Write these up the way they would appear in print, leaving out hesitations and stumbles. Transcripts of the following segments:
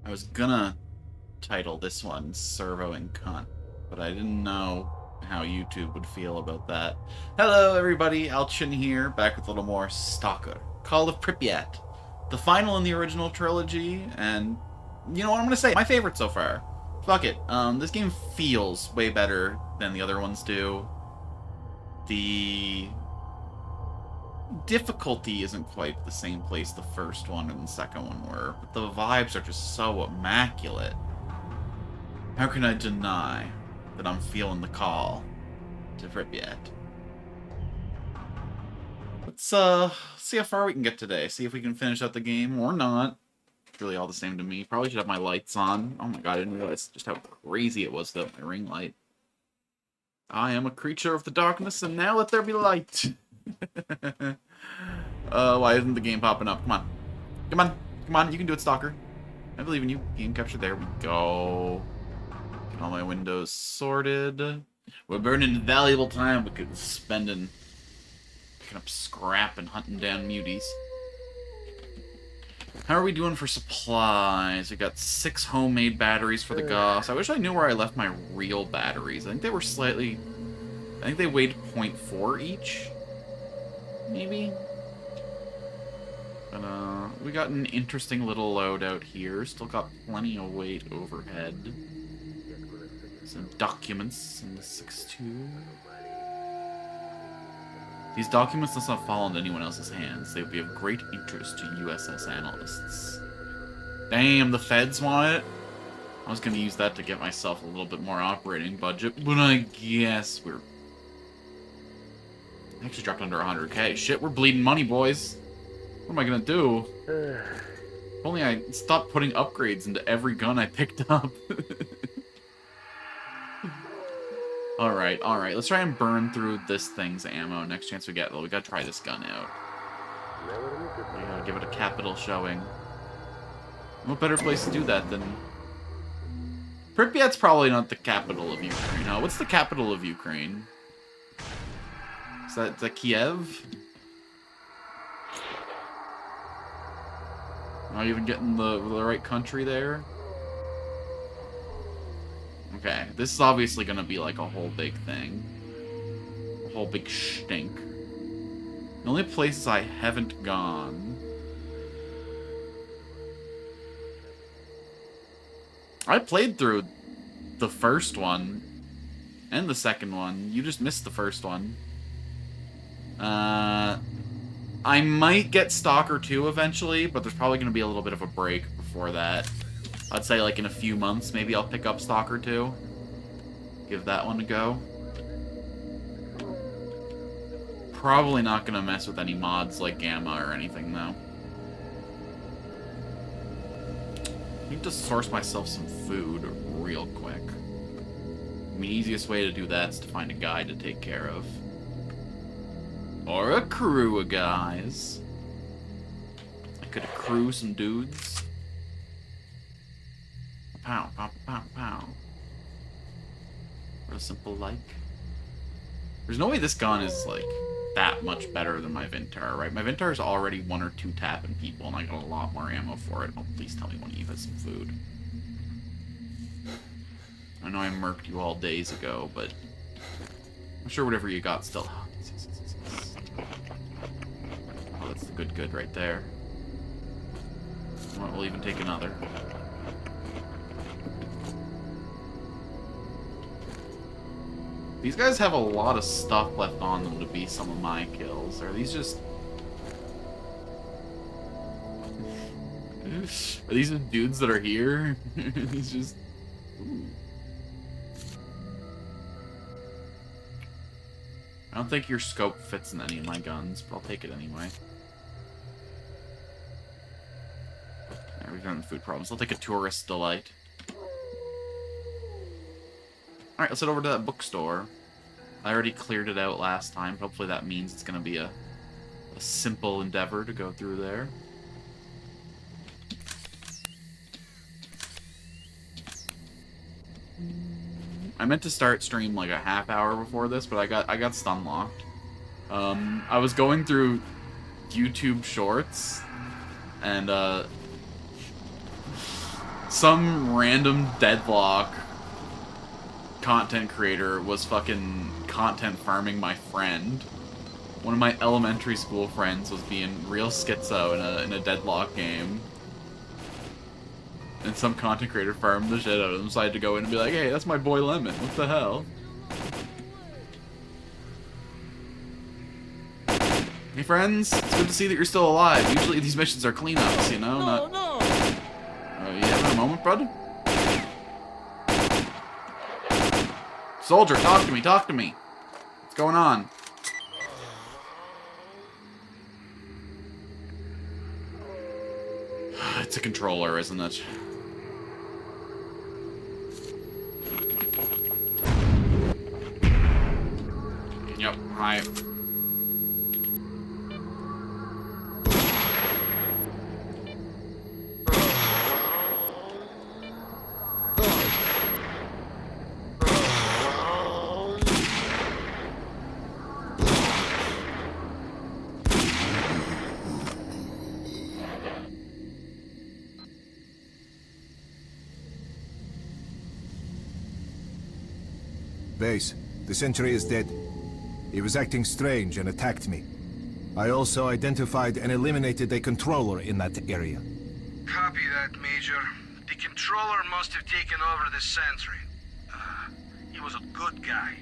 I was gonna title this one Servo and Cunt, but I didn't know how YouTube would feel about that. Hello everybody, Alchin here, back with a little more S.T.A.L.K.E.R. Call of Pripyat. The final in the original trilogy, and you know what I'm gonna say? My favorite so far. Fuck it. This game feels way better than the other ones do. The difficulty isn't quite the same place the first one and the second one were, but the vibes are just so immaculate. How can I deny that I'm feeling the call to Pripyat? Let's see how far we can get today. See if we can finish out the game or not. It's really all the same to me. Probably should have my lights on. Oh my god, I didn't realize just how crazy it was without my ring light. I am a creature of the darkness, and now let there be light. Why isn't the game popping up? Come on. Come on. Come on, you can do it, Stalker. I believe in you. Game capture. There we go. Get all my windows sorted. We're burning valuable time we could spend in picking up scrap and hunting down muties. How are we doing for supplies? We got 6 homemade batteries for the Goss. I wish I knew where I left my real batteries. I think they were slightly... I think they weighed 0.4 each. Maybe? But, we got an interesting little loadout here. Still got plenty of weight overhead. Some documents in the 6.2. These documents must not fall into anyone else's hands. They would be of great interest to USS analysts. Damn, the feds want it? I was going to use that to get myself a little bit more operating budget, but I guess we're... I actually dropped under 100k. Shit, we're bleeding money, boys. What am I going to do? If only I stopped putting upgrades into every gun I picked up. Alright, alright. Let's try and burn through this thing's ammo next chance we get. Well, we gotta try this gun out. We gotta give it a capital showing. What better place to do that than... Pripyat's probably not the capital of Ukraine. No, what's the capital of Ukraine? Is that Kiev? Not even getting the right country there? Okay, this is obviously gonna be like a whole big thing. A whole big stink. The only places I haven't gone... I played through the first one and the second one. You just missed the first one. I might get S.T.A.L.K.E.R 2 eventually, but there's probably gonna be a little bit of a break before that. I'd say, like, in a few months, maybe I'll pick up S.T.A.L.K.E.R 2. Give that one a go. Probably not gonna mess with any mods like Gamma or anything, though. I need to source myself some food real quick. I mean, easiest way to do that is to find a guy to take care of. Or a crew of guys. I could accrue some dudes. Pow, pow, pow, pow. Real simple like. There's no way this gun is, like, that much better than my Vintar, right? My Vintar is already 1 or 2 tapping people, and I got a lot more ammo for it. Oh, please tell me one of you has some food. I know I murked you all days ago, but I'm sure whatever you got still... Oh, that's the good right there. We'll even take another. These guys have a lot of stuff left on them to be some of my kills. Are these just... Are these the dudes that are here? These just... Ooh. I don't think your scope fits in any of my guns, but I'll take it anyway. Yeah, we've done food problems. I'll take a tourist delight. Alright, let's head over to that bookstore. I already cleared it out last time, but hopefully that means it's going to be a simple endeavor to go through there. I meant to start stream like a half hour before this, but I got stun locked. I was going through YouTube Shorts, and Some random deadlock content creator was fucking content farming my friend. One of my elementary school friends was being real schizo in a deadlock game. And some content creator farmed the shit out of him, so I had to go in and be like, hey, that's my boy Lemon, what the hell? Hey friends, it's good to see that you're still alive. Usually these missions are cleanups, you know? No. You having a moment, bud? Soldier, talk to me, talk to me. What's going on? It's a controller, isn't it? Yep, right. Base, the sentry is dead. He was acting strange and attacked me. I also identified and eliminated a controller in that area. Copy that, Major. The controller must have taken over the sentry. He was a good guy.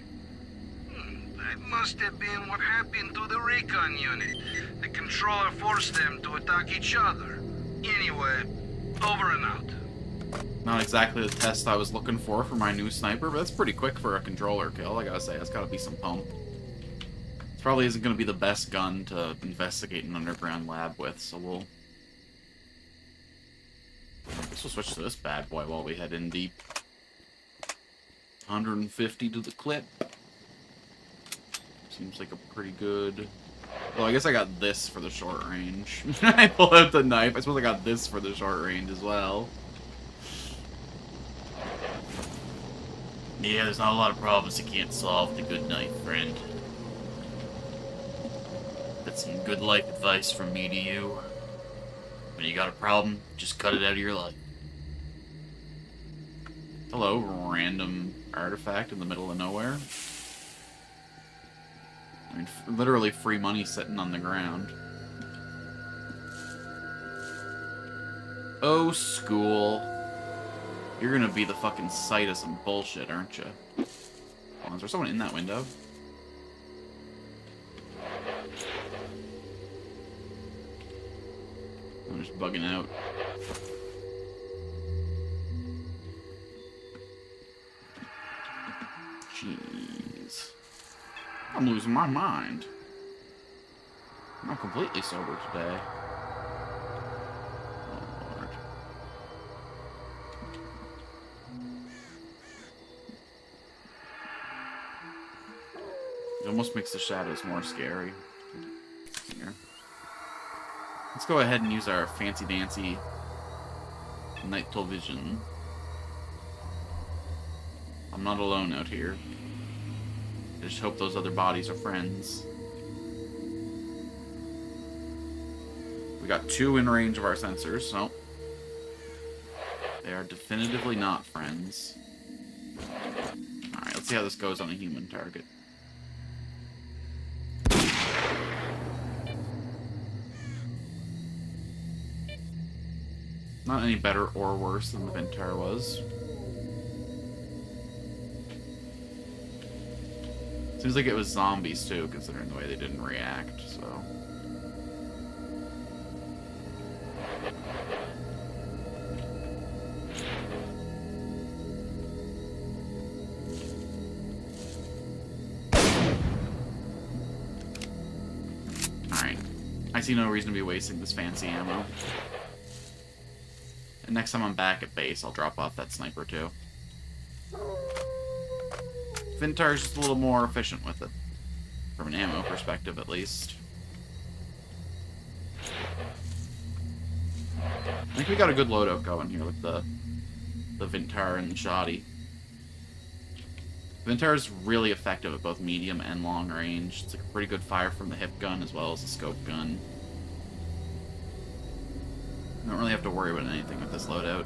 That must have been what happened to the recon unit. The controller forced them to attack each other. Anyway, over and out. Not exactly the test I was looking for my new sniper, but that's pretty quick for a controller kill, I gotta say. That's gotta be some pump. This probably isn't gonna be the best gun to investigate an underground lab with, so we'll... I guess we'll switch to this bad boy while we head in deep. 150 to the clip. Seems like a pretty good... Well, I guess I got this for the short range. I pulled out the knife. I suppose I got this for the short range as well. Yeah, there's not a lot of problems you can't solve with a good knife, friend. That's some good life advice from me to you. When you got a problem, just cut it out of your life. Hello, random artifact in the middle of nowhere. I mean, literally free money sitting on the ground. Oh, school. You're gonna be the fucking sight of some bullshit, aren't you? Oh, is there someone in that window? I'm just bugging out. Jeez. I'm losing my mind. I'm not completely sober today. It almost makes the shadows more scary. Here. Let's go ahead and use our fancy-dancy night vision. I'm not alone out here. I just hope those other bodies are friends. We got 2 in range of our sensors, so... They are definitively not friends. Alright, let's see how this goes on a human target. Not any better or worse than the Vintar was. Seems like it was zombies too, considering the way they didn't react, so... Alright. I see no reason to be wasting this fancy ammo. And next time I'm back at base, I'll drop off that sniper too. Vintar's just a little more efficient with it. From an ammo perspective, at least. I think we got a good loadout going here with the Vintar and the Shoddy. Vintar is really effective at both medium and long range. It's like a pretty good fire from the hip gun as well as the scope gun. I don't really have to worry about anything with this loadout.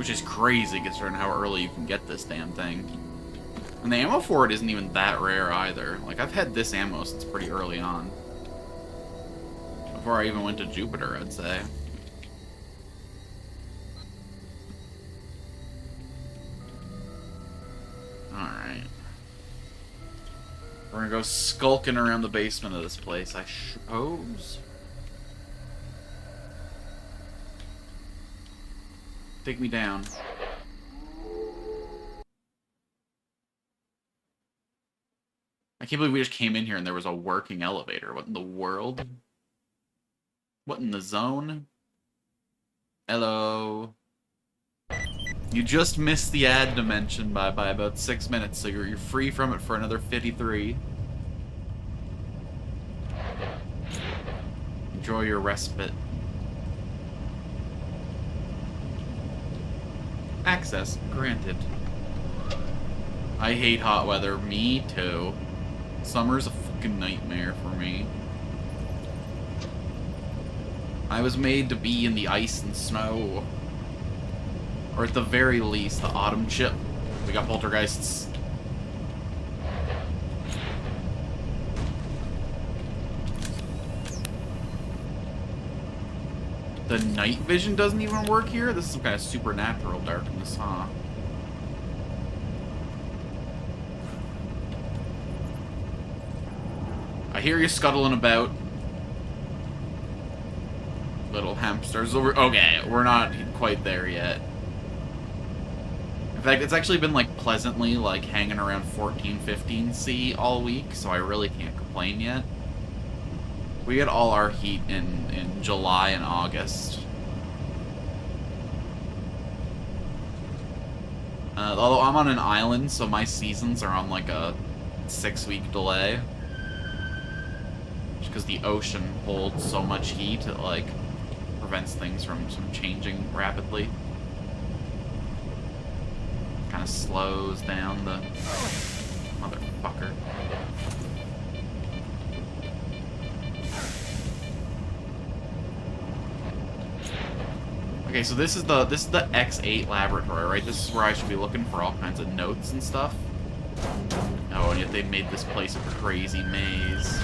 Which is crazy considering how early you can get this damn thing. And the ammo for it isn't even that rare either. Like, I've had this ammo since pretty early on. Before I even went to Jupiter, I'd say. Alright. We're gonna go skulking around the basement of this place, I suppose. Take me down. I can't believe we just came in here and there was a working elevator. What in the world? What in the zone? Hello. You just missed the ad dimension by about 6 minutes, so you're free from it for another 53. Enjoy your respite. Access granted. I hate hot weather. Me too. Summer's a fucking nightmare for me. I was made to be in the ice and snow. Or at the very least, the autumn chip. We got poltergeists. The night vision doesn't even work here? This is some kind of supernatural darkness, huh? I hear you scuttling about. Little hamsters over. Okay, we're not quite there yet. In fact, it's actually been like pleasantly like hanging around 14, 15 C all week, so I really can't complain yet. We get all our heat in July and August. Although I'm on an island, so my seasons are on like a 6-week delay. Just because the ocean holds so much heat, it like prevents things from changing rapidly. Kind of slows down the motherfucker. Okay, so this is the X8 laboratory, right? This is where I should be looking for all kinds of notes and stuff. Oh, and yet they made this place a crazy maze.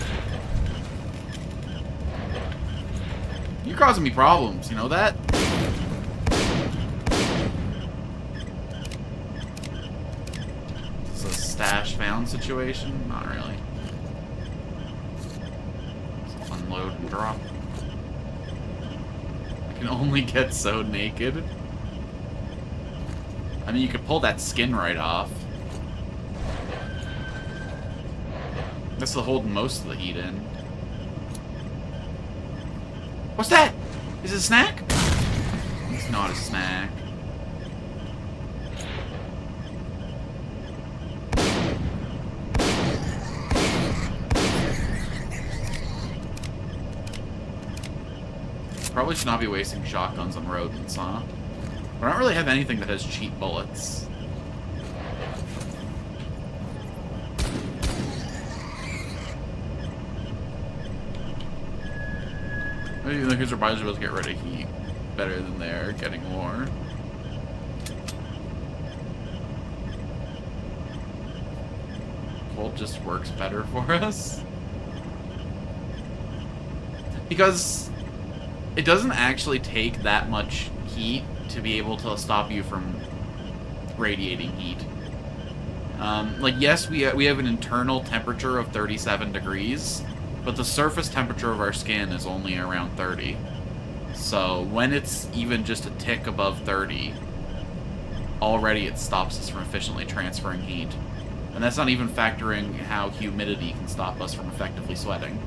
You're causing me problems, you know that? Is this a stash found situation? Not really. Let's unload and drop. I can only get so naked. I mean, you could pull that skin right off. This will hold most of the heat in. What's that? Is it a snack? It's not a snack. Probably should not be wasting shotguns on rodents, huh? But I don't really have anything that has cheap bullets. Maybe the kids are probably supposed to get rid of heat better than they're getting more. Cold just works better for us. Because it doesn't actually take that much heat to be able to stop you from radiating heat. Like, yes, we have an internal temperature of 37 degrees, but the surface temperature of our skin is only around 30. So when it's even just a tick above 30, already it stops us from efficiently transferring heat. And that's not even factoring how humidity can stop us from effectively sweating.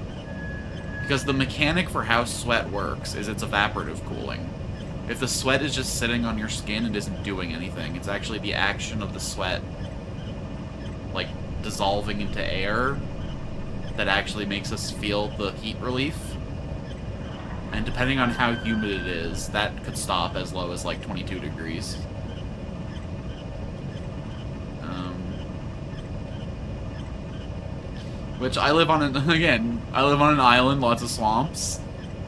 Because the mechanic for how sweat works is it's evaporative cooling. If the sweat is just sitting on your skin, it isn't doing anything. It's actually the action of the sweat, like, dissolving into air that actually makes us feel the heat relief. And depending on how humid it is, that could stop as low as, like, 22 degrees. Which I live on an, again, I live on an island, lots of swamps.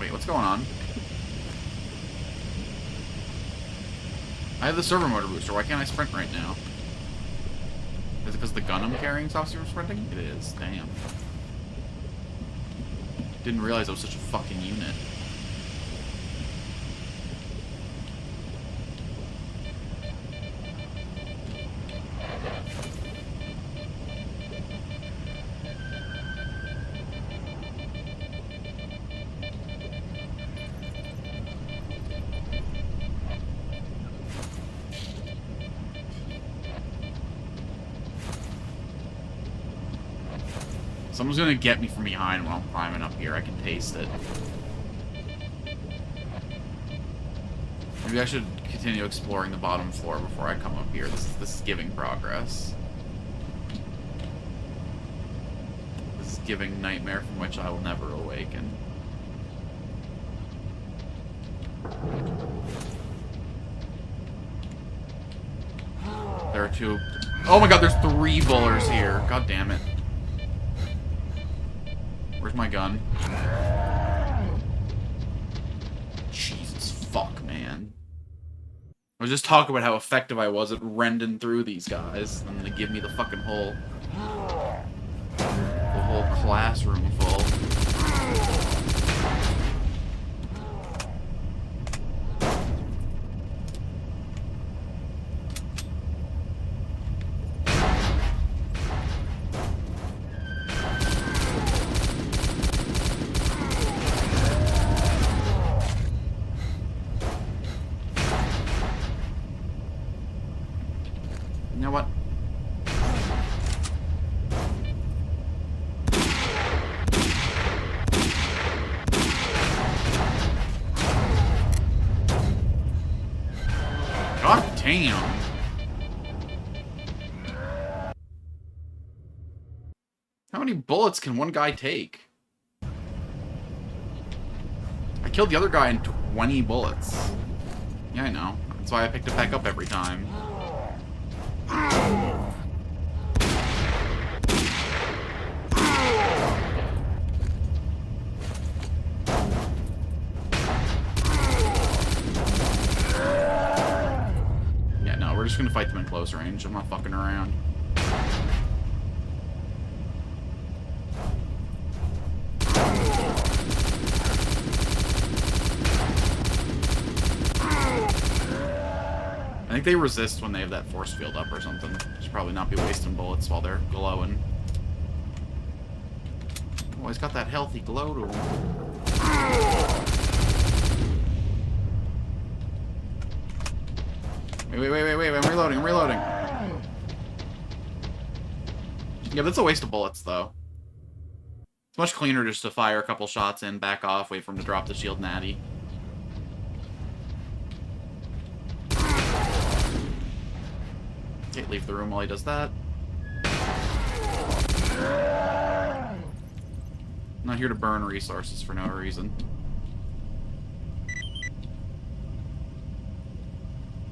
Wait, what's going on? I have the servo motor booster. Why can't I sprint right now? Is it because the gun I'm carrying stops you from sprinting? It is. Damn. Didn't realize I was such a fucking unit. Someone's gonna get me from behind while I'm climbing up here. I can taste it. Maybe I should continue exploring the bottom floor before I come up here. This is giving progress. This is giving nightmare from which I will never awaken. There are two. Oh my god, there's 3 bullers here. God damn it. Where's my gun? Jesus fuck, man. I was just talking about how effective I was at rending through these guys, and they give me the fucking whole classroom full. You know what? God damn. How many bullets can one guy take? I killed the other guy in 20 bullets. Yeah, I know. That's why I picked it back up every time. Yeah, no, we're just gonna fight them in close range. I'm not fucking around. I think they resist when they have that force field up or something. Should probably not be wasting bullets while they're glowing. Oh, he's got that healthy glow to him. Wait, I'm reloading. Yeah, that's a waste of bullets, though. It's much cleaner just to fire a couple shots in, back off, wait for him to drop the shield natty. Okay, leave the room while he does that. I'm not here to burn resources for no reason.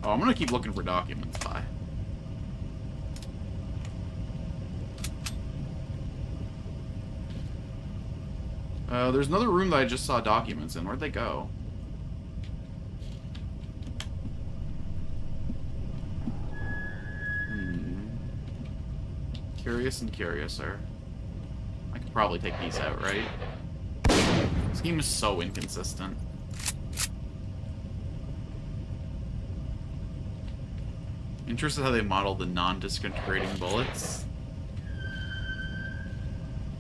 Oh, I'm gonna keep looking for documents, bye. There's another room that I just saw documents in. Where'd they go? Curious and curiouser. I could probably take these out, right? This game is so inconsistent. Interested how they modeled the non-disintegrating bullets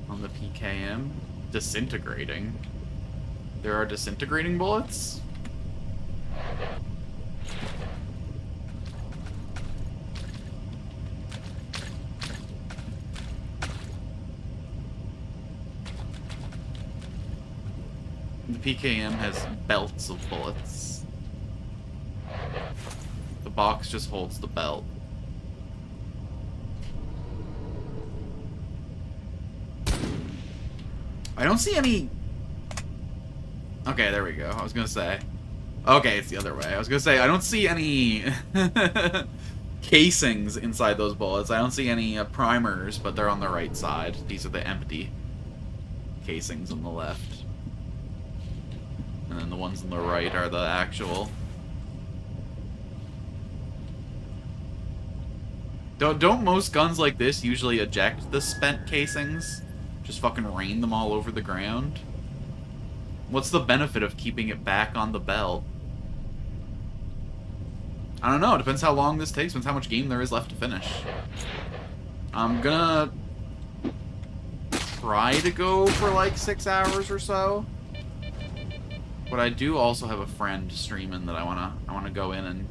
on the PKM. Disintegrating. There are disintegrating bullets? The PKM has belts of bullets. The box just holds the belt. I don't see any... Okay, there we go. I was gonna say. Okay, it's the other way. I was gonna say, I don't see any casings inside those bullets. I don't see any primers, but they're on the right side. These are the empty casings on the left. And then the ones on the right are the actual. Don't most guns like this usually eject the spent casings? Just fucking rain them all over the ground? What's the benefit of keeping it back on the belt? I don't know. It depends how long this takes. Depends how much game there is left to finish. I'm gonna try to go for like 6 hours or so. But I do also have a friend streaming that I wanna go in, and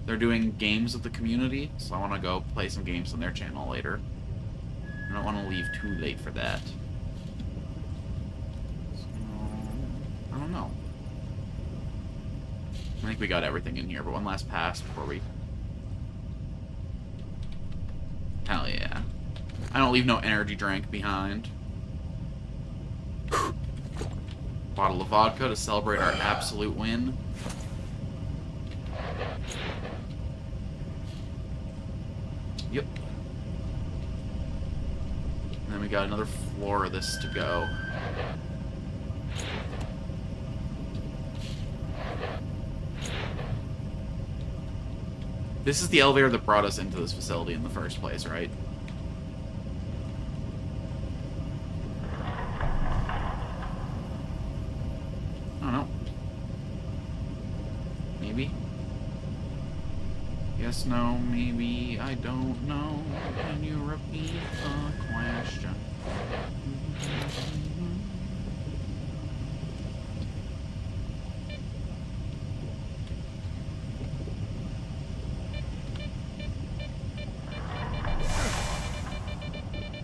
they're doing games with the community, so I wanna go play some games on their channel later. I don't wanna leave too late for that. So, I don't know. I think we got everything in here, but one last pass before we... Hell yeah. I don't leave no energy drink behind. Bottle of vodka to celebrate our absolute win. Yep. And then we got another floor of this to go. This is the elevator that brought us into this facility in the first place, right? I don't know. Maybe? Yes, no, maybe, I don't know. Can you repeat the question?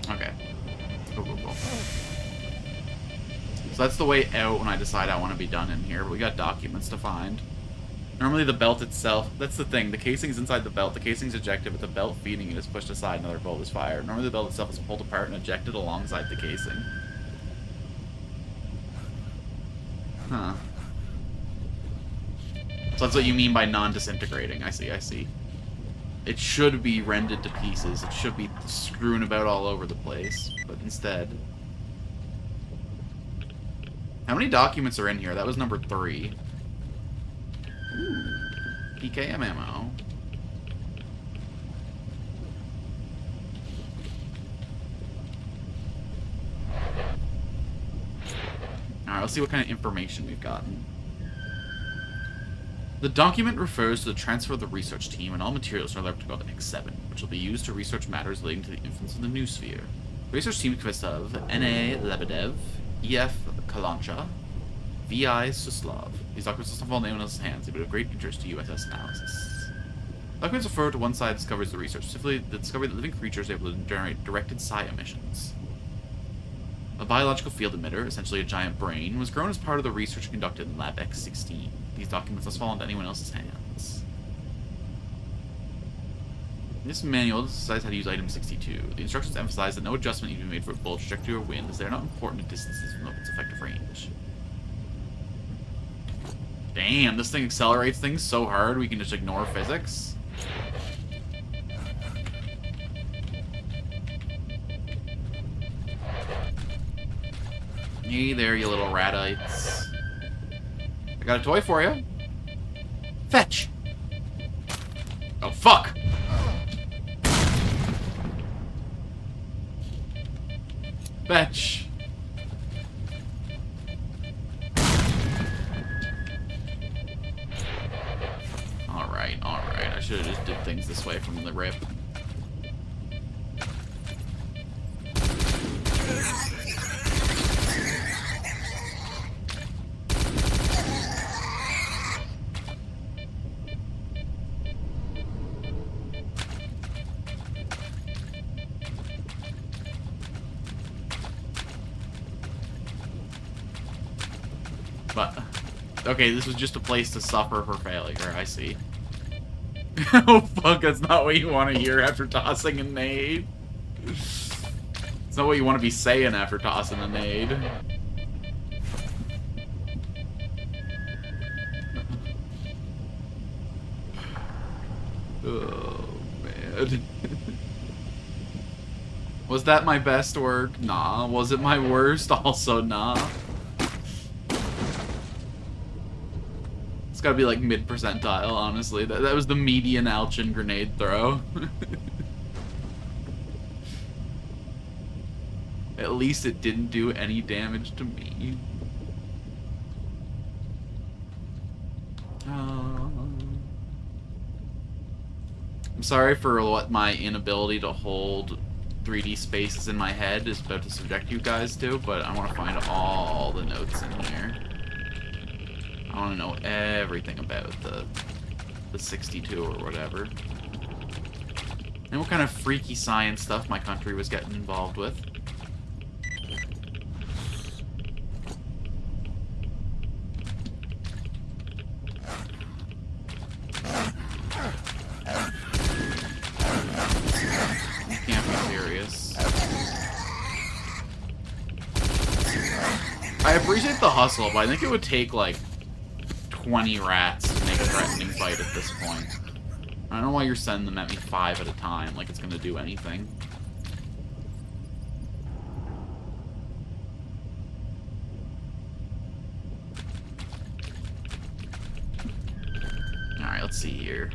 Okay. Cool, cool, cool. So that's the way out when I decide I want to be done in here, but we got documents to find. Normally the belt itself, that's the thing, the casing's inside the belt, the casing's ejected, but the belt feeding it is pushed aside, another bolt is fired. Normally the belt itself is pulled apart and ejected alongside the casing. Huh. So that's what you mean by non-disintegrating, I see, I see. It should be rended to pieces, it should be strewn about all over the place, but instead... How many documents are in here? That was number 3. Ooh, PKM ammo. Alright, let's see what kind of information we've gotten. The document refers to the transfer of the research team and all materials from Electrical to X7, which will be used to research matters relating to the influence of the new sphere. The research team consists of N.A. Lebedev, E.F. Kalancha, V.I. Suslov. These documents will still fall in anyone else's hands. They would have great interest to USS analysis. Documents refer to one side discoveries of the research, specifically the discovery that living creatures are able to generate directed psi emissions. A biological field emitter, essentially a giant brain, was grown as part of the research conducted in Lab X16. These documents must fall into anyone else's hands. This manual decides how to use item 62. The instructions emphasize that no adjustment need to be made for bullet trajectory or wind, as they are not important at distances from its effective range. Damn, this thing accelerates things so hard we can just ignore physics. Hey there, you little ratites. I got a toy for you. Fetch! Oh, fuck! Fetch! Alright, I should have just did things this way from the rip. But, okay, this was just a place to suffer for failure, I see. Oh fuck, that's not what you want to hear after tossing a nade. It's not what you want to be saying after tossing a nade. Oh, man. Was that my best work? Nah. Was it my worst? Also, nah. It's gotta be like mid percentile, honestly. That was the median Alchin grenade throw. At least it didn't do any damage to me. I'm sorry for what my inability to hold 3D spaces in my head is about to subject you guys to, but I want to find all the notes in here. I want to know everything about the 62 or whatever. And what kind of freaky science stuff my country was getting involved with. I appreciate the hustle, but I think it would take, like, 20 rats to make a threatening fight at this point. I don't know why you're sending them at me 5 at a time, like it's gonna do anything. Alright, let's see here.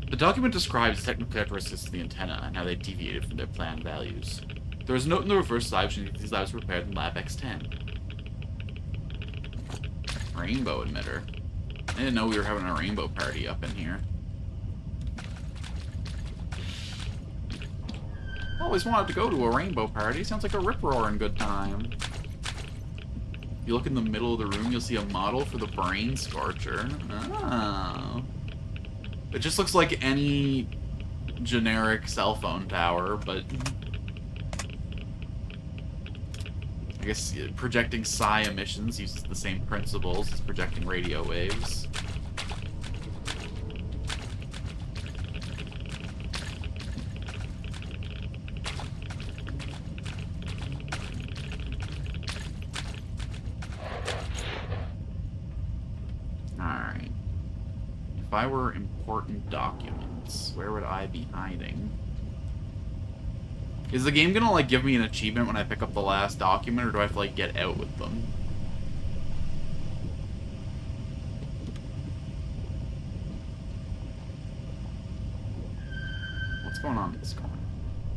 The document describes technical characteristics of the antenna and how they deviated from their planned values. There is a note in the reverse side showing that these labs were prepared in Lab X10. Rainbow emitter. I didn't know we were having a rainbow party up in here. Always wanted to go to a rainbow party. Sounds like a rip-roaring good time. If you look in the middle of the room, you'll see a model for the brain scorcher. Oh. It just looks like any generic cell phone tower, but I guess projecting psi emissions uses the same principles as projecting radio waves. Alright. If I were important documents, where would I be hiding? Is the game gonna, like, give me an achievement when I pick up the last document, or do I have to, like, get out with them? What's going on in this corner?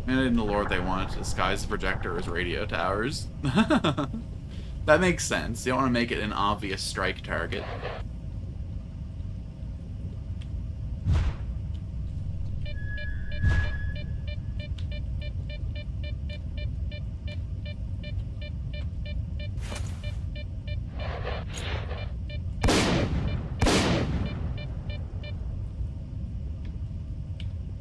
Man, in the Lord, they wanted to disguise the projector as radio towers. That makes sense. You don't want to make it an obvious strike target.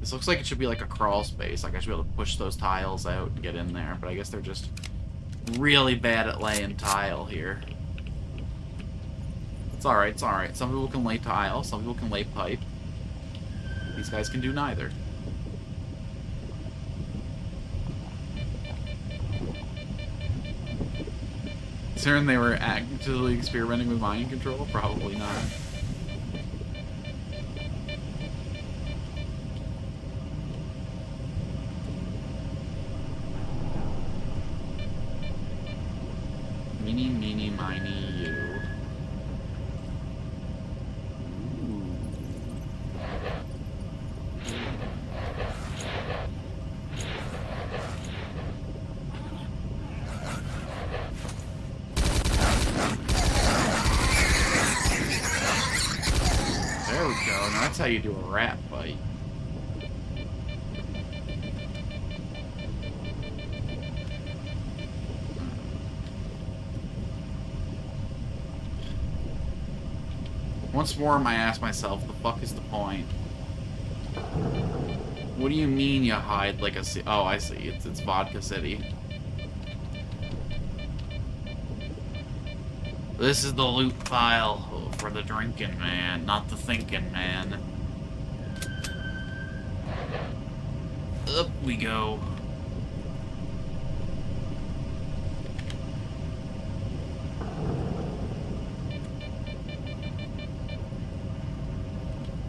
This looks like it should be like a crawl space. Like I should be able to push those tiles out and get in there, but I guess they're just really bad at laying tile here. It's alright, it's alright. Some people can lay tile, some people can lay pipe. These guys can do neither. Considering they were actively experimenting with mind control? Probably not. Meeny, meeny, miny, you. Ooh. There we go. Now that's how you do a rat fight. Once more, I ask myself, the fuck is the point? What do you mean you hide like a city? Oh, I see. It's Vodka City. This is the loot file for the drinking man, not the thinking man. Up we go.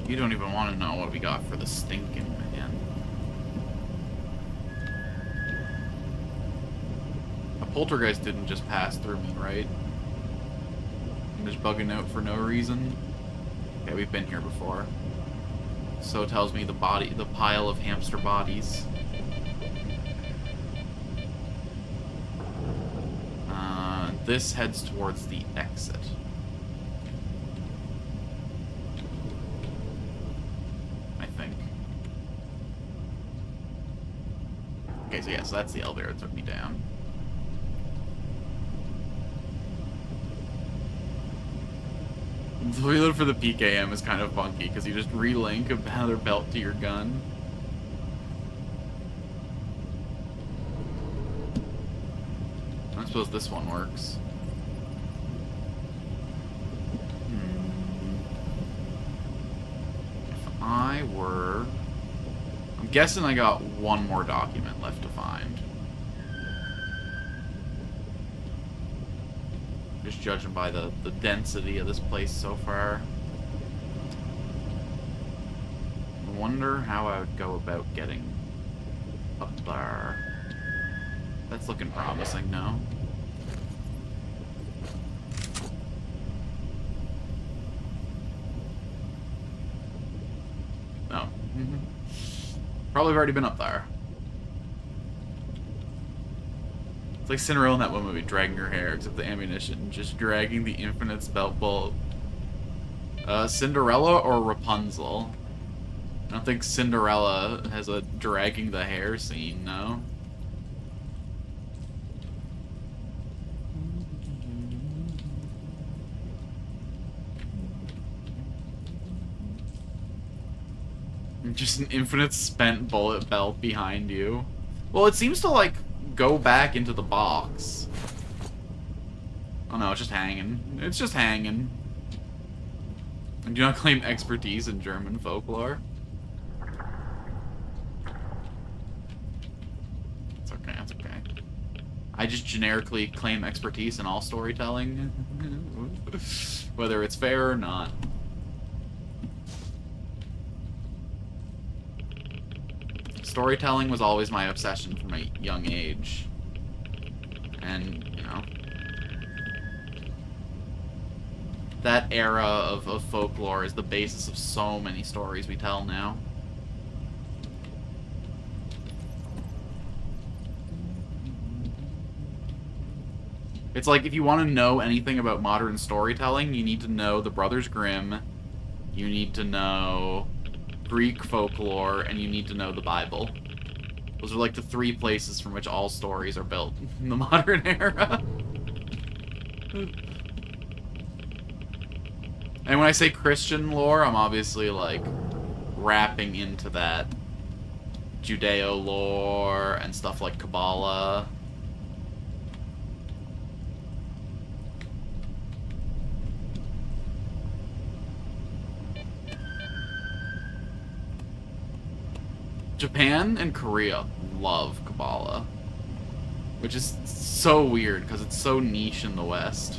You don't even want to know what we got for the stinking man. A poltergeist didn't just pass through me, right? I'm just bugging out for no reason. Okay, we've been here before. So tells me the pile of hamster bodies. This heads towards the exit. I think. Okay, so yeah, so that's the elevator that took me down. The reload for the PKM is kind of funky, because you just relink another belt to your gun. I suppose this one works. If I were... I'm guessing I got one more document left to find. Just judging by the density of this place so far. I wonder how I would go about getting up there. That's looking promising now. No. Probably have already been up there. It's like Cinderella in that one movie, dragging her hair, except the ammunition. Just dragging the Infinite's belt bulb. Cinderella or Rapunzel? I don't think Cinderella has a dragging the hair scene, no? Just an infinite spent bullet belt behind you. Well, it seems to, like, go back into the box. Oh no, it's just hanging. It's just hanging. I do not claim expertise in German folklore. It's okay, it's okay. I just generically claim expertise in all storytelling. Whether it's fair or not. Storytelling was always my obsession from a young age. And, you know, that era of folklore is the basis of so many stories we tell now. It's like, if you want to know anything about modern storytelling, you need to know the Brothers Grimm, you need to know Greek folklore, and you need to know the Bible. Those are like the three places from which all stories are built in the modern era. And when I say Christian lore, I'm obviously like wrapping into that Judeo lore and stuff like Kabbalah. Japan and Korea love Kabbalah, which is so weird because it's so niche in the West.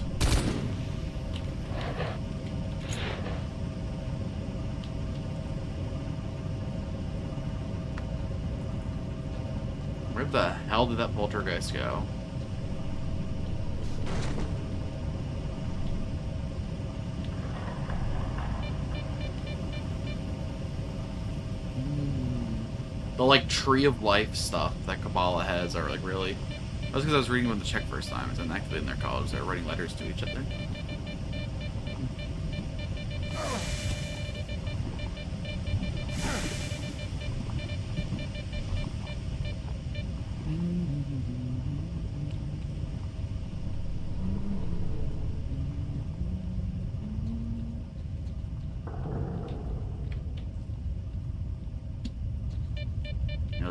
Where the hell did that poltergeist go? The, like, Tree of Life stuff that Kabbalah has are, like, really... That was because I was reading about the Czech first time. It's inactive in their college. They were writing letters to each other.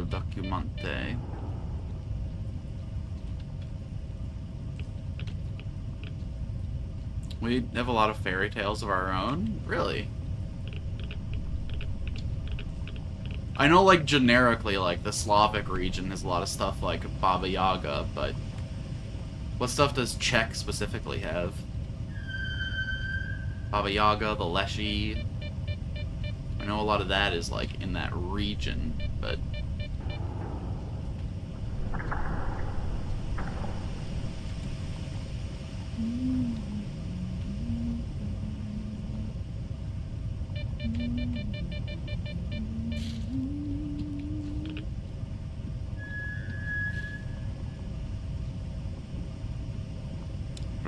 Documante. We have a lot of fairy tales of our own? Really? I know, like, generically, like, the Slavic region has a lot of stuff like Baba Yaga, but what stuff does Czech specifically have? Baba Yaga, the Leshy. I know a lot of that is, like, in that region, but...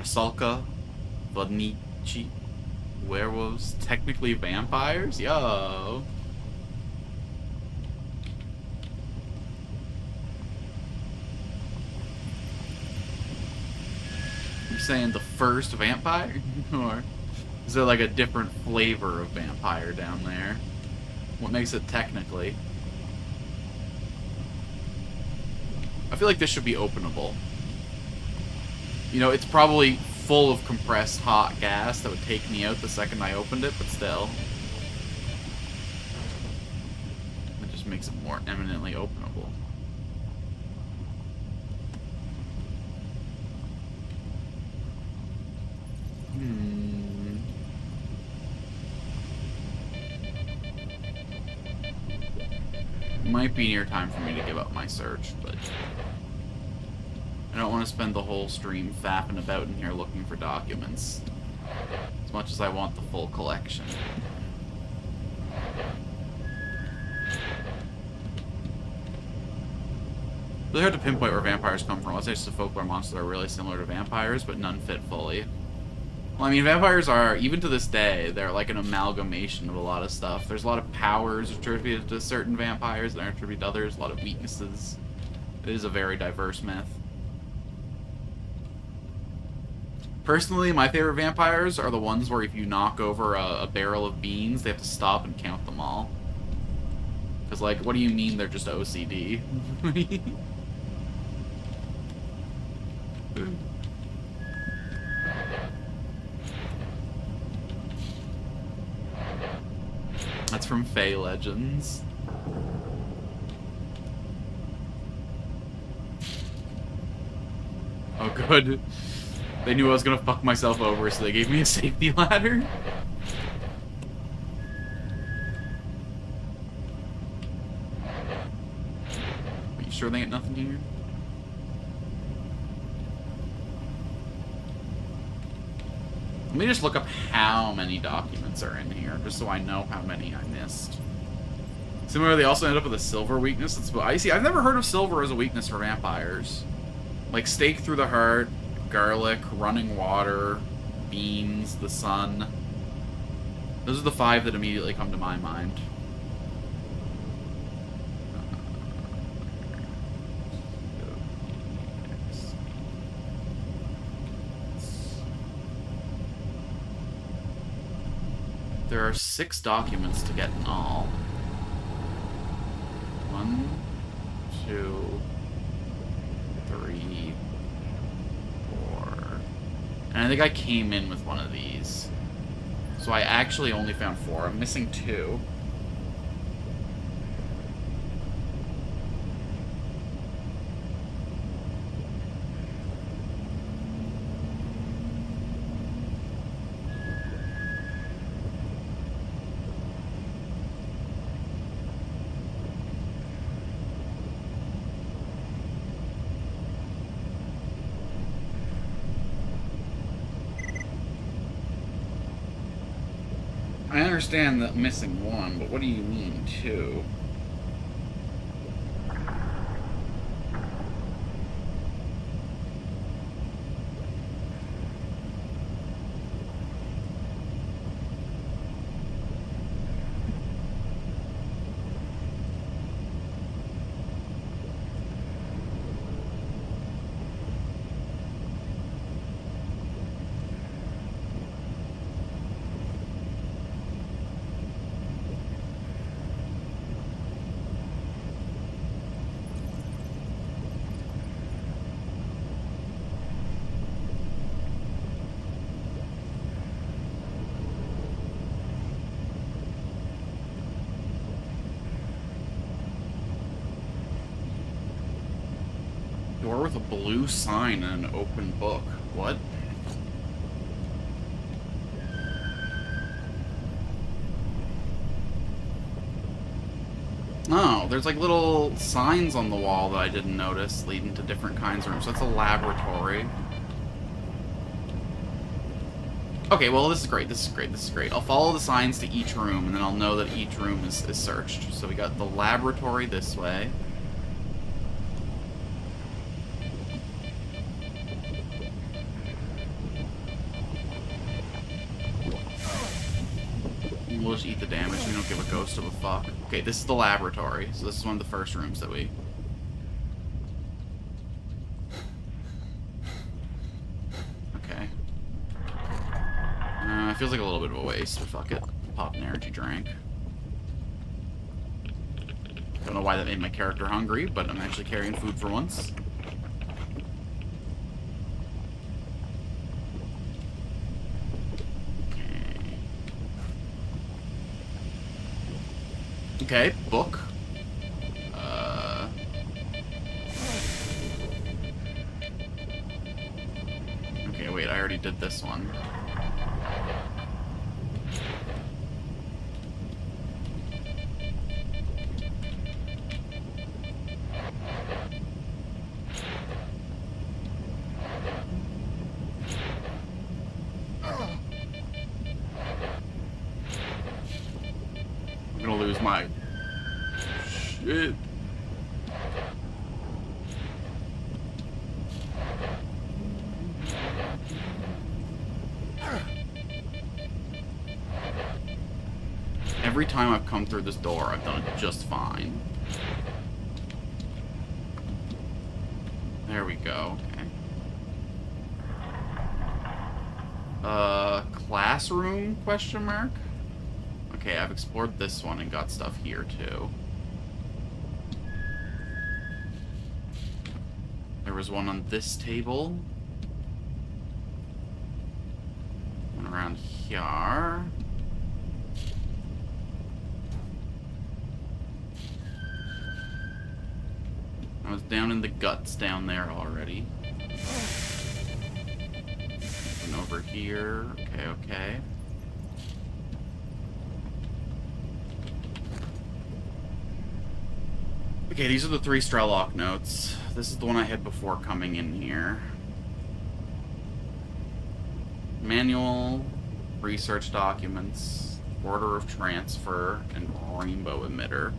Rusalka, Vodnichi, werewolves, technically vampires? Yo. You saying the first vampire? Or is there like a different flavor of vampire down there? What makes it technically? I feel like this should be openable. You know, it's probably full of compressed hot gas that would take me out the second I opened it, but still. It just makes it more eminently openable. Might be near time for me to give up my search, but I don't want to spend the whole stream fapping about in here looking for documents, as much as I want the full collection. Really hard to pinpoint where vampires come from. Let's say just a folklore monster that are really similar to vampires, but none fit fully. Well, I mean, vampires are, even to this day, they're like an amalgamation of a lot of stuff. There's a lot of powers attributed to certain vampires that aren't attributed to others, a lot of weaknesses. It is a very diverse myth. Personally, my favorite vampires are the ones where if you knock over a barrel of beans, they have to stop and count them all. Because, like, what do you mean they're just OCD? That's from Fae Legends. Oh, good. They knew I was gonna fuck myself over, so they gave me a safety ladder. Are you sure they ain't nothing here? Let me just look up how many documents are in here, just so I know how many I missed. Similarly, they also end up with a silver weakness. That's what I see. I've never heard of silver as a weakness for vampires. Like stake through the heart, garlic, running water, beans, the sun. Those are the 5 that immediately come to my mind. There are 6 documents to get in all. 1, 2, 3, 4. And I think I came in with one of these. So I actually only found 4. I'm missing 2. I understand that missing 1, but what do you mean 2? Door with a blue sign and an open book. What? Oh, there's like little signs on the wall that I didn't notice leading to different kinds of rooms. So that's a laboratory. Okay, well this is great, this is great, this is great. I'll follow the signs to each room and then I'll know that each room is searched. So we got the laboratory this way. We'll just eat the damage. We don't give a ghost of a fuck. Okay, this is the laboratory. So this is one of the first rooms that we... Okay. It feels like a little bit of a waste, but fuck it. Pop an energy drink. Don't know why that made my character hungry, but I'm actually carrying food for once. Okay, book. Okay, wait, I already did this one. I'm gonna lose my... Shit. Every time I've come through this door, I've done it just fine. There we go. Okay. Classroom? Question mark? Okay, I've explored this one and got stuff here, too. There was one on this table. One around here. I was down in the guts down there already. And over here. Okay, okay. Okay, these are the 3 S.T.A.L.K.E.R notes. This is the one I had before coming in here. Manual, research documents, order of transfer, and rainbow emitter.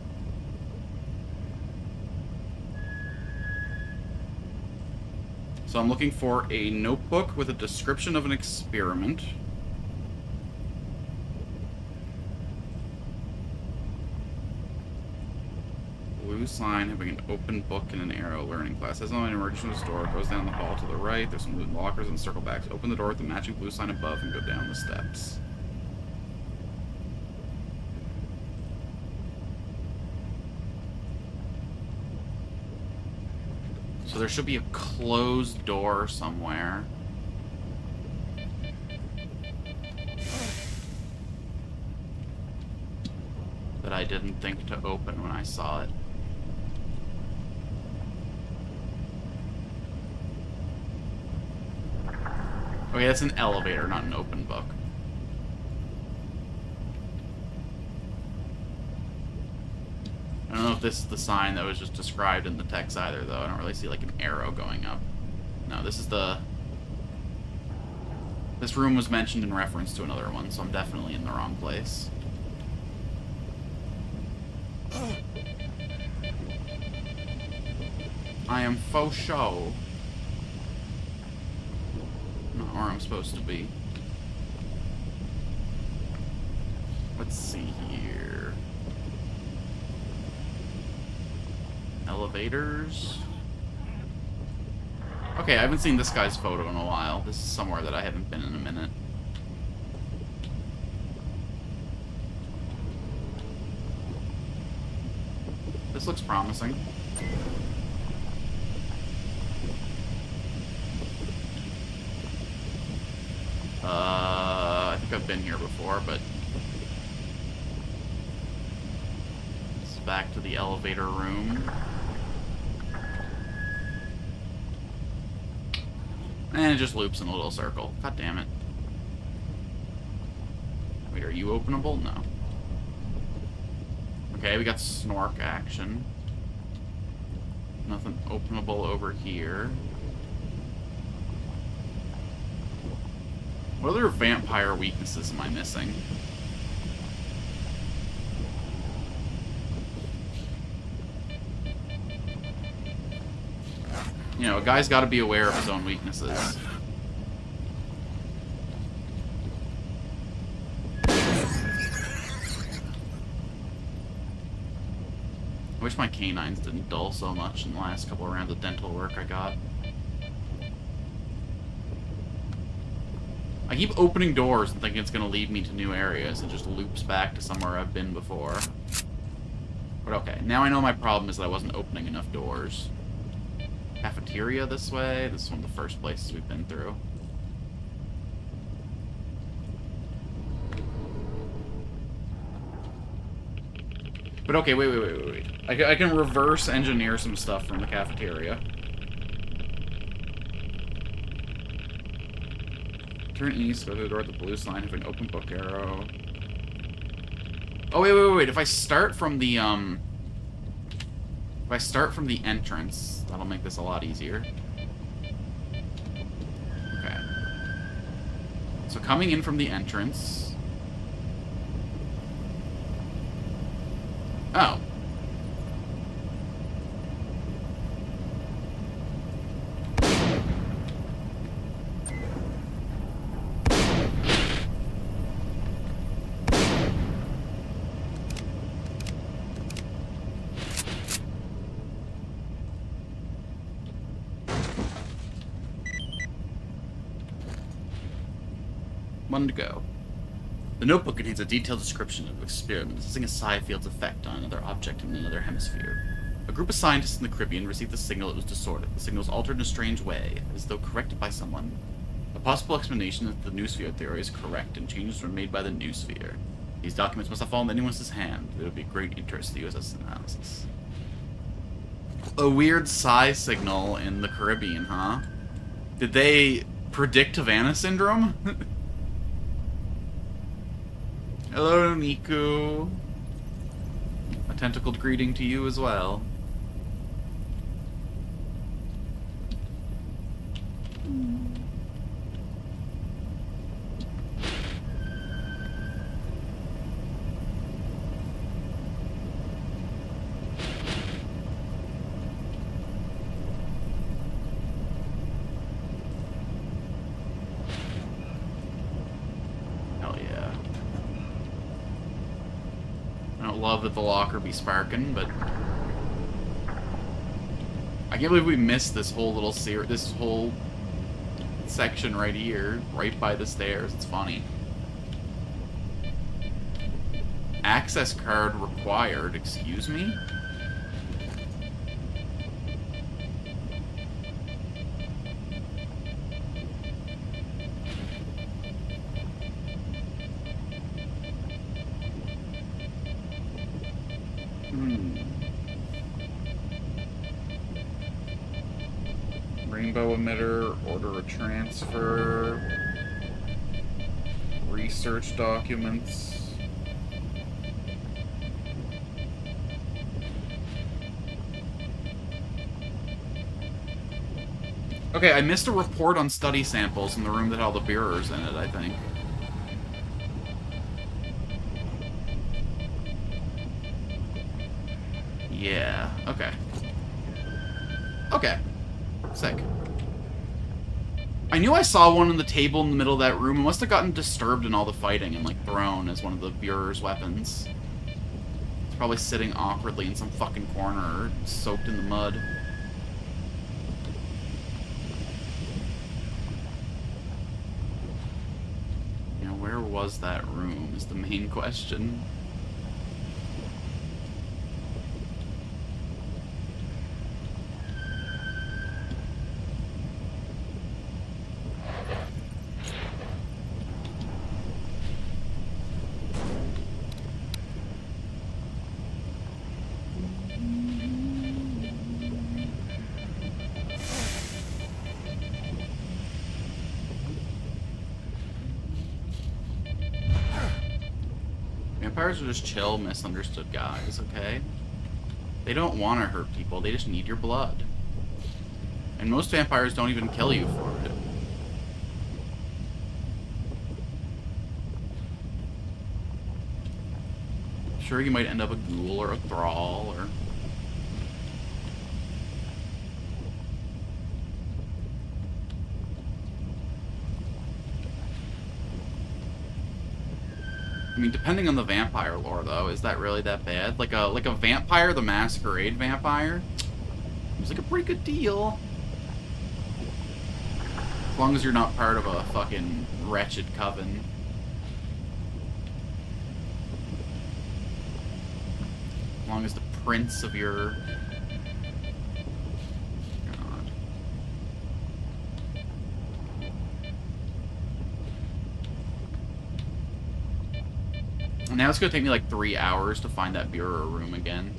So I'm looking for a notebook with a description of an experiment. Blue sign having an open book and an arrow learning class. As an emerges from the store, goes down the hall to the right. There's some loot lockers and circle backs. Open the door with the matching blue sign above and go down the steps. So there should be a closed door somewhere. That I didn't think to open when I saw it. Okay, that's an elevator, not an open book. I don't know if this is the sign that was just described in the text either, though. I don't really see, like, an arrow going up. No, this is the... This room was mentioned in reference to another one, so I'm definitely in the wrong place. I am faux show. Not where I'm supposed to be. Let's see here. Elevators. Okay, I haven't seen this guy's photo in a while. This is somewhere that I haven't been in a minute. This looks promising. I think I've been here before, but... It's back to the elevator room. And it just loops in a little circle. God damn it. Wait, are you openable? No. Okay, we got snork action. Nothing openable over here. What other vampire weaknesses am I missing? You know, a guy's got to be aware of his own weaknesses. Wish my canines didn't dull so much in the last couple of rounds of dental work I got. I keep opening doors and thinking it's going to lead me to new areas. It just loops back to somewhere I've been before. But okay, now I know my problem is that I wasn't opening enough doors. Cafeteria this way. This is one of the first places we've been through. But okay, wait. I can reverse engineer some stuff from the cafeteria. Turn east, go to the door with the blue sign, have an open book arrow. Oh, wait. If I start from the, If I start from the entrance, that'll make this a lot easier. Okay. So coming in from the entrance... Oh. One to go. The notebook contains a detailed description of experiments using a psi field's effect on another object in another hemisphere. A group of scientists in the Caribbean received the signal. It was distorted. The signal was altered in a strange way, as though corrected by someone. A possible explanation is that the noosphere theory is correct, and changes were made by the noosphere. These documents must have fallen into anyone's hand. It would be of great interest to the USS analysis. A weird psi signal in the Caribbean, huh? Did they predict Havana Syndrome? Hello, Niku. A tentacled greeting to you as well. Love that the locker be sparking, but I can't believe we missed this whole little this whole section right here, right by the stairs. It's funny. Access card required. Excuse me? Rainbow emitter, order a transfer, research documents. Okay, I missed a report on study samples in the room that had all the mirrors in it, I think. Yeah, okay. Okay. Sick. I knew I saw one on the table in the middle of that room. It must have gotten disturbed in all the fighting and, like, thrown as one of the Bureau's weapons. It's probably sitting awkwardly in some fucking corner, soaked in the mud. You know, where was that room is the main question. Vampires are just chill, misunderstood guys, okay? They don't want to hurt people, they just need your blood. And most vampires don't even kill you for it. Sure, you might end up a ghoul or a thrall, or... I mean, depending on the vampire lore, though, is that really that bad? Like a Vampire the Masquerade vampire? Seems like a pretty good deal. As long as you're not part of a fucking wretched coven. As long as the prince of your... God. And now it's gonna take me like 3 hours to find that bureau room again.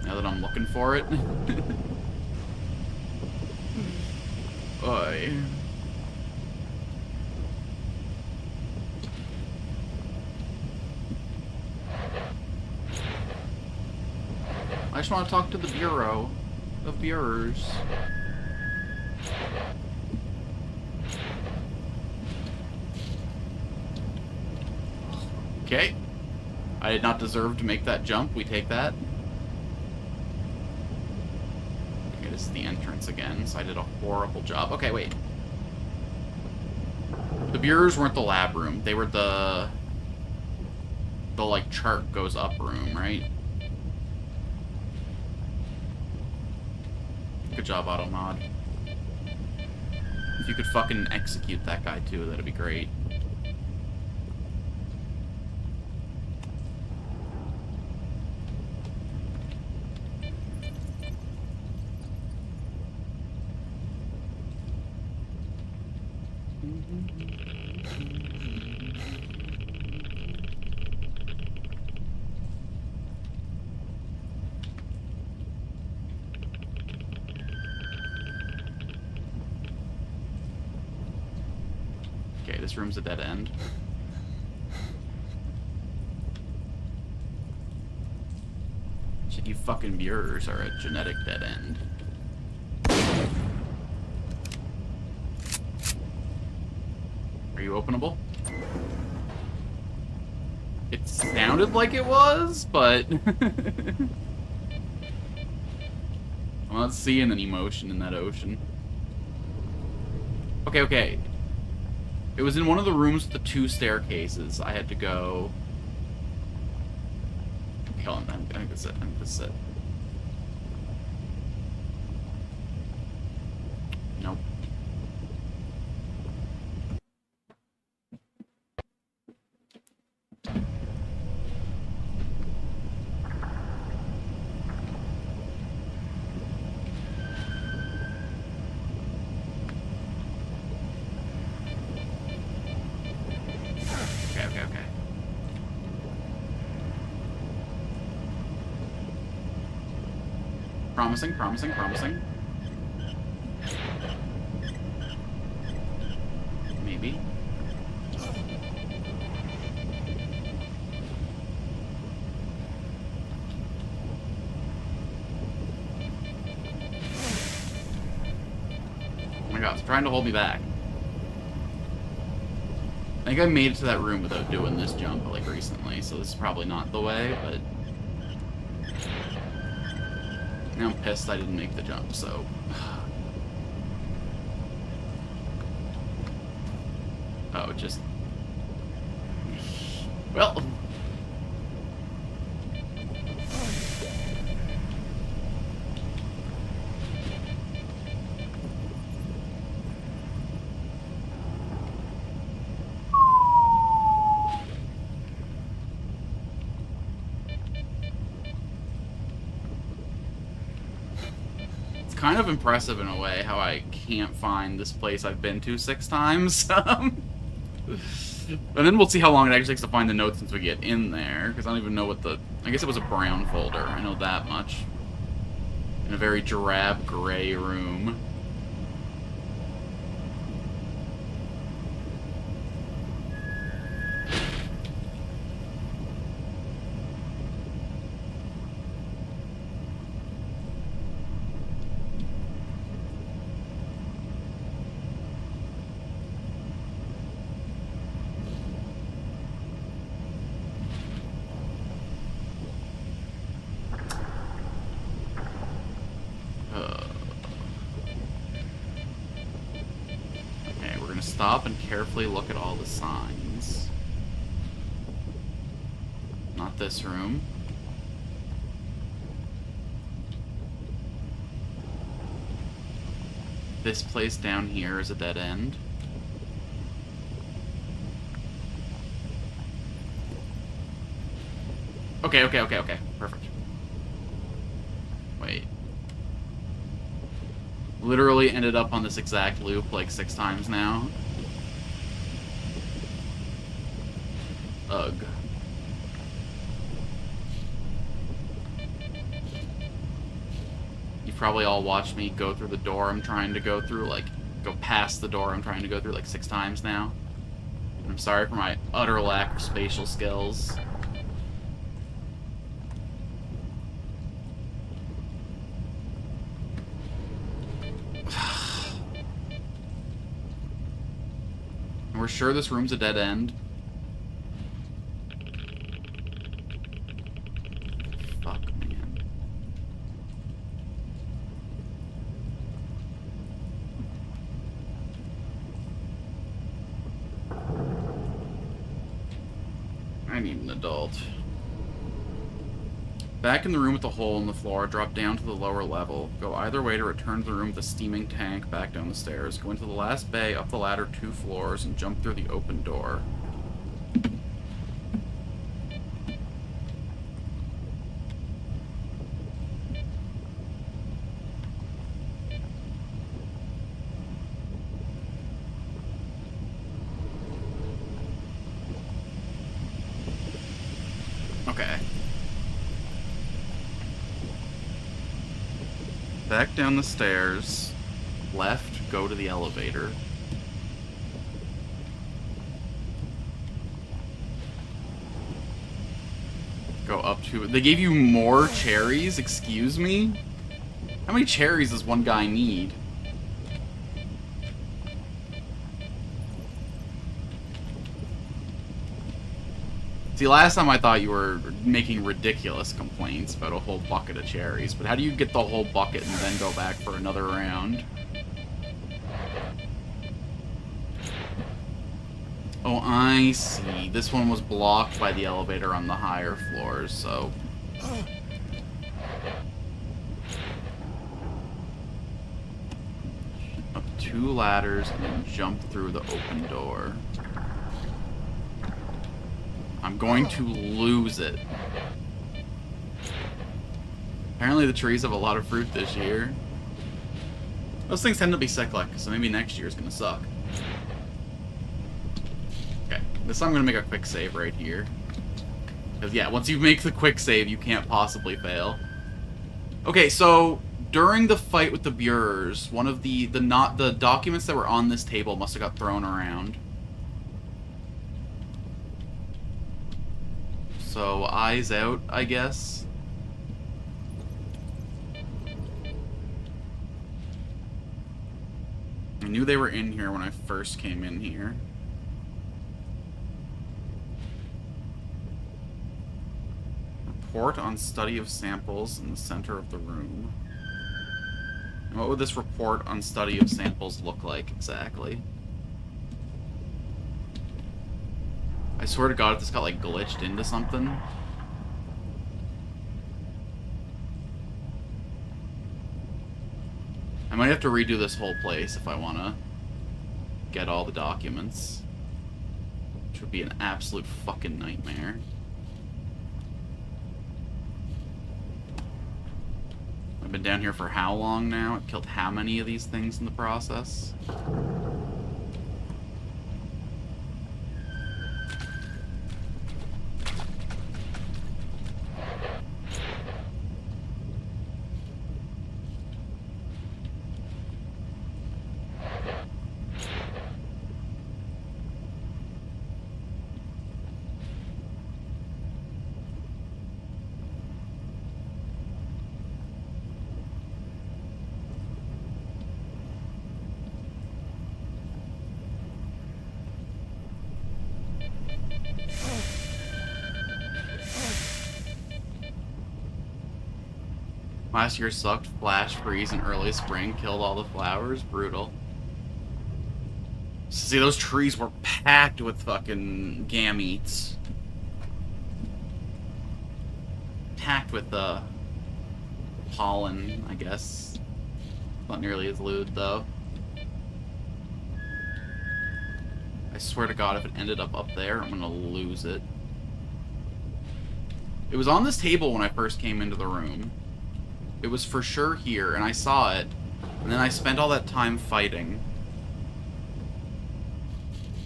Now that I'm looking for it. Oy. I just want to talk to the Bureau of Bureaus. Okay. I did not deserve to make that jump. We take that. Okay, this is the entrance again, so I did a horrible job. Okay, wait. The Bureaus weren't the lab room. They were the like, chart goes up room, right? Good job, Automod. If you could fucking execute that guy, too, that'd be great. Okay, this room's a dead end. Shit, you fucking Bureaus are a genetic dead end. Are you openable? It sounded like it was, but... I'm not seeing any motion in that ocean. Okay, okay. It was in one of the rooms with the 2 staircases. I had to go... Okay, hold on. I think that's it. I think that's it. Nope. Okay. Promising. Maybe. Oh my god, it's trying to hold me back. I think I made it to that room without doing this jump, like, recently, so this is probably not the way, but... Now I'm pissed I didn't make the jump, so... Oh, it just... Well... kind of impressive in a way how I can't find this place I've been to 6 times. And then we'll see how long it actually takes to find the notes once we get in there, because I don't even know what the... I guess it was a brown folder, I know that much. In a very drab gray room. Stop and carefully look at all the signs. Not this room. This place down here is a dead end. Okay. Perfect. Wait. Literally ended up on this exact loop like 6 times now. Ugh. You've probably all watched me go through the door I'm trying to go through, like, go past the door I'm trying to go through like 6 times now. And I'm sorry for my utter lack of spatial skills. We're sure this room's a dead end. Fuck, man. I need an adult. Back in the room with the hole in the floor, drop down to the lower level. Go either way to return to the room with the steaming tank, back down the stairs. Go into the last bay, up the ladder 2 floors, and jump through the open door. Okay. Back down the stairs, left, go to the elevator. Go up to... They gave you more cherries? Excuse me? How many cherries does one guy need? See, last time I thought you were making ridiculous complaints about a whole bucket of cherries, but how do you get the whole bucket and then go back for another round? Oh, I see. This one was blocked by the elevator on the higher floors, so... Up 2 ladders and then jump through the open door. I'm going to lose it. Apparently the trees have a lot of fruit this year. Those things tend to be cyclic, so maybe next year's gonna suck. Okay, this time I'm gonna make a quick save right here. Because yeah, once you make the quick save, you can't possibly fail. Okay, so during the fight with the Buers, one of the documents that were on this table must have got thrown around. So, eyes out, I guess. I knew they were in here when I first came in here. Report on study of samples in the center of the room. And what would this report on study of samples look like exactly? I swear to God, if this got, like, glitched into something. I might have to redo this whole place if I want to get all the documents. Which would be an absolute fucking nightmare. I've been down here for how long now? I've killed how many of these things in the process? Last year sucked, flash freeze in early spring, killed all the flowers, brutal. See, those trees were packed with fucking gametes. attacked with the pollen, I guess. Not nearly as lewd, though. I swear to God, if it ended up there, I'm gonna lose it. It was on this table when I first came into the room. It was for sure here, and I saw it. And then I spent all that time fighting.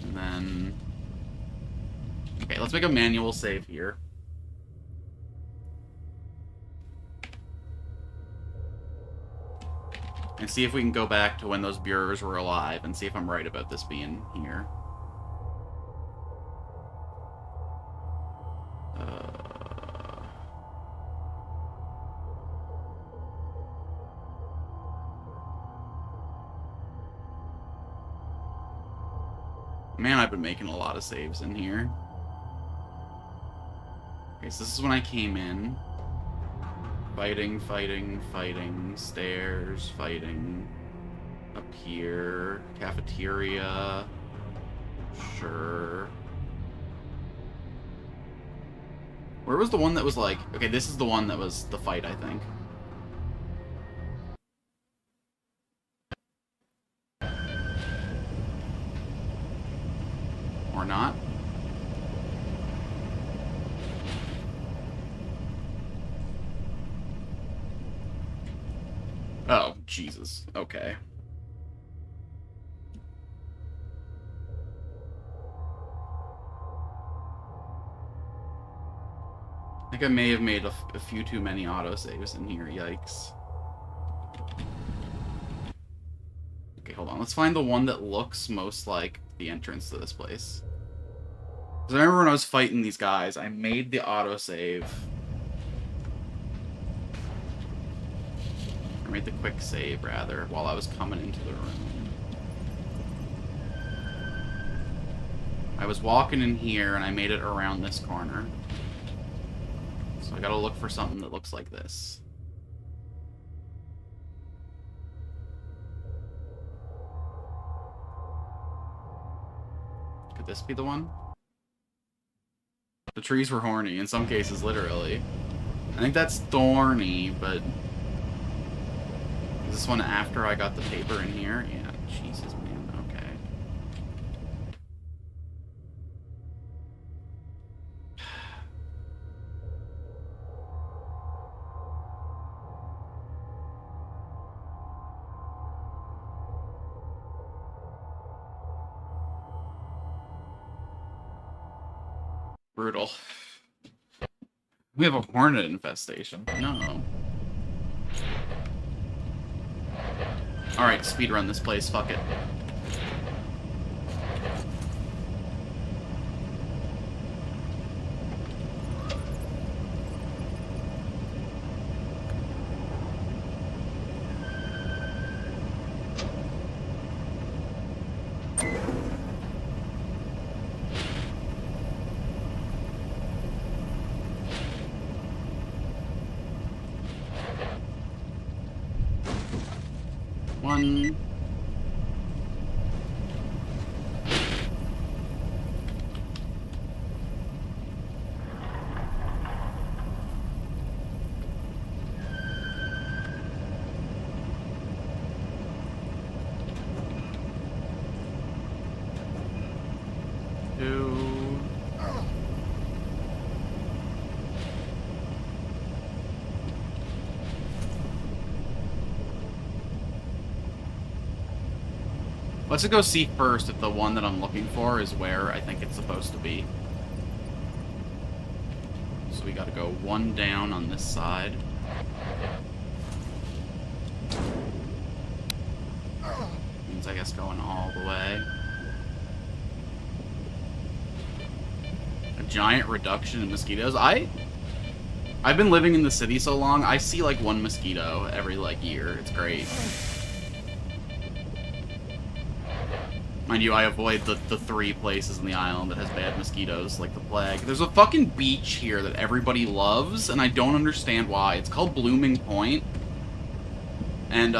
And then... Okay, let's make a manual save here. And see if we can go back to when those Bureaus were alive and see if I'm right about this being here. Man, I've been making a lot of saves in here. Okay, so this is when I came in. Fighting, fighting, fighting. Stairs, fighting. Up here. Cafeteria. Sure. Where was the one that was like... Okay, this is the one that was the fight, I think. Or not. Oh, Jesus. Okay. I think I may have made a few too many autosaves in here. Yikes. Okay, hold on. Let's find the one that looks most like the entrance to this place. Because I remember when I was fighting these guys, I made the autosave. I made the quick save, rather, while I was coming into the room. I was walking in here, and I made it around this corner. So I gotta look for something that looks like this. Could this be the one? The trees were horny, in some cases, literally. I think that's thorny, but... Is this one after I got the paper in here? Yeah, Jesus, man, okay. Brutal. We have a hornet infestation. No. Alright, speedrun this place, fuck it. One. Two. Let's go see first if the one that I'm looking for is where I think it's supposed to be. So we gotta go one down on this side. Means I guess going all the way. A giant reduction in mosquitoes. I've been living in the city so long, I see like one mosquito every like year. It's great. Mind you, I avoid the 3 places in the island that has bad mosquitoes, like the plague. There's a fucking beach here that everybody loves, and I don't understand why. It's called Blooming Point. And,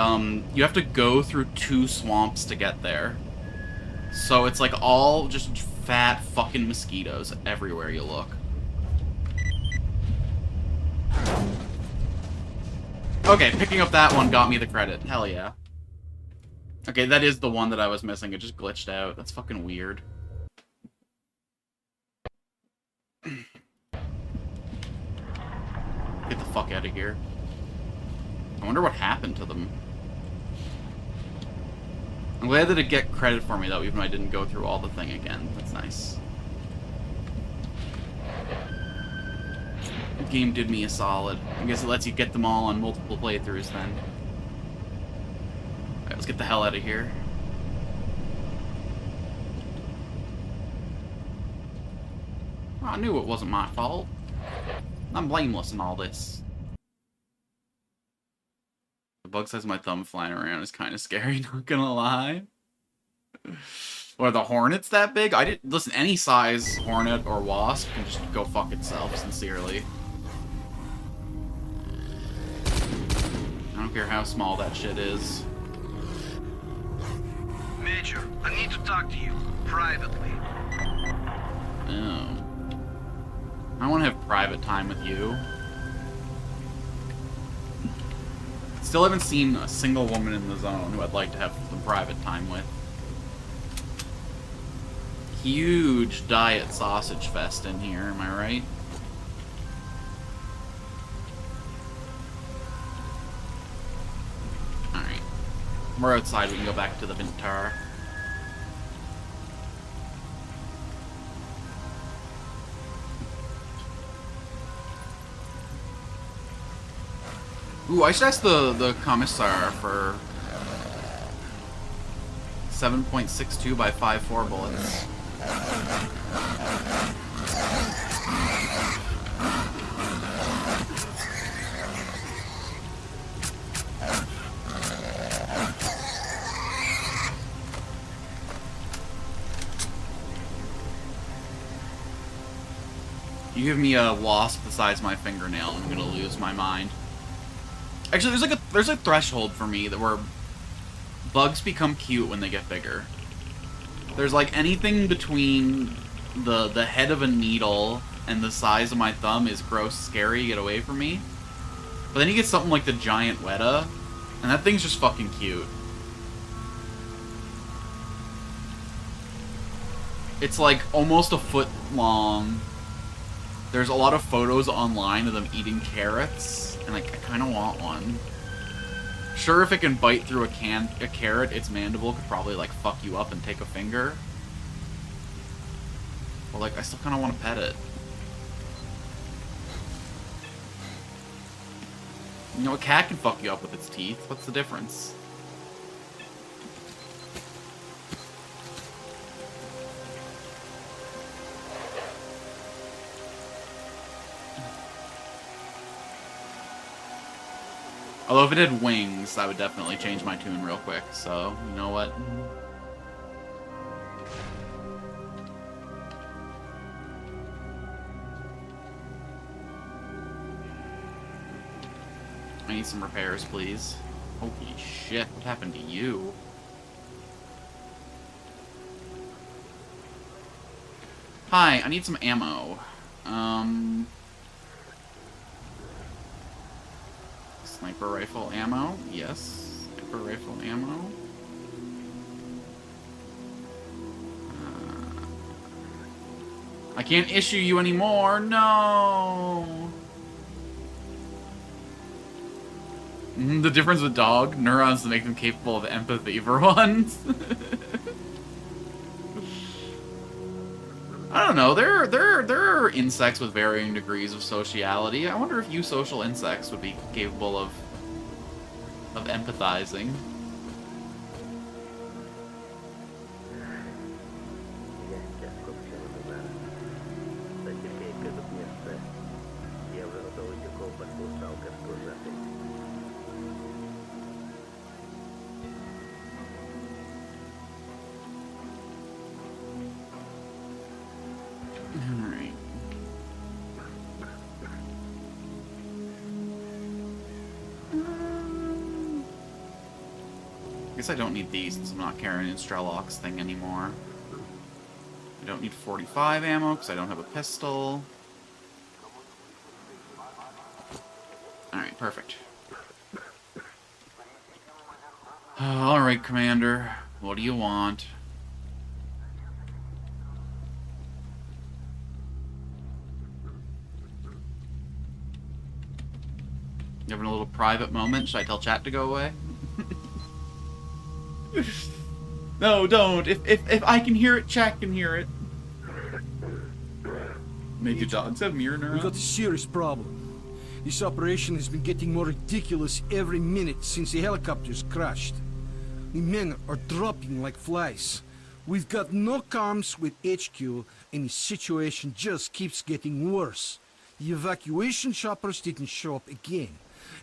you have to go through 2 swamps to get there. So it's like all just fat fucking mosquitoes everywhere you look. Okay, picking up that one got me the credit. Hell yeah. Okay, that is the one that I was missing. It just glitched out. That's fucking weird. Get the fuck out of here. I wonder what happened to them. I'm glad that it get credit for me, though, even though I didn't go through all the thing again. That's nice. The game did me a solid. I guess it lets you get them all on multiple playthroughs, then. Alright, let's get the hell out of here. Oh, I knew it wasn't my fault. I'm blameless in all this. The bug size of my thumb flying around is kind of scary, not gonna lie. Or the hornet's that big? I didn't listen. Any size hornet or wasp can just go fuck itself. Sincerely, I don't care how small that shit is. Major, I need to talk to you privately. Oh, I want to have private time with you. Still haven't seen a single woman in the zone who I'd like to have some private time with. Huge diet sausage fest in here, am I right? Alright. We're outside, we can go back to the Vintar. Ooh, I should ask the commissar for 7.62 by 5.4 bullets. You give me a wasp the size of my fingernail, I'm gonna lose my mind. Actually, there's a threshold for me that where bugs become cute when they get bigger. There's like anything between the head of a needle and the size of my thumb is gross, scary, get away from me. But then you get something like the giant Weta, and that thing's just fucking cute. It's like almost a foot long. There's a lot of photos online of them eating carrots, and like, I kind of want one. Sure, if it can bite through a carrot, its mandible could probably like fuck you up and take a finger. But like, I still kind of want to pet it. You know, a cat can fuck you up with its teeth. What's the difference? Although if it had wings, that would definitely change my tune real quick, so, you know what? I need some repairs, please. Holy shit, what happened to you? Hi, I need some ammo. Sniper rifle ammo? Yes. Sniper rifle ammo. I can't issue you anymore. No. The difference with dog neurons to make them capable of empathy for once. I don't know. There are insects with varying degrees of sociality. I wonder if you social insects would be capable of empathizing. Alright. I guess I don't need these since I'm not carrying an S.T.A.L.K.E.R thing anymore. I don't need 45 ammo because I don't have a pistol. Alright, perfect. Alright, Commander. What do you want? You having a little private moment? Should I tell chat to go away? No, don't. If I can hear it, chat can hear it. Major dogs have mirror We neurons. got a serious problem. This operation has been getting more ridiculous every minute since the helicopters crashed. The men are dropping like flies. We've got no comms with HQ, and the situation just keeps getting worse. The evacuation choppers didn't show up again.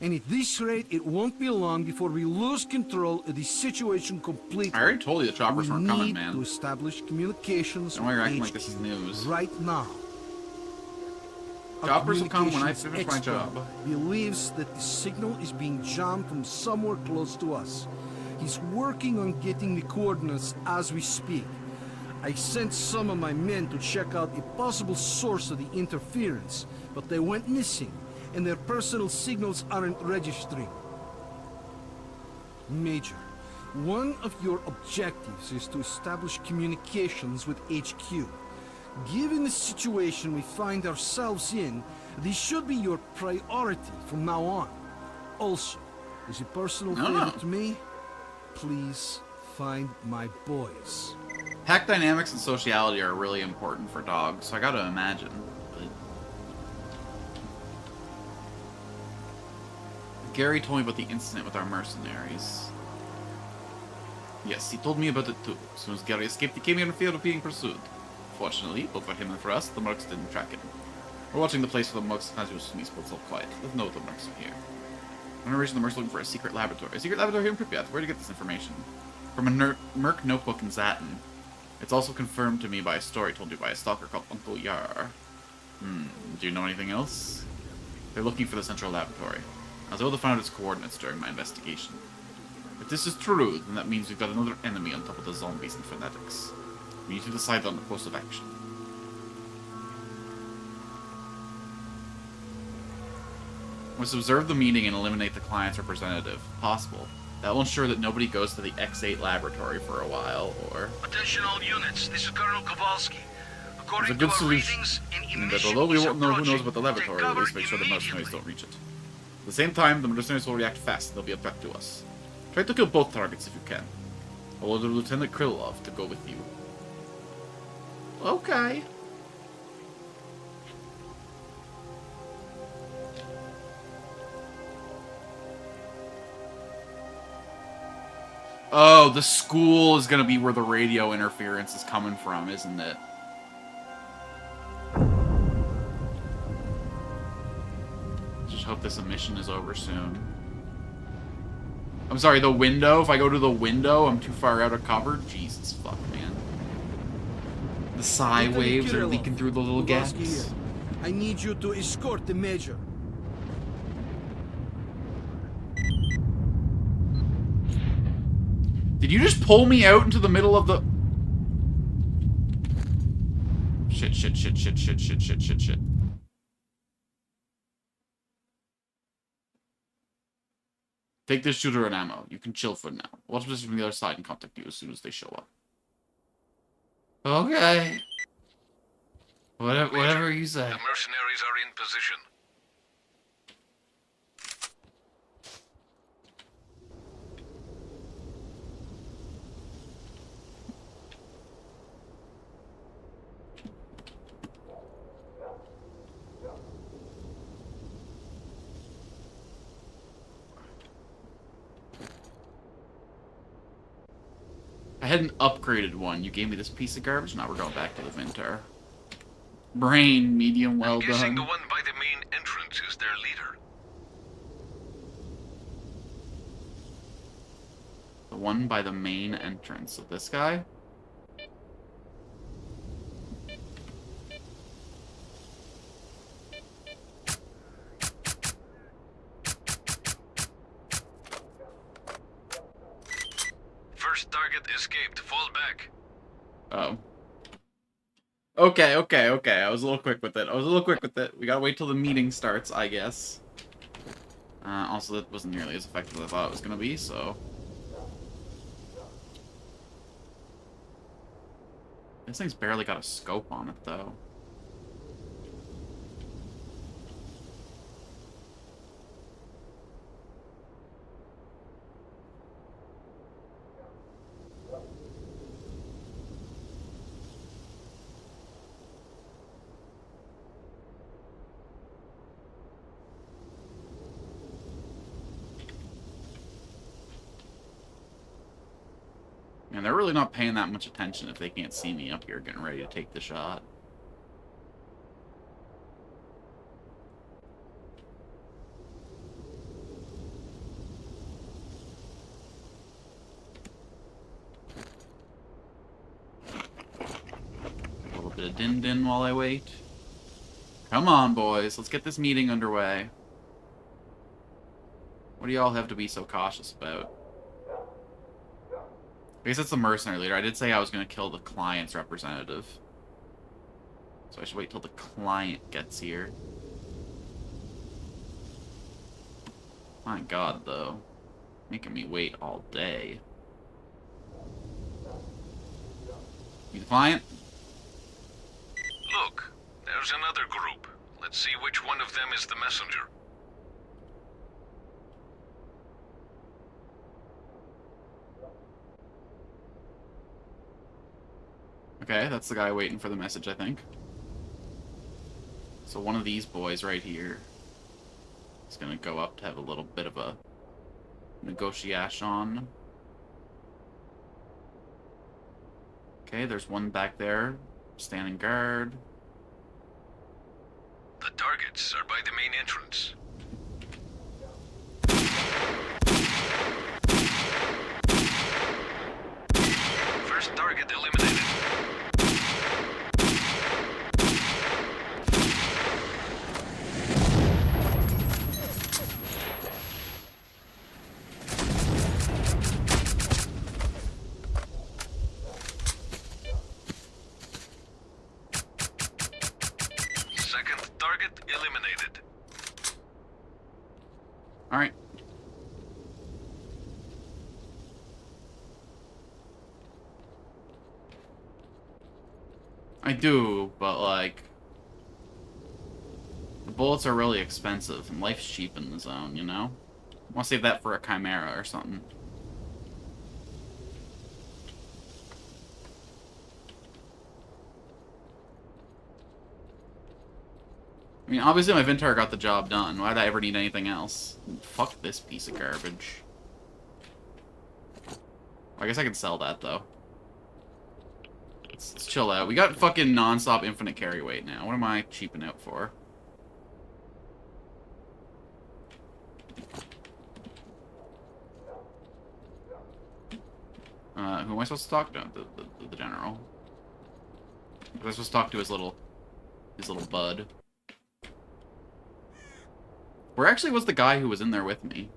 And at this rate, it won't be long before we lose control of the situation completely. I already told you the choppers weren't coming, We need to man. establish communications Don't worry, you're acting with like this is HQ news. right now. Our Choppers will come when I communications finish my expert job. believes that the signal is being jammed from somewhere close to us. He's working on getting the coordinates as we speak. I sent some of my men to check out a possible source of the interference, but they went missing, and their personal signals aren't registering. Major, one of your objectives is to establish communications with HQ. Given the situation we find ourselves in, this should be your priority from now on. Also, as a personal favor to me, please find my boys. Pack dynamics and sociality are really important for dogs, so I gotta imagine. But... Gary told me about the incident with our mercenaries. Yes, he told me about it too. As soon as Gary escaped, he came here in fear of being pursued. Fortunately, both for him and for us, the mercs didn't track him. We're watching the place for the mercs as usual, but it's all quiet. There's no the mercs are here. On our reason, the mercs looking for a secret laboratory. A secret laboratory here in Pripyat. Where to get this information? From a merc notebook in Zatin. It's also confirmed to me by a story told me by a stalker called Uncle Yar. Do you know anything else? They're looking for the central laboratory. I was able to find out its coordinates during my investigation. If this is true, then that means we've got another enemy on top of the zombies and fanatics. We need to decide on the course of action. Must observe the meeting and eliminate the client's representative, if possible. That will ensure that nobody goes to the X8 laboratory for a while, or... Attention all units, this is Colonel Kowalski. It's a According to good our solution. readings, an And that emission although we is won't know who knows approaching. about the laboratory, Take at least cover make sure the mercenaries immediately. don't reach it. At the same time, the mercenaries will react fast and they'll be a threat to us. Try to kill both targets if you can. I'll order Lieutenant Krylov to go with you. Okay. Oh, the school is gonna be where the radio interference is coming from, isn't it? Just hope this mission is over soon. I'm sorry, the window? If I go to the window, I'm too far out of cover? Jesus fuck, man. The psi waves are leaking through the little gaps. Kowalski here. I need you to escort the Major. Did you just pull me out into the middle of the... Shit, shit, shit, shit, shit, shit, shit, shit, shit. Take this shooter and ammo. You can chill for now. Watch this from the other side and contact you as soon as they show up. Okay. Whatever you say. The mercenaries are in position. I had an upgraded one. You gave me this piece of garbage. Now we're going back to the Vintar. Brain, medium, well I'm guessing the done. one by the main entrance is their leader. The one by the main entrance of this guy. First target escaped. Fall back. Oh. Okay. I was a little quick with it. We gotta wait till the meeting starts, I guess. Also, that wasn't nearly as effective as I thought it was gonna be, so... This thing's barely got a scope on it, though. And they're really not paying that much attention if they can't see me up here getting ready to take the shot. A little bit of din-din while I wait. Come on, boys. Let's get this meeting underway. What do y'all have to be so cautious about? I guess it's the mercenary leader. I did say I was going to kill the client's representative. So I should wait till the client gets here. My god, though. Making me wait all day. You the client? Look, there's another group. Let's see which one of them is the messenger. Okay, that's the guy waiting for the message, I think. So one of these boys right here is gonna go up to have a little bit of a negotiation. Okay, there's one back there, standing guard. The targets are by the main entrance. First target eliminated. Second target eliminated. All right. I do, but like, the bullets are really expensive, and life's cheap in the zone, you know? I want to save that for a chimera or something. I mean, obviously my Vintar got the job done. Why'd I ever need anything else? Fuck this piece of garbage. I guess I can sell that, though. Let's chill out. We got fucking non-stop infinite carry weight now. What am I cheaping out for? Who am I supposed to talk to? The general. Am I supposed to talk to his little bud? Where actually was the guy who was in there with me?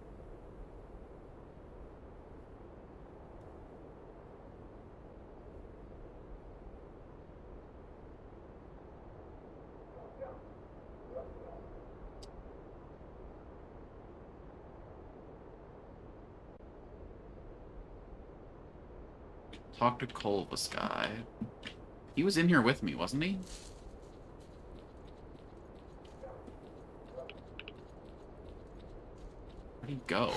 Talk to Kolva's guy. He was in here with me, wasn't he? Where'd he go?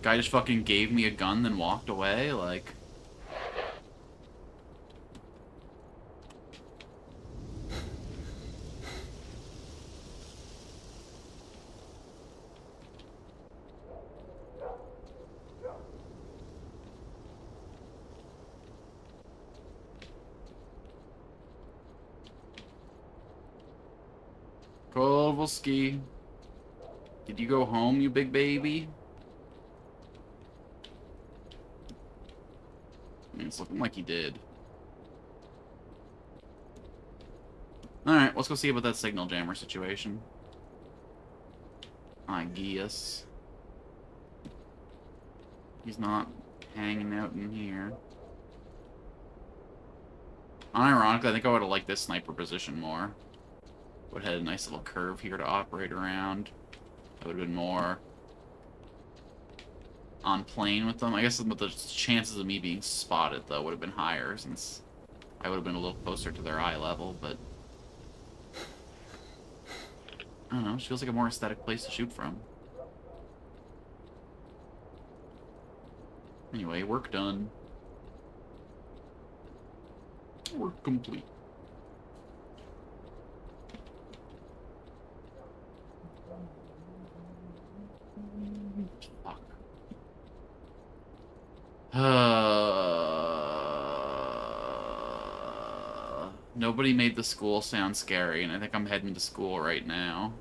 Guy just fucking gave me a gun, then walked away? Like... Kovalsky. Did you go home, you big baby? I mean, it's looking like he did. Alright, let's go see about that signal jammer situation. I guess. He's not hanging out in here. Unironically, I think I would have liked this sniper position more. Would have had a nice little curve here to operate around. That would have been more on plane with them. I guess the chances of me being spotted, though, would have been higher since I would have been a little closer to their eye level, but I don't know, it feels like a more aesthetic place to shoot from. Anyway, work done. Work complete. Fuck. Nobody made the school sound scary, and I think I'm heading to school right now.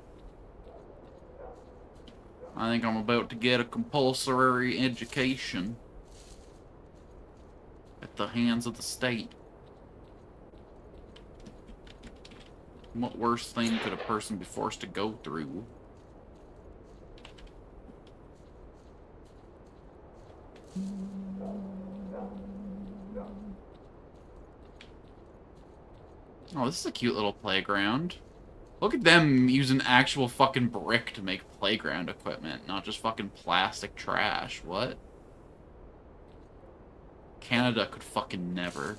I think I'm about to get a compulsory education at the hands of the state. What worse thing could a person be forced to go through? Oh, this is a cute little playground. Look at them using actual fucking brick to make playground equipment, not just fucking plastic trash. What? Canada could fucking never.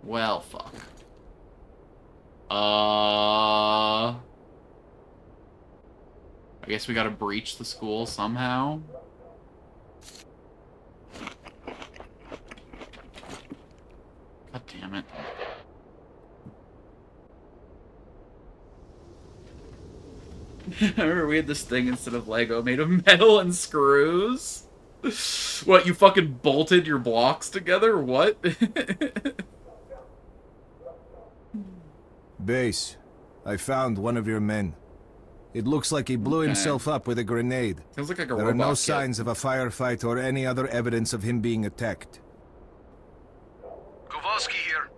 Well, fuck. I guess we gotta breach the school somehow. God damn it. I remember we had this thing instead of Lego made of metal and screws. What, you fucking bolted your blocks together? What? Base, I found one of your men. It looks like he blew himself up with a grenade. Sounds like a There robot are no kit. signs of a firefight or any other evidence of him being attacked. Kowalski here.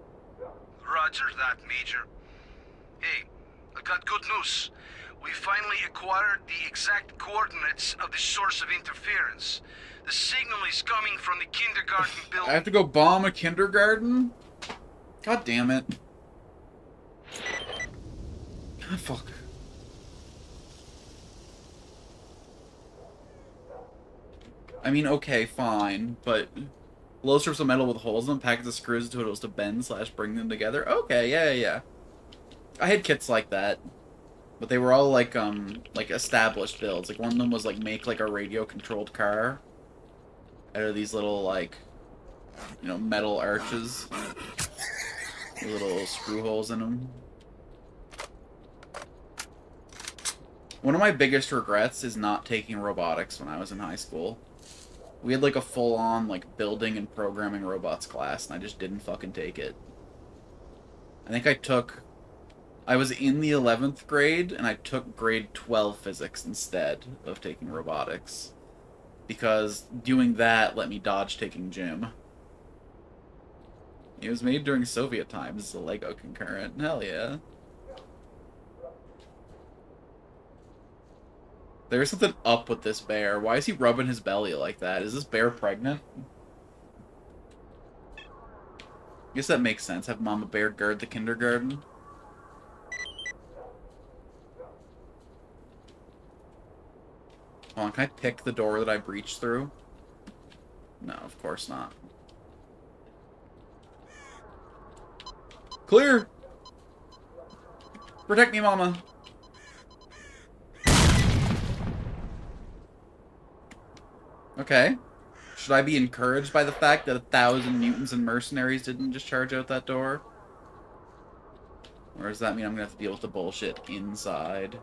Roger that, Major. Hey, I got good news. We finally acquired the exact coordinates of the source of interference. The signal is coming from the kindergarten building. I have to go bomb a kindergarten? God damn it. Ah, fuck. I mean, okay, fine, but low strips of metal with holes in them, packets of screws to it to bend / bring them together. Okay, yeah. I had kits like that, but they were all like established builds. Like one of them was like make like a radio-controlled car out of these little like, you know, metal arches, with little screw holes in them. One of my biggest regrets is not taking robotics when I was in high school. We had like a full-on like building and programming robots class, and I just didn't fucking take it. I think I was in the 11th grade, and I took grade 12 physics instead of taking robotics. Because doing that let me dodge taking gym. It was made during Soviet times as a Lego concurrent. Hell yeah. There's something up with this bear. Why is he rubbing his belly like that? Is this bear pregnant? I guess that makes sense. Have Mama Bear guard the kindergarten. Hold on, can I pick the door that I breached through? No, of course not. Clear! Protect me, Mama! Okay. Should I be encouraged by the fact that 1,000 mutants and mercenaries didn't just charge out that door? Or does that mean I'm gonna have to deal with the bullshit inside?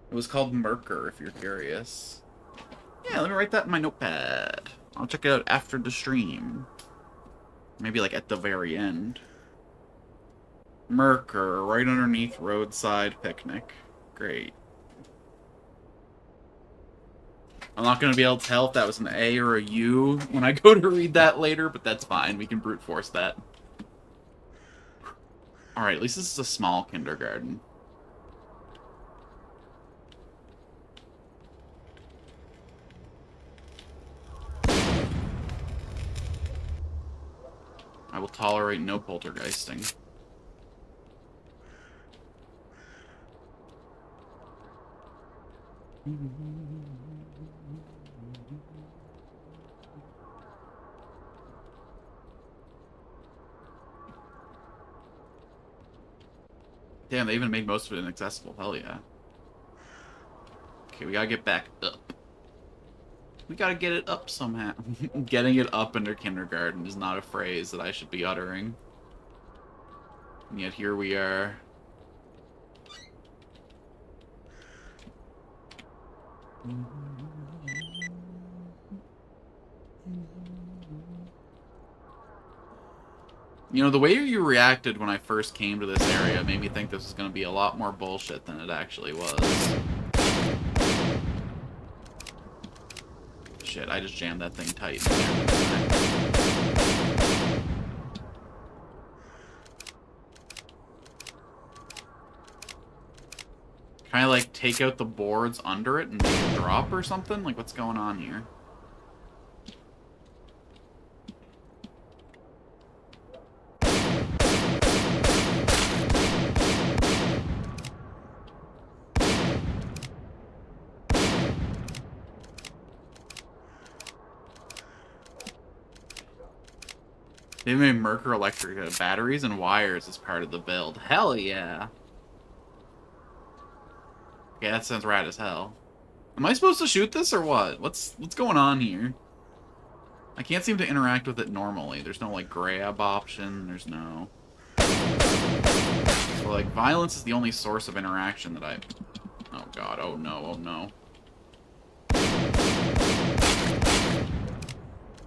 It was called Merker, if you're curious. Yeah, let me write that in my notepad. I'll check it out after the stream. Maybe, like, at the very end. Merker, right underneath roadside picnic. Great. I'm not going to be able to tell if that was an A or a U when I go to read that later, but that's fine. We can brute force that. Alright, at least this is a small kindergarten. I will tolerate no poltergeisting. Damn, they even made most of it inaccessible. Hell yeah. Okay, we gotta get back up. We gotta get it up somehow. Getting it up under kindergarten is not a phrase that I should be uttering. And yet here we are. You know, the way you reacted when I first came to this area made me think this was going to be a lot more bullshit than it actually was. Shit, I just jammed that thing tight. Can I, like, take out the boards under it and make it drop or something? Like, what's going on here? They made Merkur electric batteries and wires as part of the build. Hell yeah. Okay, that sounds rad as hell. Am I supposed to shoot this or what? What's going on here? I can't seem to interact with it normally. There's no, like, grab option. There's no... So, like, violence is the only source of interaction that I... Oh, God. Oh, no. Oh, no.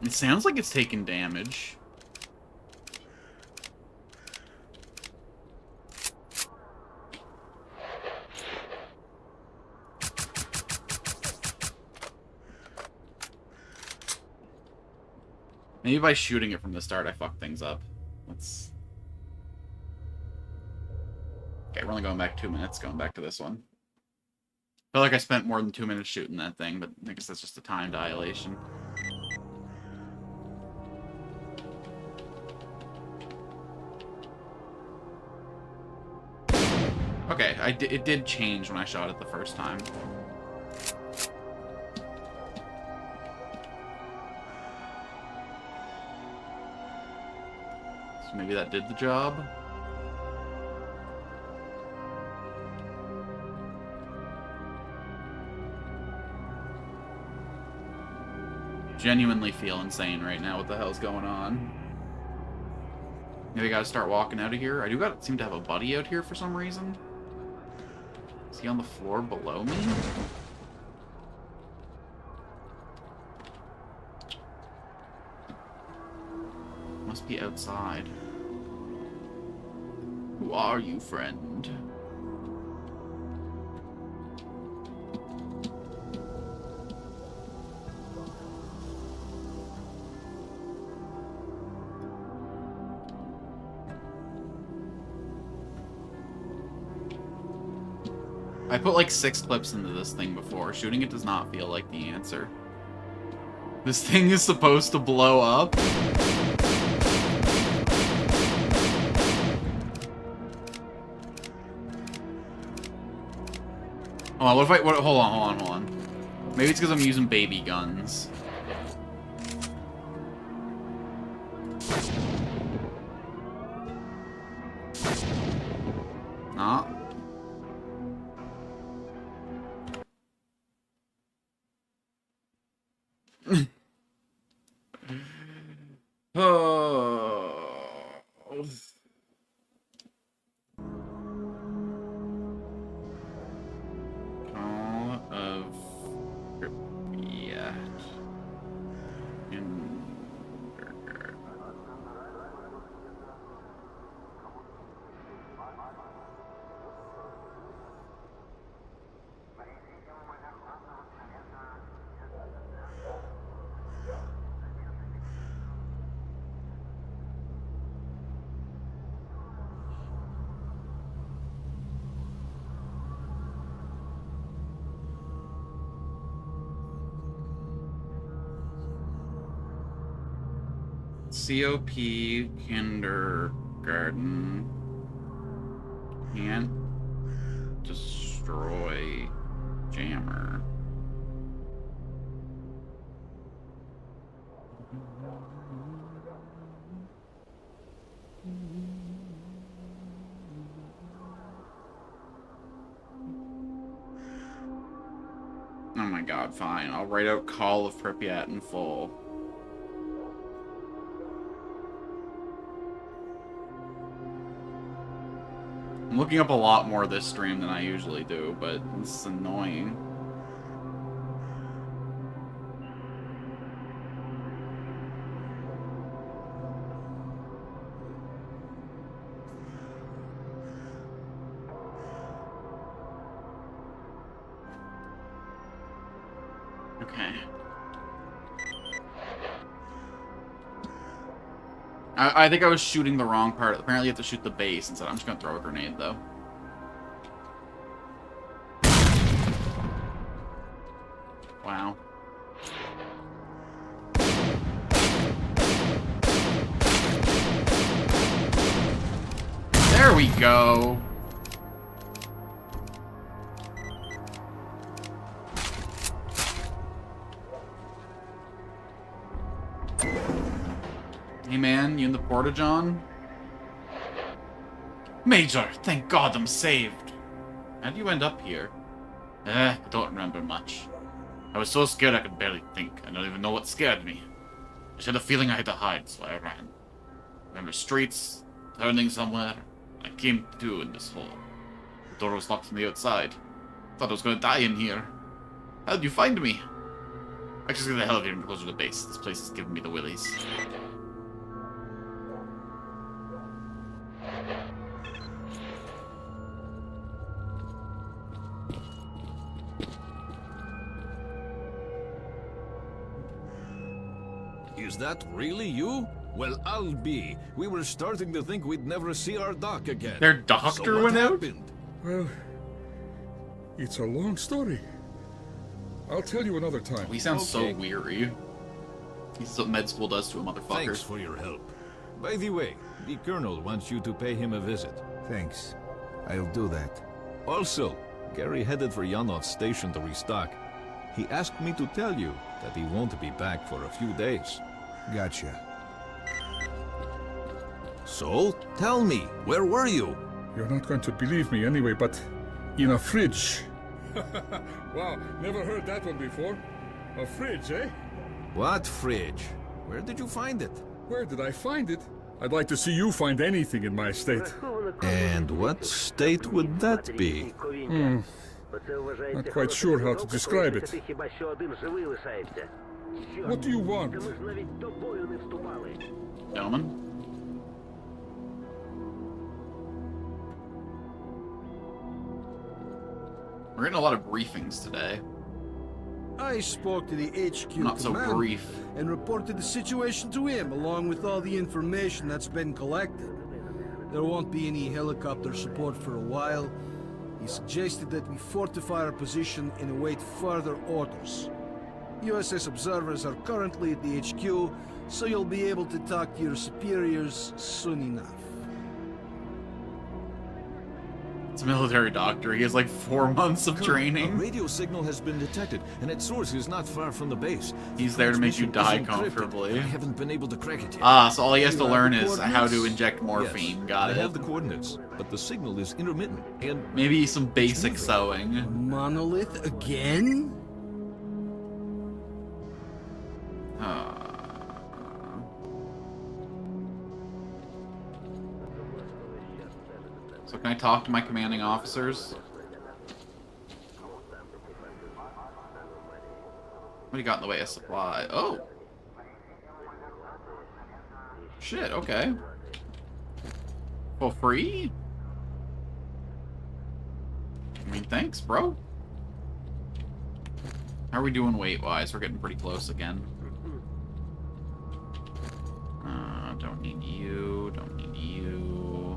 It sounds like it's taking damage. Maybe by shooting it from the start, I fucked things up. Let's... Okay, we're only going back 2 minutes, going back to this one. I feel like I spent more than 2 minutes shooting that thing, but I guess that's just a time dilation. Okay, it did change when I shot it the first time. So maybe that did the job. Genuinely feel insane right now. What the hell's going on? Maybe I gotta start walking out of here. I do seem to have a buddy out here for some reason. Is he on the floor below me? Must be outside. Who are you, friend? I put like 6 clips into this thing before. Shooting it does not feel like the answer. This thing is supposed to blow up? Oh, what if I... hold on. Maybe it's because I'm using baby guns. Nah. Oh. Call of Pripyat. COP kindergarten can't destroy jammer. Oh my god, fine. I'll write out Call of Pripyat in full. I'm looking up a lot more this stream than I usually do, but it's annoying. Okay. I think I was shooting the wrong part. Apparently you have to shoot the base instead. I'm just gonna throw a grenade, though. Wow. There we go. Hey man, you in the porta-john? Major, thank God I'm saved. How did you end up here? I don't remember much. I was so scared I could barely think. I don't even know what scared me. I just had a feeling I had to hide, so I ran. I remember streets, turning somewhere. I came to in this hole. The door was locked from the outside. Thought I was gonna die in here. How did you find me? I just get the hell out of here and closer to the base. This place is giving me the willies. Is that really you? Well, I'll be. We were starting to think we'd never see our doc again. Their doctor So what went out? happened? Well, it's a long story. I'll tell you another time. He sounds Okay. so weary. He's what med school does to a motherfucker. Thanks for your help. By the way, the Colonel wants you to pay him a visit. Thanks. I'll do that. Also, Gary headed for Yanov's station to restock. He asked me to tell you that he won't be back for a few days. Gotcha. So, tell me, where were you? You're not going to believe me anyway, but in a fridge. Wow, never heard that one before. A fridge, eh? What fridge? Where did you find it? Where did I find it? I'd like to see you find anything in my state. And what state would that be? Not quite sure how to describe it. What do you want? Gentlemen? We're getting a lot of briefings today. I spoke to the HQ Not so command brief. and reported the situation to him, along with all the information that's been collected. There won't be any helicopter support for a while. He suggested that we fortify our position and await further orders. USS observers are currently at the HQ, so you'll be able to talk to your superiors soon enough. It's a military doctor. He has like 4 months of A training. radio signal has been detected, and its source is not far from the base. He's there to make you die Transmission is encrypted. comfortably. I haven't been able to crack it yet. Ah, so all he has to You have learn the is how to coordinates? inject morphine. Yes, Got I it. have the coordinates, but the signal is intermittent, and Maybe some basic sewing. Monolith again? So can I talk to my commanding officers? What do you got in the way of supply? Oh! Shit, okay. For free? I mean, thanks, bro. How are we doing weight-wise? We're getting pretty close again. Don't need you, don't need you.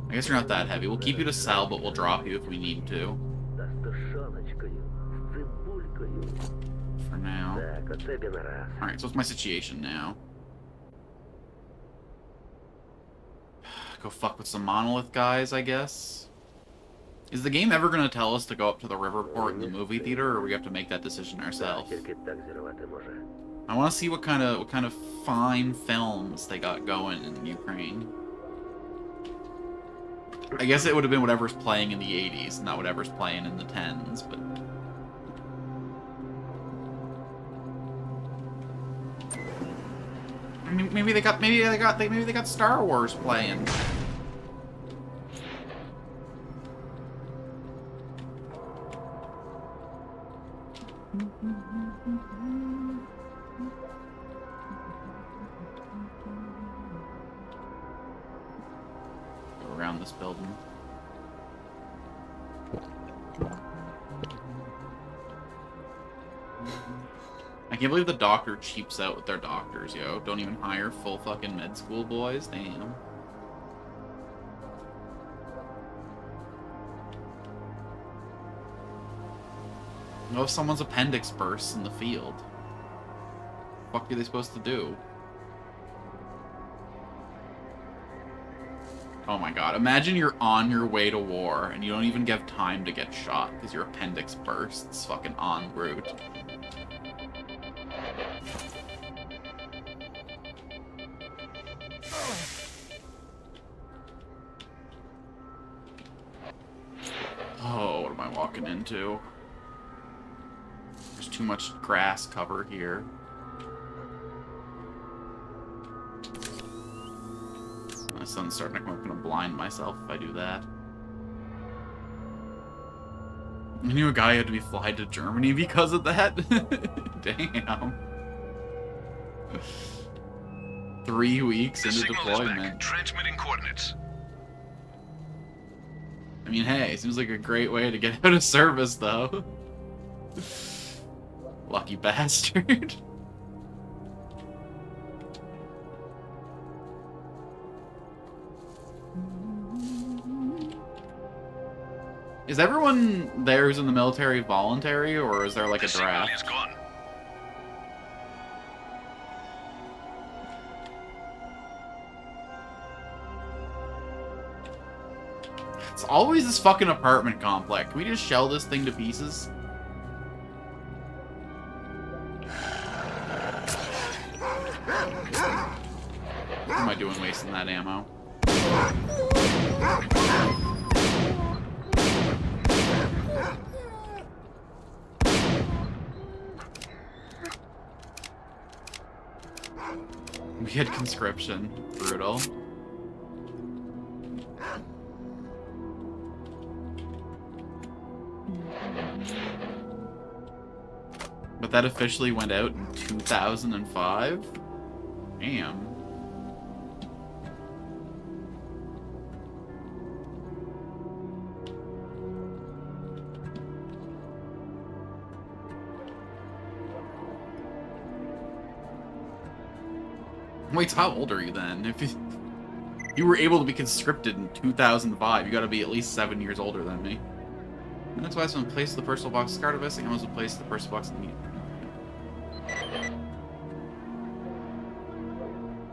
I guess you're not that heavy. We'll keep you to Sal, but we'll drop you if we need to. For now. Alright, so what's my situation now? Go fuck with some monolith guys, I guess. Is the game ever going to tell us to go up to the river port in the movie theater, or we have to make that decision ourselves? I want to see what kind of fine films they got going in Ukraine. I guess it would have been whatever's playing in the 80s, not whatever's playing in the 10s, but... I mean, maybe they got Star Wars playing. Go around this building. I can't believe the doctor cheaps out with their doctors, yo. Don't even hire full fucking med school boys. Damn. What if someone's appendix bursts in the field? What the fuck are they supposed to do? Oh my god. Imagine you're on your way to war and you don't even get time to get shot because your appendix bursts fucking en route. Oh, what am I walking into? There's too much grass cover here. My sun's starting to come up. I'm gonna blind myself if I do that. I knew a guy had to be fly to Germany because of that. Damn. 3 weeks into deployment. Transmitting coordinates. I mean, hey, seems like a great way to get out of service, though. Lucky bastard. Is everyone there who's in the military voluntary, or is there like a draft? Is gone. It's always this fucking apartment complex. Can we just shell this thing to pieces? What am I doing wasting that ammo? We had conscription. Brutal. But that officially went out in 2005? Damn. Wait, how old are you then? If you were able to be conscripted in 2005, you gotta be at least 7 years older than me. And that's why someone placed the personal box card of us, and I was placed the personal box in the...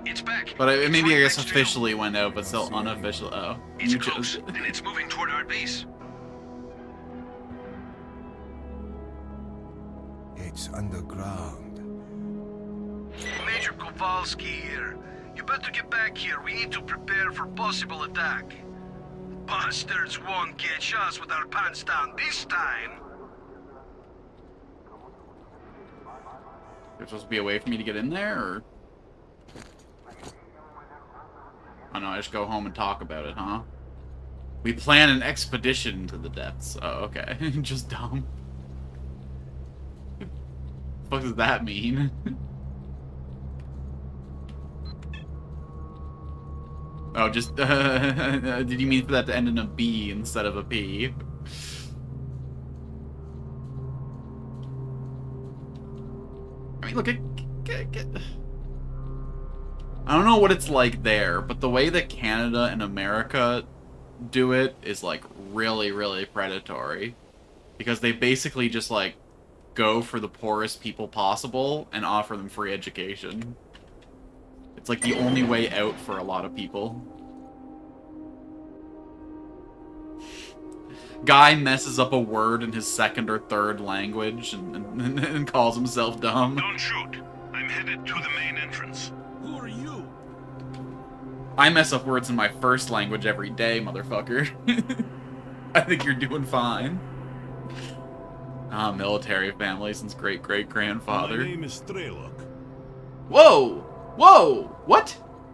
It's back. But maybe I guess It's right officially went out, but still unofficial. Oh. It's You close, chose- and it's moving toward our base. It's underground. Major Kowalski here. You better get back here. We need to prepare for possible attack. Bastards won't catch us with our pants down this time. You're supposed to be away from me to get in there, or...? Oh no, I just go home and talk about it, huh? We plan an expedition to the depths. Oh, okay. Just dumb. What does that mean? Oh, just, did you mean for that to end in a B instead of a P? I mean, look, I don't know what it's like there, but the way that Canada and America do it is, like, really, really predatory. Because they basically just, like, go for the poorest people possible and offer them free education. It's like the only way out for a lot of people. Guy messes up a word in his second or third language and calls himself dumb. Don't shoot. I'm headed to the main entrance. Who are you? I mess up words in my first language every day, motherfucker. I think you're doing fine. Ah, military family since great-great-grandfather. My name is S.T.A.L.K.E.R. Whoa! Whoa! What?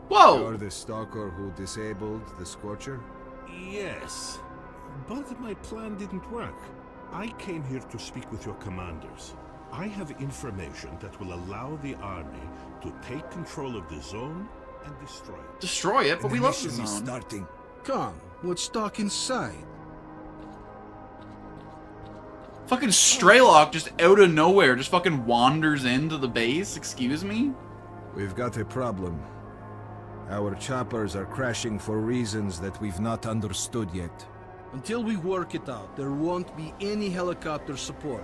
Whoa! You're the stalker who disabled the Scorcher? Yes, but my plan didn't work. I came here to speak with your commanders. I have information that will allow the army to take control of the zone and destroy it. Destroy it, but we love the mission is zone. starting. Come, let's talk inside. Fucking S.T.A.L.K.E.R just out of nowhere just fucking wanders into the base, excuse me? We've got a problem. Our choppers are crashing for reasons that we've not understood yet. Until we work it out, there won't be any helicopter support.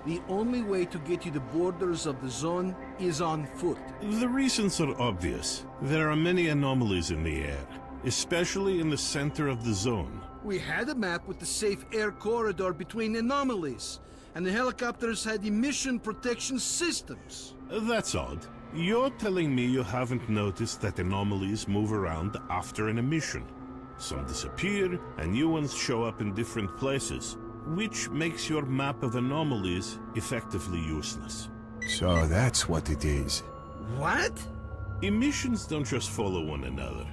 The only way to get to the borders of the zone is on foot. The reasons are obvious. There are many anomalies in the air, especially in the center of the zone. We had a map with the safe air corridor between anomalies, and the helicopters had emission protection systems. That's odd. You're telling me you haven't noticed that anomalies move around after an emission. Some disappear, and new ones show up in different places, which makes your map of anomalies effectively useless. So that's what it is. What? Emissions don't just follow one another.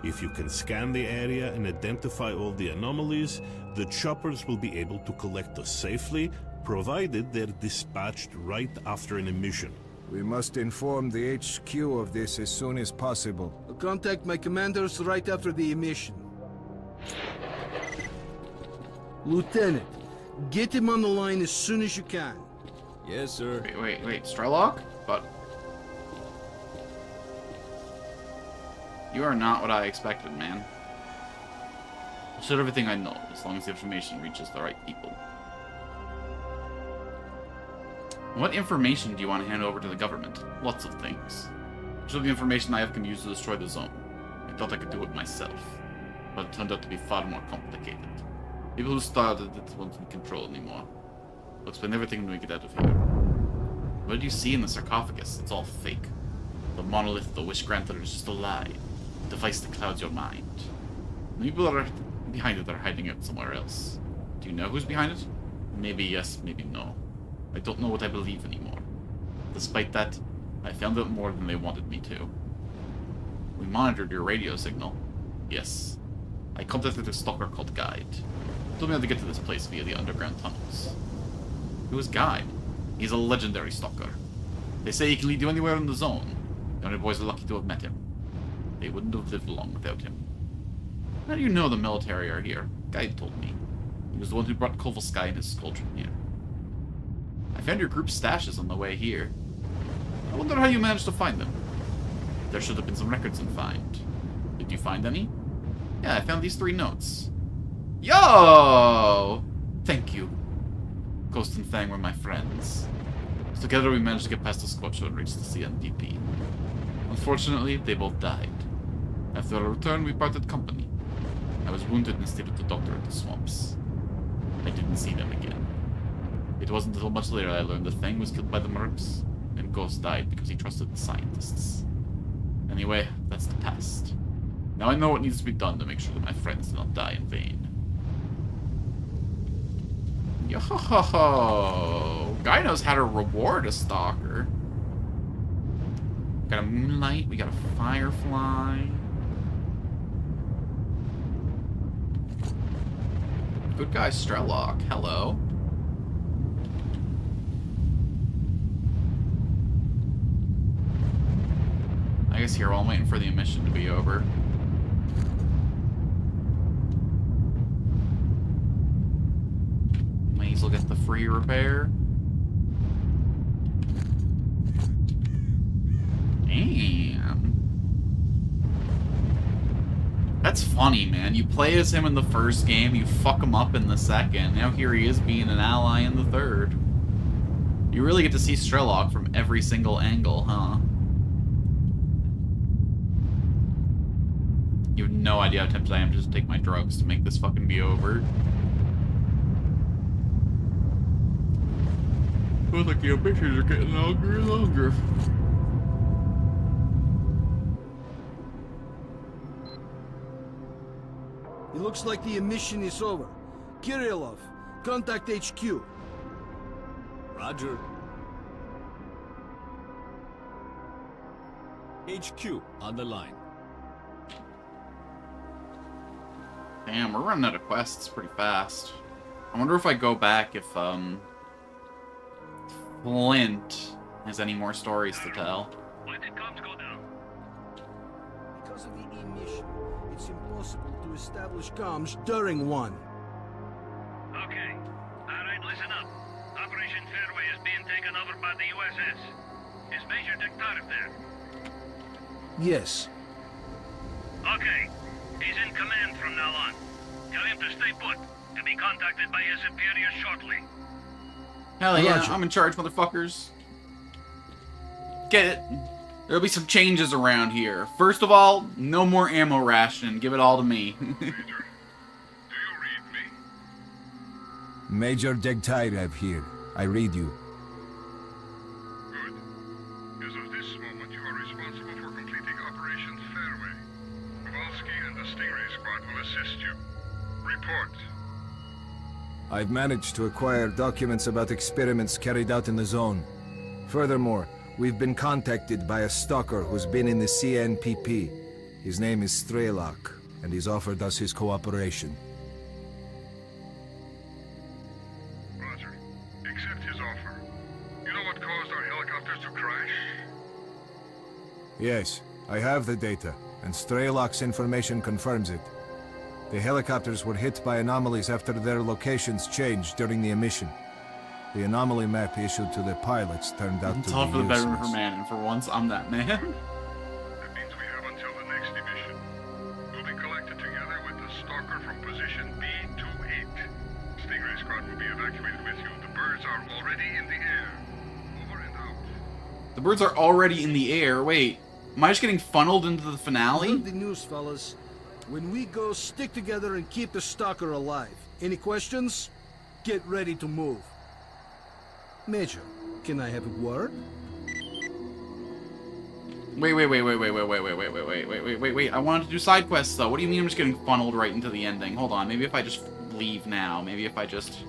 If you can scan the area and identify all the anomalies, the choppers will be able to collect us safely, provided they're dispatched right after an emission. We must inform the HQ of this as soon as possible. I'll contact my commanders right after the emission. Lieutenant, get him on the line as soon as you can. Yes, sir. Wait, S.T.A.L.K.E.R? But... You are not what I expected, man. I'll shoot everything I know, as long as the information reaches the right people. What information do you want to hand over to the government? Lots of things. Much of the information I have can be used to destroy the zone. I thought I could do it myself, but it turned out to be far more complicated. People who started it won't in control anymore. I'll explain everything when we get out of here. What did you see in the sarcophagus? It's all fake. The monolith, the wish granter is just a lie. A device that clouds your mind. The people that are behind it are hiding it somewhere else. Do you know who's behind it? Maybe yes, maybe no. I don't know what I believe anymore. Despite that, I found out more than they wanted me to. We monitored your radio signal. Yes. I contacted a stalker called Guide. He told me how to get to this place via the underground tunnels. Who is Guide? He's a legendary stalker. They say he can lead you anywhere in the zone. The only boys are lucky to have met him. They wouldn't have lived long without him. How do you know the military are here? Guide told me. He was the one who brought Kovalsky and his squadron here. I found your group's stashes on the way here. I wonder how you managed to find them. There should have been some records in Find. Did you find any? Yeah, I found these 3 notes. Yo! Thank you. Ghost and Fang were my friends. Together we managed to get past the Scorcher and reach the CNDP. Unfortunately, they both died. After our return, we parted company. I was wounded and stayed with the doctor at the swamps. I didn't see them again. It wasn't until much later I learned that Fang was killed by the mercs, and Ghost died because he trusted the scientists. Anyway, that's the past. Now I know what needs to be done to make sure that my friends do not die in vain. Yo-ho-ho-ho! Guy knows how to reward a stalker. We got a Moonlight, we got a Firefly. Good guy, S.T.A.L.K.E.R. Hello. I guess here while I'm waiting for the emission to be over. May as well get the free repair. Damn. That's funny, man. You play as him in the first game, you fuck him up in the second. Now here he is being an ally in the third. You really get to see S.T.A.L.K.E.R. from every single angle, huh? You have no idea how tempted I am to just take my drugs to make this fucking be over. Feels like your pictures are getting longer and longer. It looks like the emission is over. Kirillov, contact HQ. Roger. HQ on the line. Damn, we're running out of quests pretty fast. I wonder if I go back if, Flint has any more stories to tell. Why did comms go down? Because of the emission, it's impossible to establish comms during one. Okay. Alright, listen up. Operation Fairway is being taken over by the USS. Is Major S.T.A.L.K.E.R there? Yes. Okay. He's in command from now on. Tell him to stay put, to be contacted by his superiors shortly. Hell yeah, Roger. I'm in charge, motherfuckers. Get it? There'll be some changes around here. First of all, no more ammo ration. Give it all to me. Major, do you read me? Major S.T.A.L.K.E.R here. I read you. Good. As of this moment, you are responsible for completing Operation Fairway. Kowalski and the Stingray Squad will assist you. Report. I've managed to acquire documents about experiments carried out in the zone. Furthermore, we've been contacted by a stalker who's been in the CNPP. His name is S.T.A.L.K.E.R, and he's offered us his cooperation. Roger. Accept his offer. You know what caused our helicopters to crash? Yes, I have the data, and S.T.A.L.K.E.R.'s information confirms it. The helicopters were hit by anomalies after their locations changed during the emission. The anomaly map issued to the pilots turned out It's to all be for the betterment useless. for man, and for once, I'm that man. That means we have until the next emission. We'll be collected together with the stalker from position B28. Stingray Squad will be evacuated with you. The birds are already in the air. Over and out. The birds are already in the air. Wait, am I just getting funneled into the finale? Heard the news, fellas. When we go, stick together and keep the stalker alive. Any questions? Get ready to move. Major, can I have a word? Wait. I wanted to do side quests, though. What do you mean I'm just getting funneled right into the ending? Hold on, maybe if I just leave now. Maybe if I just...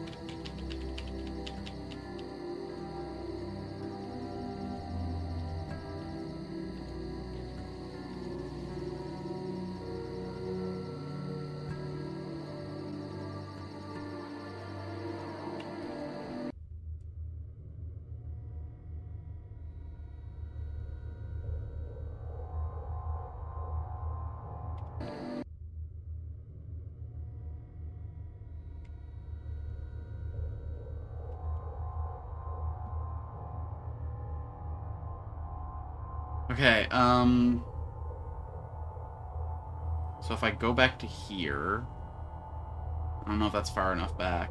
Okay, so if I go back to here... I don't know if that's far enough back.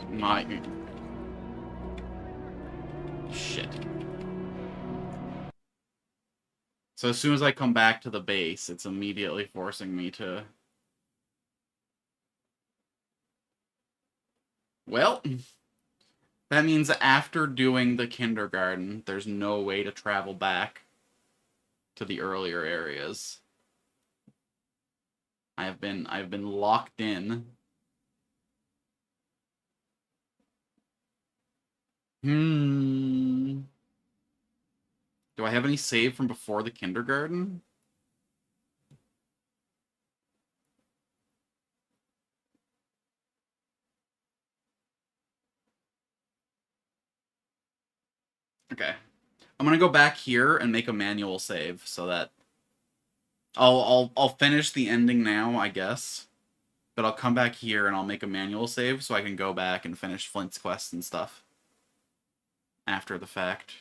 My... Shit. So as soon as I come back to the base, it's immediately forcing me to... Well, that means after doing the kindergarten, there's no way to travel back to the earlier areas. I've been locked in. Do I have any save from before the kindergarten? Okay. I'm gonna go back here and make a manual save so that I'll finish the ending now, I guess. But I'll come back here and I'll make a manual save so I can go back and finish Flint's quest and stuff after the fact.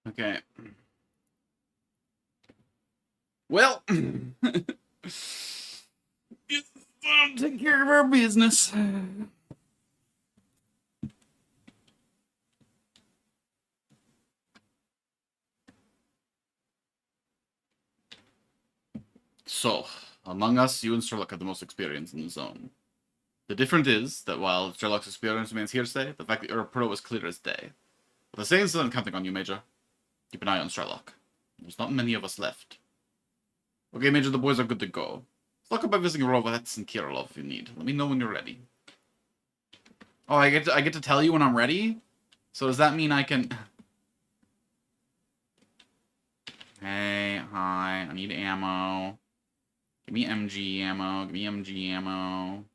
Okay. Well, take care of our business. So, among us, you and Sherlock have the most experience in the zone. The difference is that while Sherlock's experience remains hearsay, the fact that you're a pro is clear as day. But the saying still, I'm counting on you, Major. Keep an eye on Sherlock. There's not many of us left. Okay, Major, the boys are good to go. Look up by visiting Rovettes and Kirillov if you need. Let me know when you're ready. Oh, I get to tell you when I'm ready? So does that mean I can... Hey, hi, I need ammo. Give me MG ammo, give me MG ammo.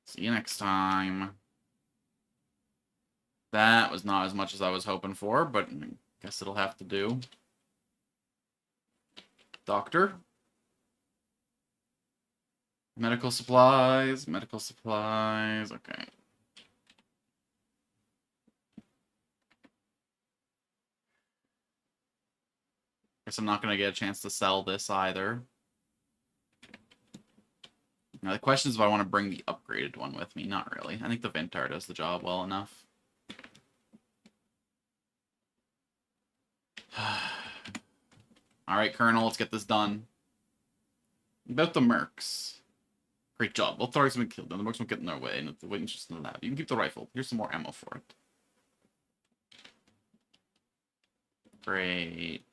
See you next time. That was not as much as I was hoping for, but I guess it'll have to do. Doctor? Medical supplies, okay. Guess I'm not going to get a chance to sell this either. Now the question is if I want to bring the upgraded one with me. Not really. I think the Vintar does the job well enough. Alright, Colonel, let's get this done. About the mercs. Great job. Both targets have been killed. Now the mercs won't get in our way, and the waiting's just in the lab. You can keep the rifle. Here's some more ammo for it. Great.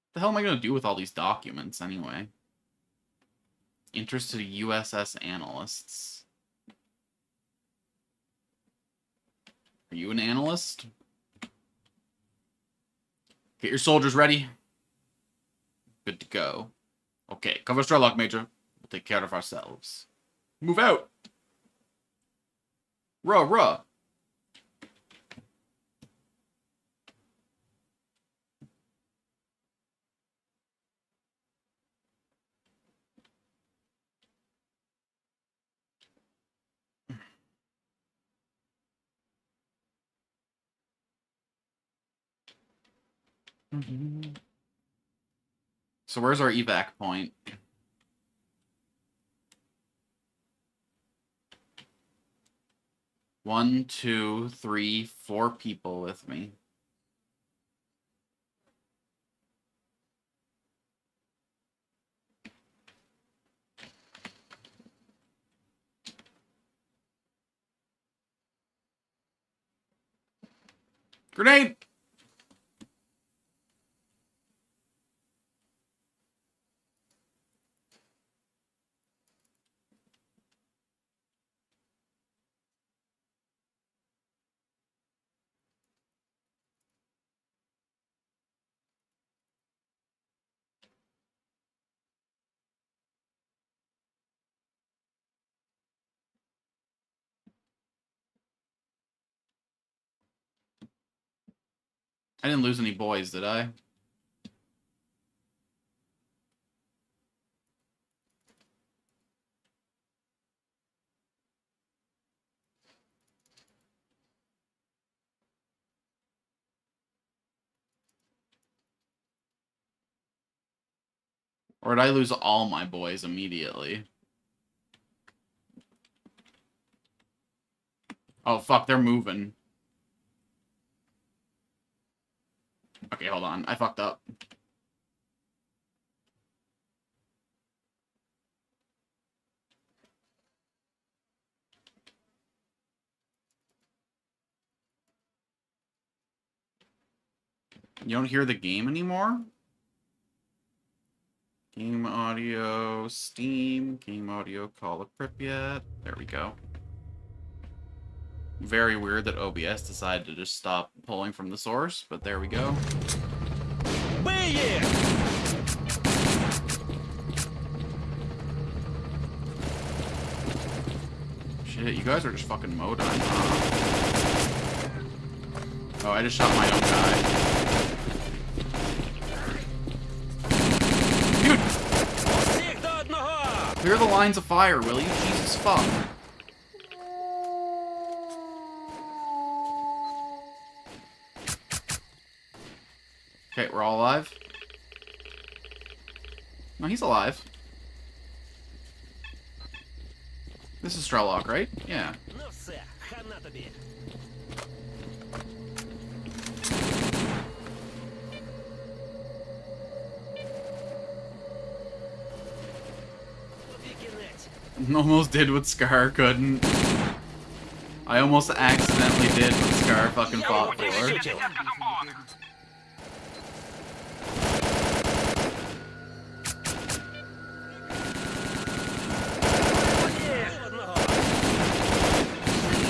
What the hell am I going to do with all these documents, anyway? Interested USS analysts. Are you an analyst? Get your soldiers ready. Good to go. Okay, cover Sherlock, Major. We'll take care of ourselves. Move out! Ruh. So where's our evac point? One, two, three, 4 people with me. Grenade! I didn't lose any boys, did I? Or did I lose all my boys immediately? Oh, fuck, they're moving. Okay, hold on. I fucked up. You don't hear the game anymore? Game audio, Steam, game audio, Call of Pripyat. There we go. Very weird that OBS decided to just stop pulling from the source, but there we go. Shit, you guys are just fucking Modine, huh? Oh, I just shot my own guy. Dude! Clear the lines of fire, will you? Jesus fuck. Okay, we're all alive. No, he's alive. This is S.T.A.L.K.E.R, right? Yeah. Almost did what S.T.A.L.K.E.R couldn't. I almost accidentally did what S.T.A.L.K.E.R fucking fought for. I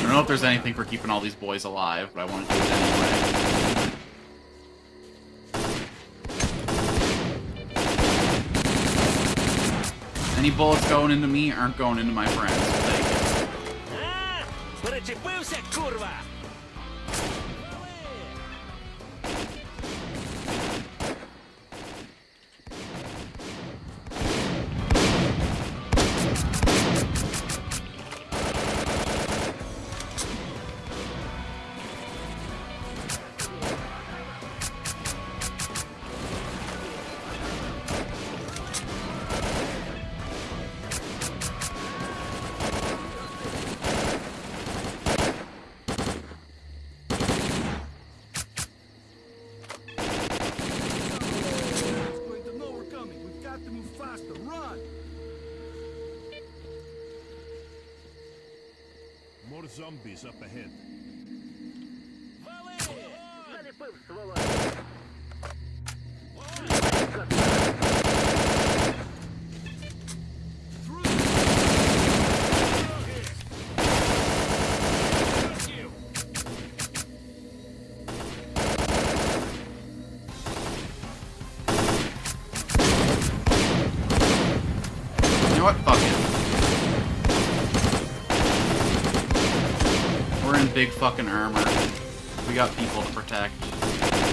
don't know if there's anything for keeping all these boys alive, but I want to do it anyway. Any bullets going into me aren't going into my friends. We'll take it. More zombies up ahead. You know what? Fuck it. We're in big fucking armor. We got people to protect.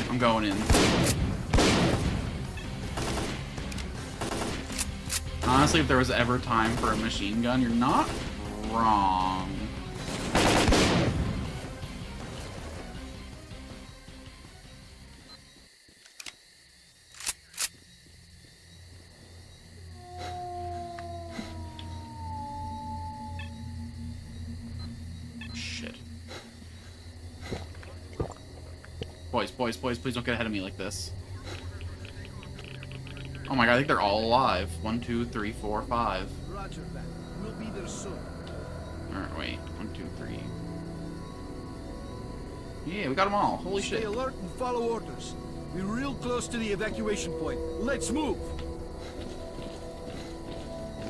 I'm going in. Honestly, if there was ever time for a machine gun, you're not wrong. Shit. Boys, please don't get ahead of me like this. Oh my god, I think they're all alive. 1, 2, 3, 4, 5. Roger that. We'll be there soon. Alright, wait. 1, 2, 3. Yeah, we got them all. Holy Stay shit. alert and follow orders. We're real close to the evacuation point. Let's move.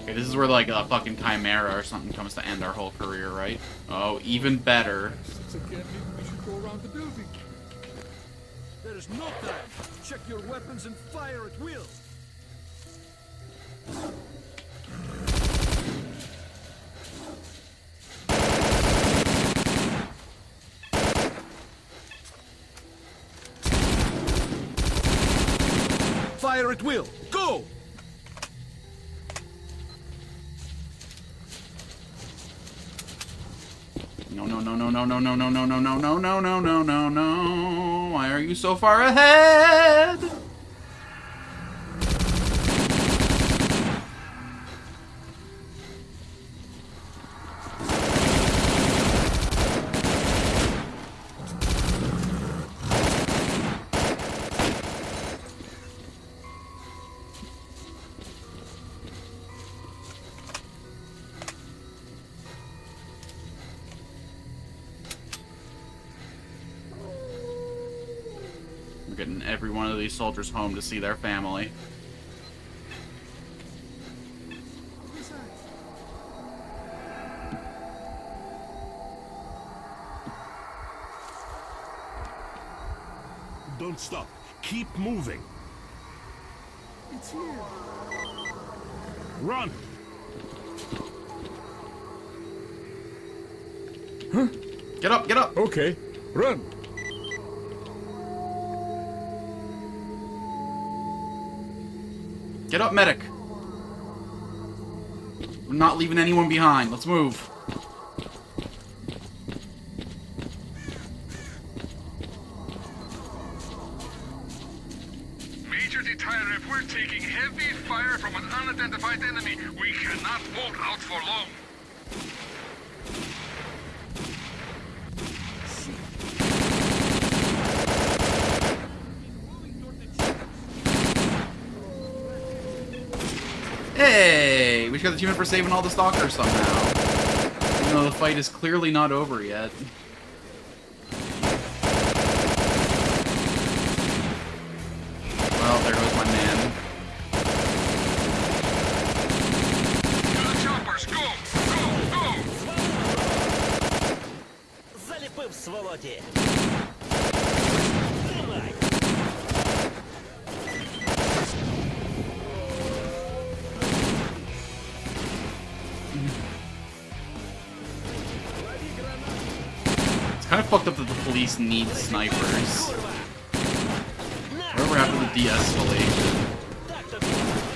Okay, this is where like a fucking chimera or something comes to end our whole career, right? Oh, even better. There is no time. Check your weapons and fire at will. Fire at will. Go! No. Why are you so far ahead? We're getting every one of these soldiers home to see their family. Don't stop. Keep moving. It's here. Run! Get up, get up! Okay, run! Get up, medic! We're not leaving anyone behind. Let's move. Major T.A.L.K.E.R, if we're taking heavy fire from an unidentified enemy, we cannot hold out for long. Hey! We just got the achievement for saving all the stalkers somehow. Even though the fight is clearly not over yet. Well, there goes my man. To the choppers, go! Go! Go! Заліпив, сволоті! It's kind of fucked up that the police need snipers. Whatever happened to de-escalation? Так тобі!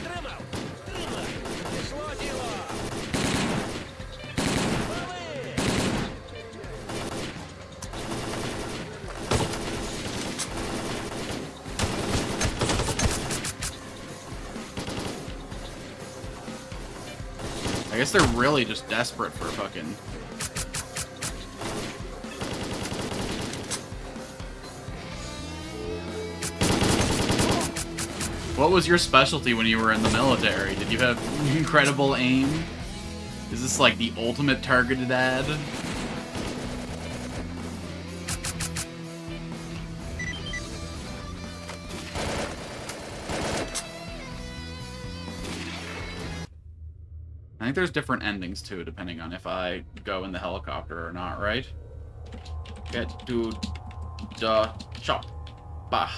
Тримав! Тримай! Пішло діло! Пали! I guess they're really just desperate for fucking... What was your specialty when you were in the military? Did you have incredible aim? Is this like the ultimate targeted ad? I think there's different endings too, depending on if I go in the helicopter or not, right? Get to the shop. Bah.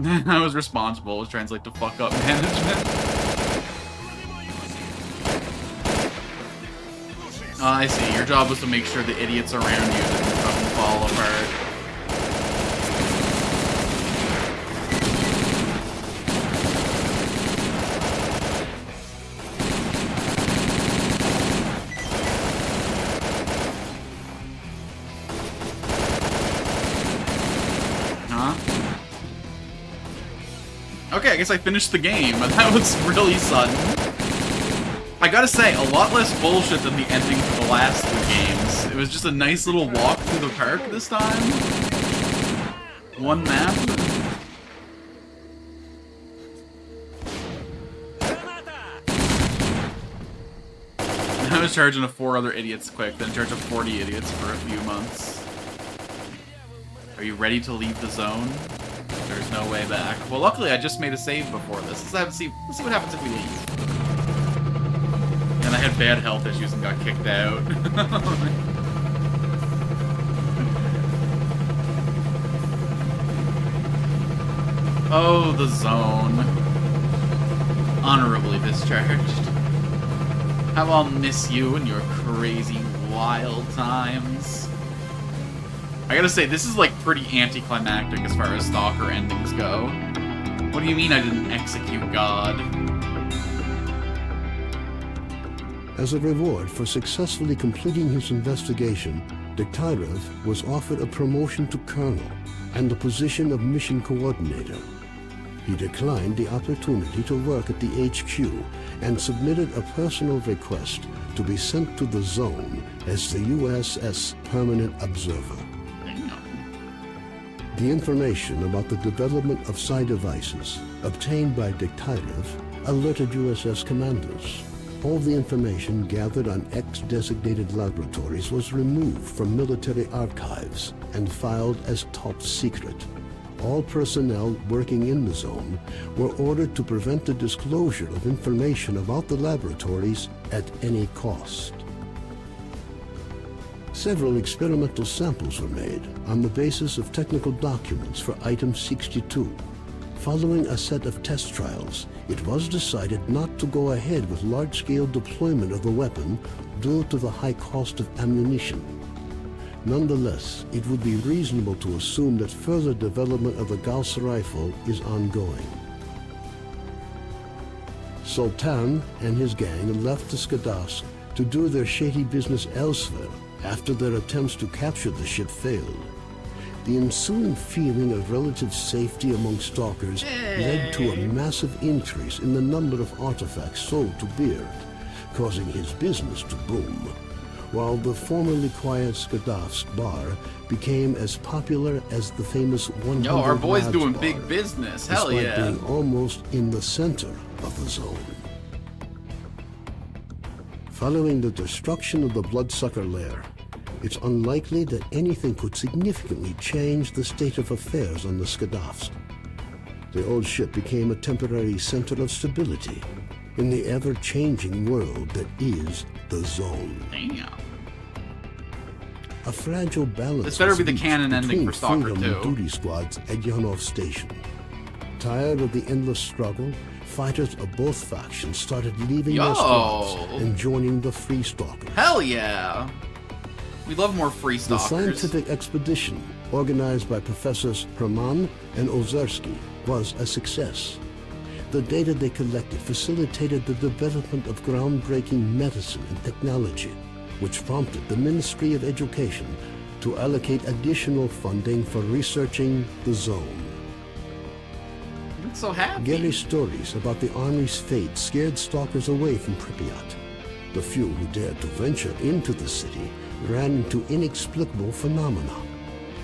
I was responsible, was translate to fuck up management. Oh, I see. Your job was to make sure the idiots around you didn't fucking fall apart. Okay, I guess I finished the game, but that was really sudden. I gotta say, a lot less bullshit than the ending for the last two games. It was just a nice little walk through the park this time. One map. I was charging 4 other idiots quick, then charging 40 idiots for a few months. Are you ready to leave the zone? There's no way back. Well, luckily I just made a save before this. Let's see what happens if we leave. And I had bad health issues and got kicked out. Oh, the zone. Honorably discharged. How I'll miss you and your crazy, wild times. I gotta say, this is like pretty anticlimactic as far as Stalker endings go. What do you mean I didn't execute God? As a reward for successfully completing his investigation, S.T.A.L.K.E.R was offered a promotion to Colonel and the position of Mission Coordinator. He declined the opportunity to work at the HQ and submitted a personal request to be sent to the zone as the USS Permanent Observer. The information about the development of psi devices obtained by S.T.A.L.K.E.R alerted USS commanders. All the information gathered on X-designated laboratories was removed from military archives and filed as top secret. All personnel working in the zone were ordered to prevent the disclosure of information about the laboratories at any cost. Several experimental samples were made on the basis of technical documents for Item 62. Following a set of test trials, it was decided not to go ahead with large-scale deployment of the weapon due to the high cost of ammunition. Nonetheless, it would be reasonable to assume that further development of the Gauss rifle is ongoing. Sultan and his gang left the Skadovsk to do their shady business elsewhere after their attempts to capture the ship failed. The ensuing feeling of relative safety among stalkers led to a massive increase in the number of artifacts sold to Beard, causing his business to boom, while the formerly quiet Skadovsk bar became as popular as the famous 100 Yo, our boy's Lads doing bar, big business. Hell despite yeah. being almost in the center of the zone. Following the destruction of the Bloodsucker Lair, it's unlikely that anything could significantly change the state of affairs on the Skadovsk. The old ship became a temporary center of stability in the ever-changing world that is the Zone. Damn. A fragile balance. This better be the was canon reached ending between for Stalker freedom 2. and duty squads at Yanov Station. Tired of the endless struggle, fighters of both factions started leaving their squads and joining the Free Stalkers. Hell yeah. We love more free The stalkers. scientific expedition, organized by Professors Herman and Ozerski, was a success. The data they collected facilitated the development of groundbreaking medicine and technology, which prompted the Ministry of Education to allocate additional funding for researching the Zone. I'm so happy. Gary's stories about the Army's fate scared stalkers away from Pripyat. The few who dared to venture into the city ran into inexplicable phenomena,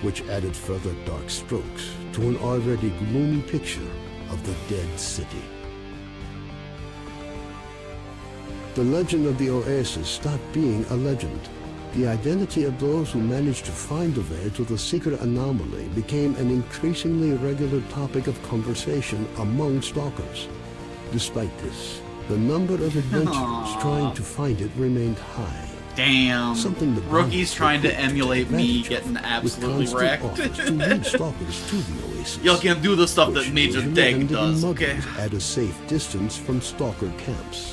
which added further dark strokes to an already gloomy picture of the dead city. The legend of the Oasis stopped being a legend. The identity of those who managed to find the way to the secret anomaly became an increasingly regular topic of conversation among stalkers. Despite this, the number of adventurers trying to find it remained high. Damn. Something the Rookie's trying to emulate me advantage getting with absolutely constant wrecked. offers to lead stalkers to the Oasis. Y'all can't do the stuff that which Major usually Deg ended in does, mud okay? rings at a safe distance from stalker camps.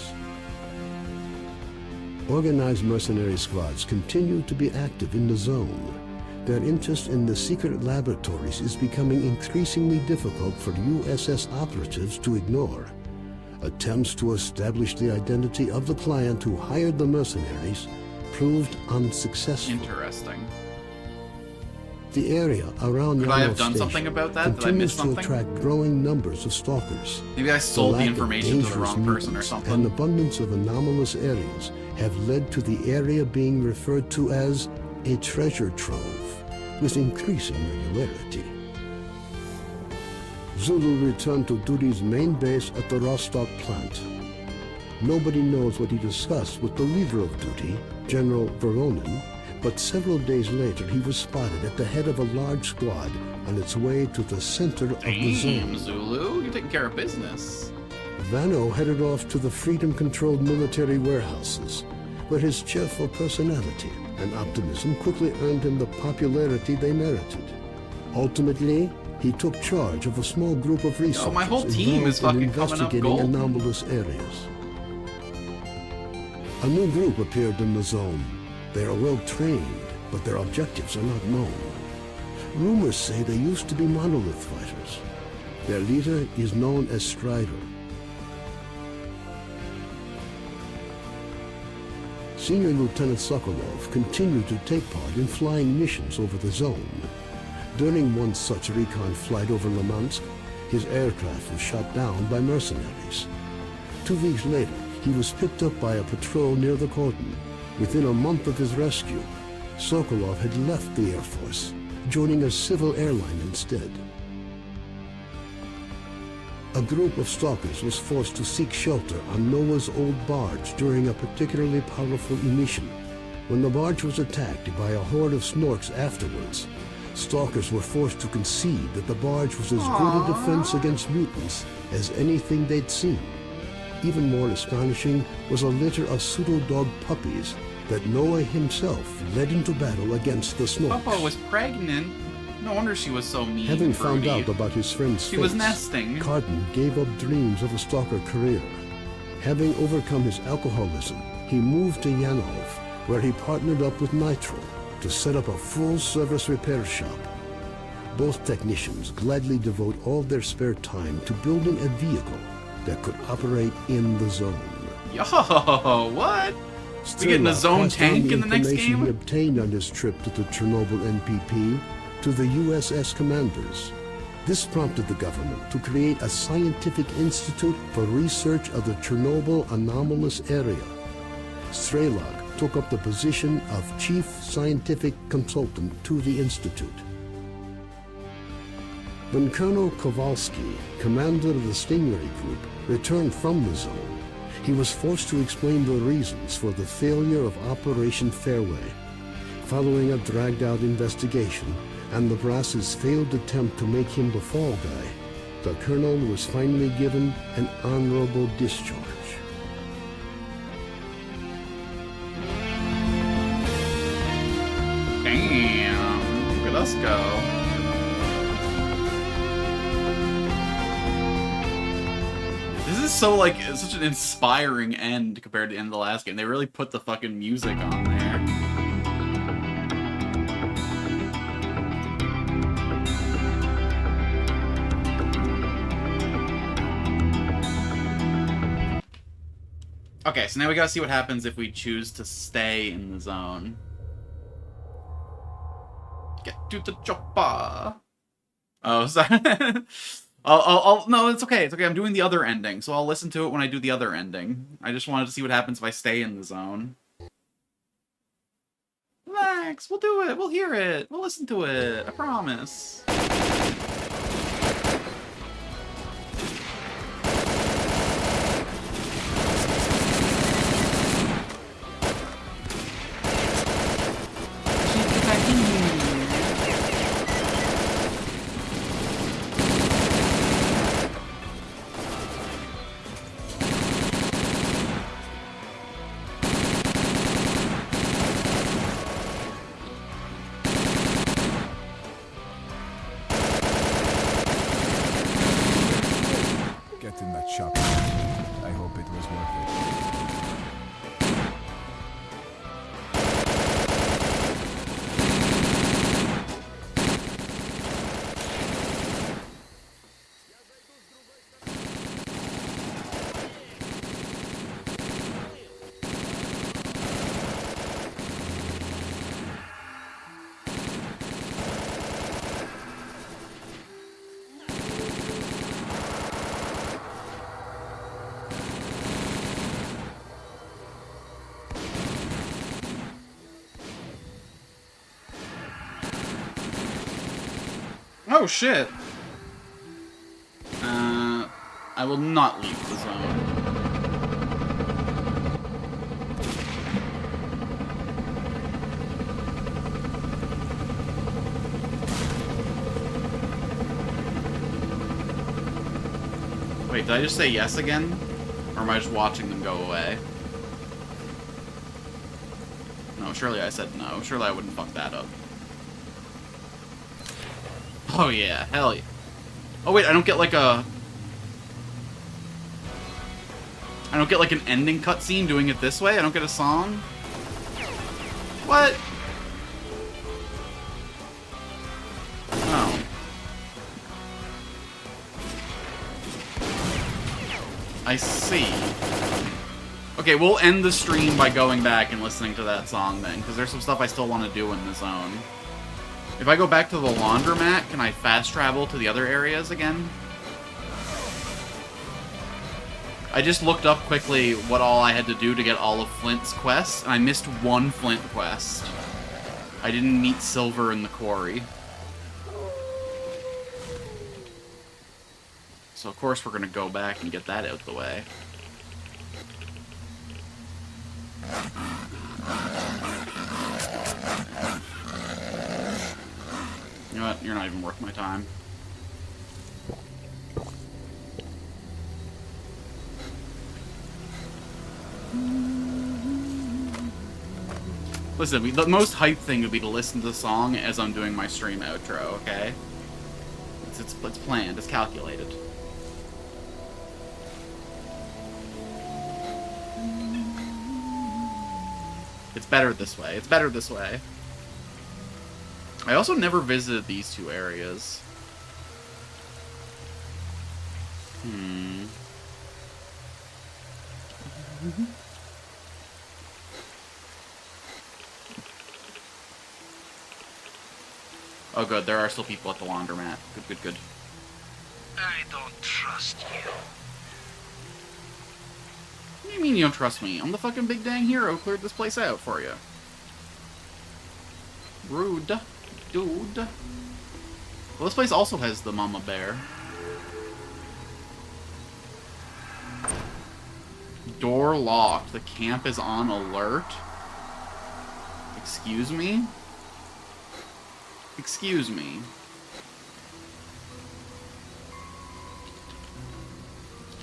Organized mercenary squads continue to be active in the Zone. Their interest in the secret laboratories is becoming increasingly difficult for USS operatives to ignore. Attempts to establish the identity of the client who hired the mercenaries proved unsuccessful. Interesting. The area around Could I have Yanov done Station something about that? Did I continues miss something? to attract growing numbers of stalkers. Maybe I sold the lack of information to the dangerous wrong person or mutants something. and abundance of anomalous areas have led to the area being referred to as a treasure trove, with increasing regularity. Zulu returned to duty's main base at the Rostock plant. Nobody knows what he discussed with the leader of duty, General Voronin, but several days later he was spotted at the head of a large squad on its way to the center of the Damn, zone. Zulu, you're taking care of business. Vano headed off to the freedom-controlled military warehouses, where his cheerful personality and optimism quickly earned him the popularity they merited. Ultimately, he took charge of a small group of researchers my whole team is involved in fucking coming up investigating golden. anomalous areas. A new group appeared in the zone. They are well trained, but their objectives are not known. Rumors say they used to be monolith fighters. Their leader is known as Strider. Senior Lieutenant Sokolov continued to take part in flying missions over the zone. During one such recon flight over Limansk, his aircraft was shot down by mercenaries. 2 weeks later, he was picked up by a patrol near the cordon. Within a month of his rescue, Sokolov had left the Air Force, joining a civil airline instead. A group of stalkers was forced to seek shelter on Noah's old barge during a particularly powerful emission. When the barge was attacked by a horde of snorks afterwards, stalkers were forced to concede that the barge was as good a defense against mutants as anything they'd seen. Even more astonishing was a litter of pseudo-dog puppies that Noah himself led into battle against the snorks. Papa was pregnant. No wonder she was so mean. Having and found broody. out about his friend's She was fate, nesting. Carden gave up dreams of a stalker career. Having overcome his alcoholism, he moved to Yanov, where he partnered up with Nitro to set up a full-service repair shop. Both technicians gladly devote all their spare time to building a vehicle that could operate in the zone. Yo, what? We getting a S.T.A.L.K.E.R zone passed on tank the in the next information he game? obtained on his trip to the Chernobyl NPP to the USS commanders. This prompted the government to create a scientific institute for research of the Chernobyl anomalous area. S.T.A.L.K.E.R took up the position of chief scientific consultant to the institute. When Colonel Kowalski, commander of the Stingray Group, returned from the zone, he was forced to explain the reasons for the failure of Operation Fairway. Following a dragged-out investigation and the brass's failed attempt to make him the fall guy, the colonel was finally given an honorable discharge. Damn, look at us go. This is so, like, it's such an inspiring end compared to the end of the last game. They really put the fucking music on there. Okay, so now we gotta see what happens if we choose to stay in the zone. Get to the chopper. Oh, sorry. No, it's okay. It's okay. I'm doing the other ending, so I'll listen to it when I do the other ending. I just wanted to see what happens if I stay in the zone. Relax. We'll do it. We'll hear it. We'll listen to it. I promise. Get in that shop. I hope it was worth it. Oh, shit. I will not leave the zone. Wait, did I just say yes again? Or am I just watching them go away? No, surely I said no. Surely I wouldn't fuck that up. Oh yeah, hell yeah. Oh wait, I don't get like a... I don't get like an ending cutscene doing it this way? I don't get a song? What? Oh. I see. Okay, we'll end the stream by going back and listening to that song then, because there's some stuff I still want to do in the zone. If I go back to the laundromat, can I fast travel to the other areas again? I just looked up quickly what all I had to do to get all of Flint's quests, and I missed one Flint quest. I didn't meet Silver in the quarry. So of course we're gonna go back and get that out of the way. You know what? You're not even worth my time. Listen, the most hype thing would be to listen to the song as I'm doing my stream outro, okay? It's planned, it's calculated. It's better this way. It's better this way. I also never visited these two areas. Oh, good. There are still people at the laundromat. Good, good, good. I don't trust you. What do you mean you don't trust me? I'm the fucking big dang hero who cleared this place out for you. Rude. Dude. Well, this place also has the mama bear. Door locked. The camp is on alert. Excuse me? Excuse me.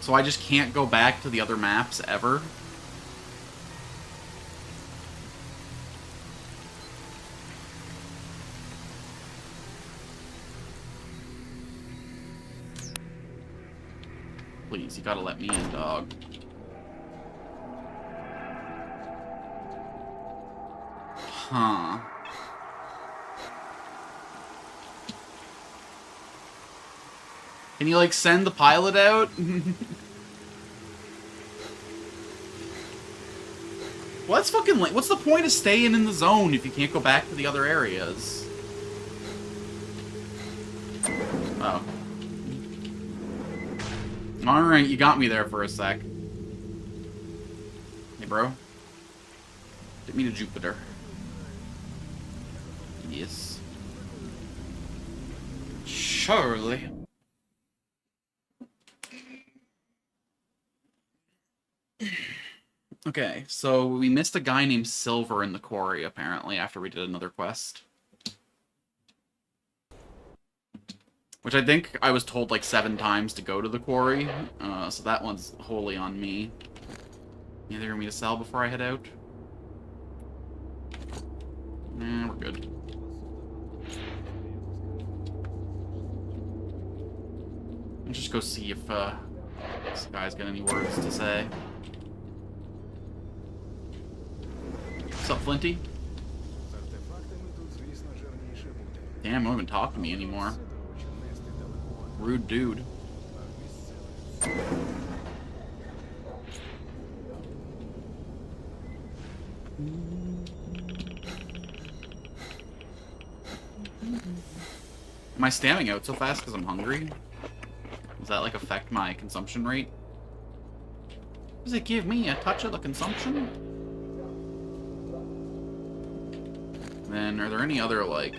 So I just can't go back to the other maps ever? Please, you gotta let me in, dog. Huh. Can you, like, send the pilot out? Well, that's fucking lame. What's the point of staying in the zone if you can't go back to the other areas? Oh. Alright, you got me there for a sec. Hey, bro. Take me to Jupiter. Yes. Surely. Okay, so we missed a guy named Silver in the quarry, apparently, after we did another quest. Which I think I was told like 7 times to go to the quarry, so that one's wholly on me. Anything for me to sell before I head out? Nah, we're good. Let's just go see if this guy's got any words to say. What's up, Flinty? Damn, don't even talk to me anymore. Rude dude. Am I stamming out so fast because I'm hungry? Does that, like, affect my consumption rate? Does it give me a touch of the consumption? Then, are there any other, like...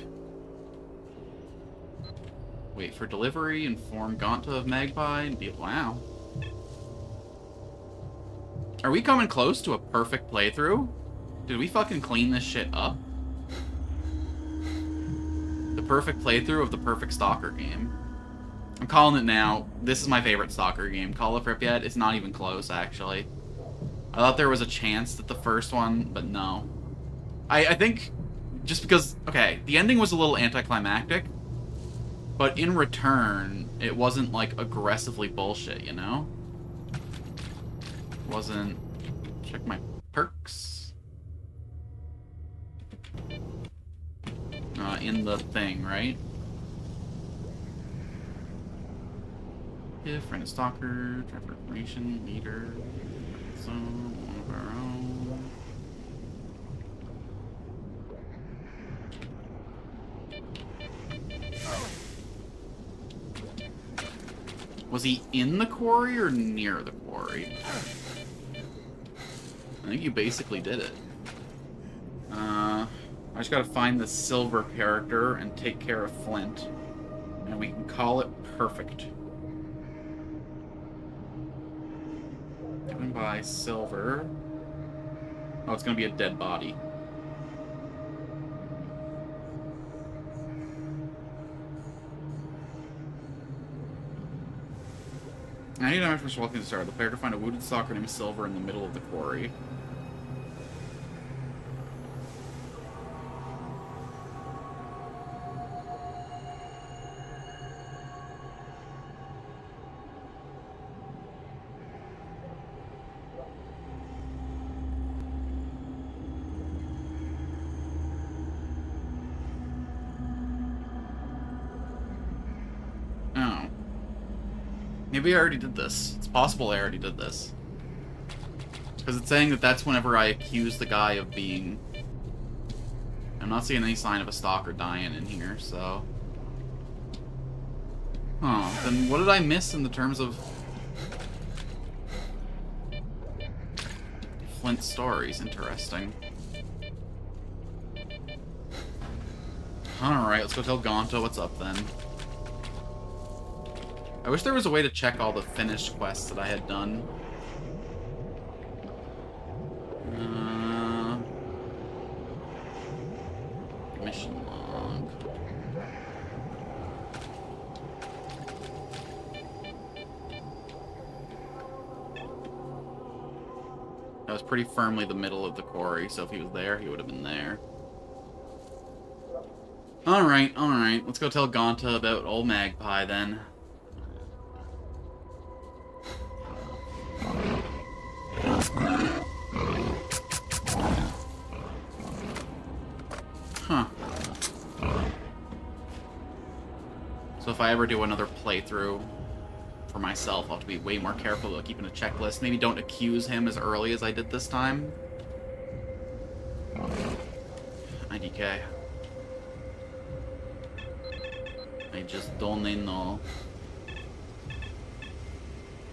Wait for delivery, inform Gonta of Magpie, and be... Wow. Are we coming close to a perfect playthrough? Did we fucking clean this shit up? The perfect playthrough of the perfect Stalker game. I'm calling it now. This is my favorite Stalker game. Call of Pripyat. It's not even close, actually. I thought there was a chance that the first one, but no. I think just because... Okay, the ending was a little anticlimactic, but in return, it wasn't, like, aggressively bullshit, you know? It wasn't... Check my perks. In the thing, right? If friend of Stalker, driver information, leader, so one of our own. Was he in the quarry or near the quarry? I think you basically did it. I just gotta find the Silver character and take care of Flint. And we can call it perfect. Given by Silver. Oh, it's gonna be a dead body. I need damage for walking to start. The player to find a wounded stalker named Silver in the middle of the quarry. Maybe I already did this. It's possible I already did this. Because it's saying that that's whenever I accuse the guy of being... I'm not seeing any sign of a stalker dying in here, so... Huh, then what did I miss in the terms of... Flint stories? Interesting. Alright, let's go tell Gonto what's up then. I wish there was a way to check all the finished quests that I had done. Mission log. That was pretty firmly the middle of the quarry, so if he was there, he would have been there. Alright, alright. Let's go tell Gonta about old Magpie then. Huh. So if I ever do another playthrough for myself, I'll have to be way more careful about keeping a checklist. Maybe don't accuse him as early as I did this time. IDK. I just don't know.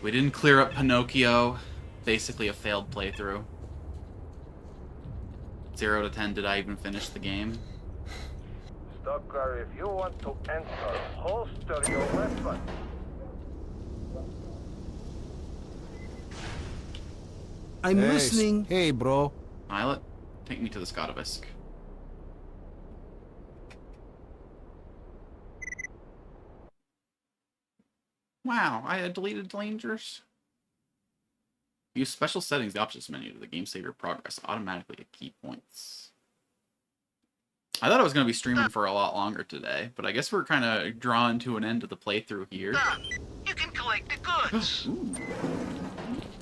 We didn't clear up Pinocchio. Basically a failed playthrough. 0 to 10, did I even finish the game? S.T.A.L.K.E.R, if you want to enter, holster your weapon. I'm listening. Hey, bro. Pilot, take me to the Skotovisk. Wow, I had deleted dangers. Use special settings, the options menu to the game save your progress automatically at key points. I thought I was going to be streaming for a lot longer today, but I guess we're kind of drawing to an end of the playthrough here. You can collect the goods. Ooh.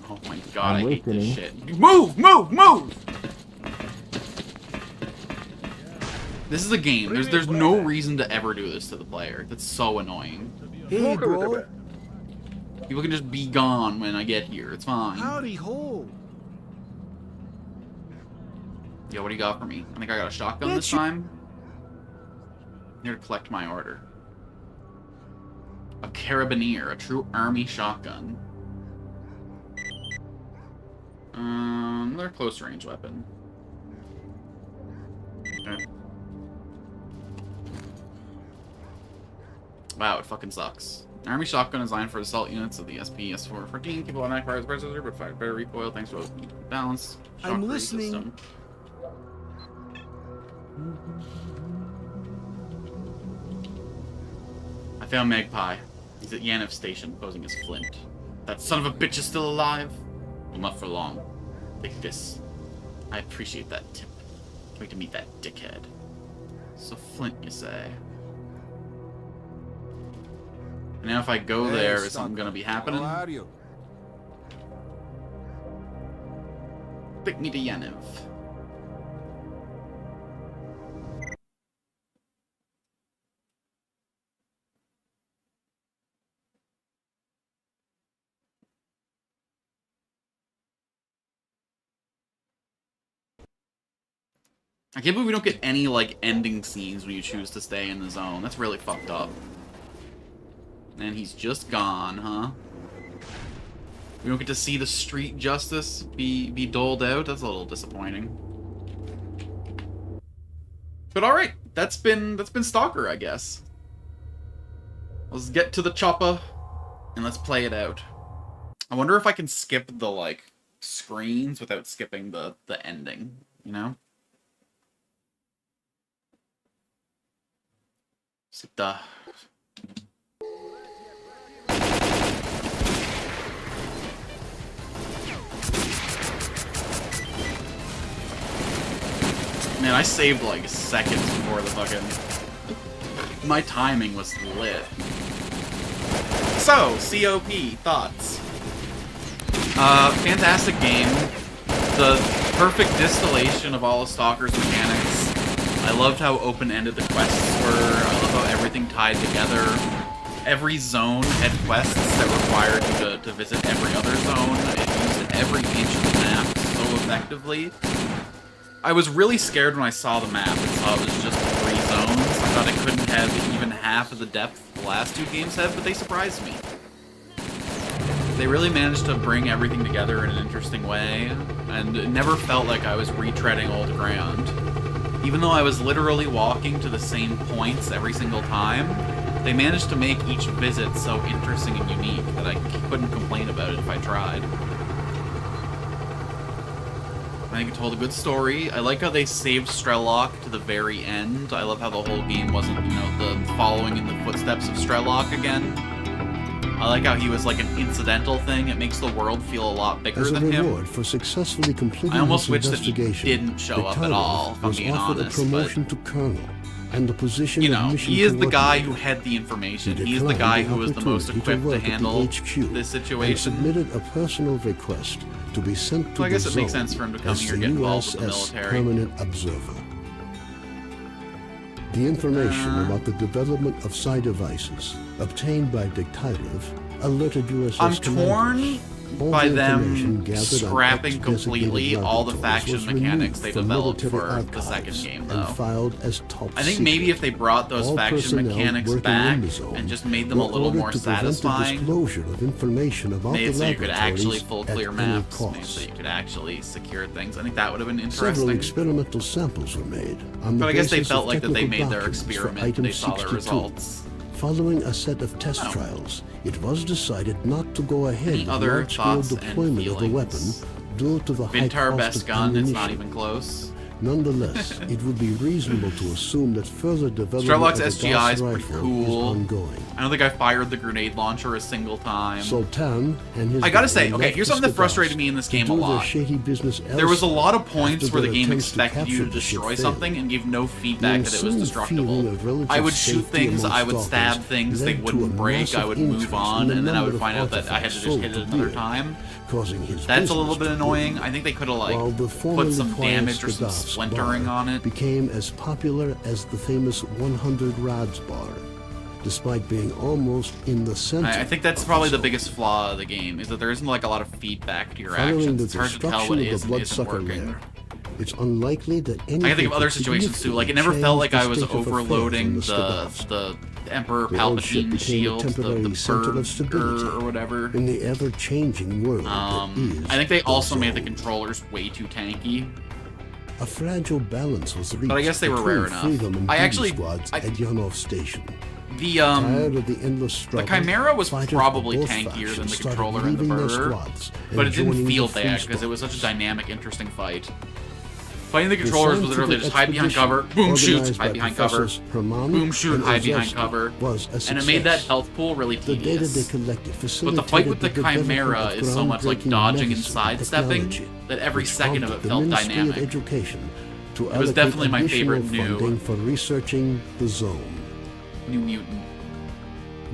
Oh my god, I hate this shit. Move! Move! Move! This is a game. There's no reason to ever do this to the player. That's so annoying. Hey, bro. People can just be gone when I get here. It's fine. Howdy ho. Yo, what do you got for me? I think I got a shotgun this time. I'm here to collect my order. A carabiner, a true army shotgun. Another close range weapon. Okay. Wow, it fucking sucks. An army shotgun is designed for assault units of the SP-S414. Keep automatic fire as processor, but fire better recoil thanks to a balance. I'm listening. System. I found Magpie. He's at Yanov Station, posing as Flint. That son of a bitch is still alive? Well, not for long. Take this. I appreciate that tip. Wait to meet that dickhead. So Flint, you say? And now if I go there, is something gonna be happening? How are you? Take me to Yanov. I can't believe we don't get any, like, ending scenes when you choose to stay in the zone. That's really fucked up. And he's just gone, huh? We don't get to see the street justice be doled out? That's a little disappointing. But alright, that's been S.T.A.L.K.E.R, I guess. Let's get to the chopper, and let's play it out. I wonder if I can skip the, like, screens without skipping the ending, you know? Sita. Man, I saved like seconds before the fucking... My timing was lit. So, COP, thoughts? Fantastic game. The perfect distillation of all of S.T.A.L.K.E.R's mechanics. I loved how open-ended the quests were. I love how everything tied together. Every zone had quests that required you to visit every other zone. It used every inch of the map so effectively. I was really scared when I saw the map and saw it was just 3 zones. I thought it couldn't have even half of the depth the last 2 games have, but they surprised me. They really managed to bring everything together in an interesting way, and it never felt like I was retreading old ground. Even though I was literally walking to the same points every single time, they managed to make each visit so interesting and unique that I couldn't complain about it if I tried. I think it told a good story. I like how they saved S.T.A.L.K.E.R to the very end. I love how the whole game wasn't, you know, the following in the footsteps of S.T.A.L.K.E.R again. I like how he was like an incidental thing. It makes the world feel a lot bigger As a than him. reward for successfully completing I almost this wish that he investigation, didn't show up at all, if I'm was being offered honest, a promotion but, to colonel and the position you of know, mission he is the guy who coordinator. had the information. He He's the guy declined who was the most opportunity equipped to work at the handle HQ this and situation. submitted a personal request to be sent to So I guess the it makes zone sense for him to come as here the and get involved with the USS military. Permanent Observer. The information about the development of psi devices obtained by S.T.A.L.K.E.R alerted USS I'm commanders. torn All by the information them gathered on scrapping X-designated completely all the laboratories faction was mechanics removed they from developed military for the second archives game, and though. filed as top I think secret. maybe if they brought those All faction personnel mechanics working back in the zone and just made them a were little ordered more to prevent the satisfying, disclosure of information about made the it so you could actually laboratories full at clear any maps, made cost. so you could actually secure things. I think that would have been Several interesting. experimental samples were made on the But I guess they basis felt of like that they technical made their documents for experiment item and they saw their 62. results. Following a set of test Oh. trials, it was decided not to go ahead Any with other large-scale thoughts and deployment of the weapon feelings? due to the high Vintar cost best of gun, it's not ammunition. even close. Nonetheless, it would be reasonable to assume that further development S.T.A.L.K.E.R.'s of the SGI Gauss is pretty rifle cool. is ongoing. I don't think I fired the grenade launcher a single time. Sultan and his I gotta gang say, okay, left here's something that Skadast frustrated me in this to game a do their lot. shady business There was a lot of elsewhere points after where the their game attempts to expected you capture to the ship destroy failed. something and give no feedback that it was ensuing feeling destructible. of relative I would shoot safety things, among I would stab stalkers things, they led to wouldn't a break, I massive would move increase on, in the and then I number would of find out that I had to just artifacts hit it sold to another Beer, time. causing his That's a little business bit to annoying. boom. I think they could have, While the like, formerly put some quiet damage or some Skadast splintering bar on it. became as popular as the famous 100 Rods bar, despite being almost in the center. I think that's of probably the zone. biggest flaw of the game, is that there isn't like a lot of feedback to your Following actions. the It's hard to tell destruction what of the is and isn't bloodsucker working. lair, it's unlikely that anything I can think of other could situations too. Like, it significantly never felt like change I the was state of affairs overloading in the Skadast. Emperor The old ship Palpatine became a shield, temporary the center of burger stability or whatever. in the ever-changing world that is I think they the also made the zone. controllers way too tanky. A fragile balance was reached But I guess they were between rare enough. freedom and I duty actually- squads I- at Yanov Station. The Tired of the endless struggle, Chimera was fighters probably of both tankier than factions the started controller and the leaving their burger, squads and but it didn't joining feel the bad free because it was such a squads. dynamic, interesting fight. Fighting the controllers was literally just hide behind expedition cover, boom, shoot, organized by hide behind cover, Professors Herman boom, shoot, and hide behind Ozovsky cover, was a and it made that success. health pool really The data they tedious. collected But the facilitated fight with the development Chimera of is so much like groundbreaking dodging and medicine sidestepping technology, that every which second of it prompted the felt Ministry of dynamic. Education to It was allocate definitely my additional favorite new- funding for researching the zone. New Mutant.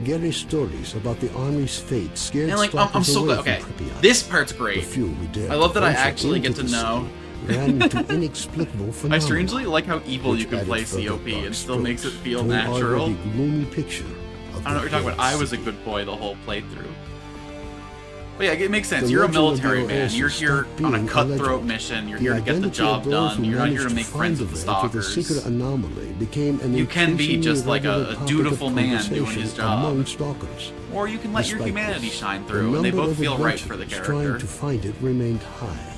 Gary's stories about the Army's fate scared And like, I'm stalkers so away glad. Okay, from Pripyat. this part's The great. few who dared I love that I venture actually get into to the know. city ran into inexplicable I phenomena. strangely like how evil you which can added play further COP and dark still makes it strokes feel to an natural. already gloomy picture of I don't know the what you're talking about. I dead was a city. good boy the whole playthrough. But yeah, it makes sense. The You're a legend of military the man. Oasis You're here stopped on a being a cutthroat legend. mission. You're The here to get the identity job of those done. who You're not here managed to make find friends the with the way to the stalkers. secret anomaly became an You can be increasingly just like a regular topic dutiful of man doing conversation his job. among stalkers. Or you can let your Despite humanity this, shine the through, and they number both of feel right for the adventurers character. trying to find it remained high.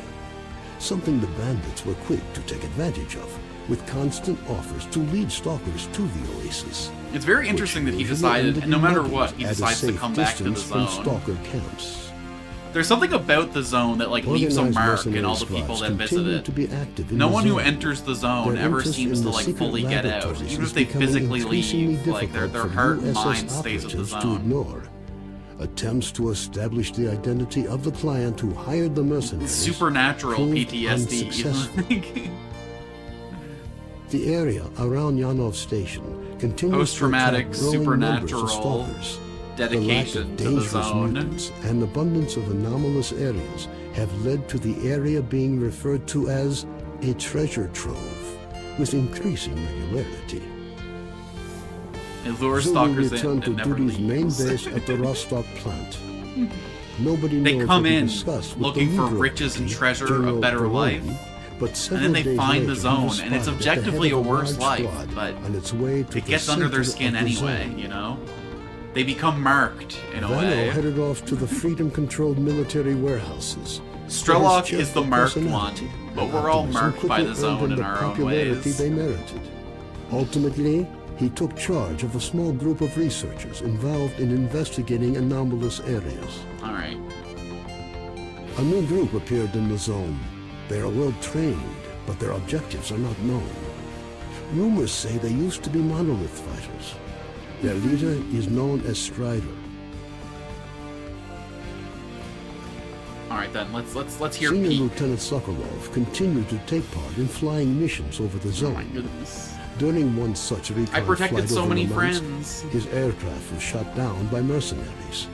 Something the bandits were quick to take advantage of, with constant offers to lead stalkers to the Oasis. It's very interesting that he usually decided, ended and no matter in what, he at a decides to safe come back to the distance from zone. stalker camps. There's something about the zone that like leaves a Organized mark in mercenary all the people squads that visit continue it. to be active in No the one who zone. enters the zone Their ever interest seems in to the like secret fully get out, laboratories even is if they becoming physically increasingly leave. Like their difficult for heart and USS mind stays at the operatives to zone. ignore. Attempts to establish the identity of the client who hired the mercenaries Supernatural proved PTSD. unsuccessful. The area around Yanov Station continues to Post-traumatic, attract growing numbers of supernatural stalkers. dedication The to lack the of dangerous zone. mutants and abundance of anomalous areas have led to the area being referred to as a treasure trove, with increasing regularity. It lures Zulu stalkers in returned to and never duty's main leaves. base at the Rostov plant. Nobody They knows come what he in discussed with looking the for leader of riches and the treasure, a General better Peroni, life, but and several then they days find the later, he zone, was and it's spotted at the head objectively a of worse large life, squad but on its way to it the gets under their center skin of the anyway, zone. you know? They become marked, in a Vano way. headed off to the freedom-controlled military warehouses. S.T.A.L.K.E.R His is the cheerful marked one, personality but and we're all optimism marked by quickly the earned zone him in the our own popularity ways. they merited. Ultimately, he took charge of a small group of researchers involved in investigating anomalous areas. Alright. A new group appeared in the zone. They are well trained, but their objectives are not known. Rumors say they used to be monolith fighters. Their leader is known as Strider. Alright then, let's hear Senior Pete. Lieutenant Sokolov continued to take part in flying missions over the Oh my zone. goodness. During one such recon I protected flight so over many the mountains, friends. his aircraft was shot down by mercenaries.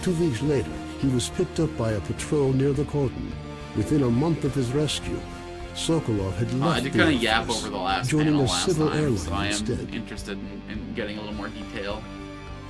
2 weeks later, he was picked up by a patrol near the cordon. Within a month of his rescue, Sokolov had left I did the kind Air of yap Force, over the last joining panel a last civil time, airline so I am instead. interested in getting a little more detail.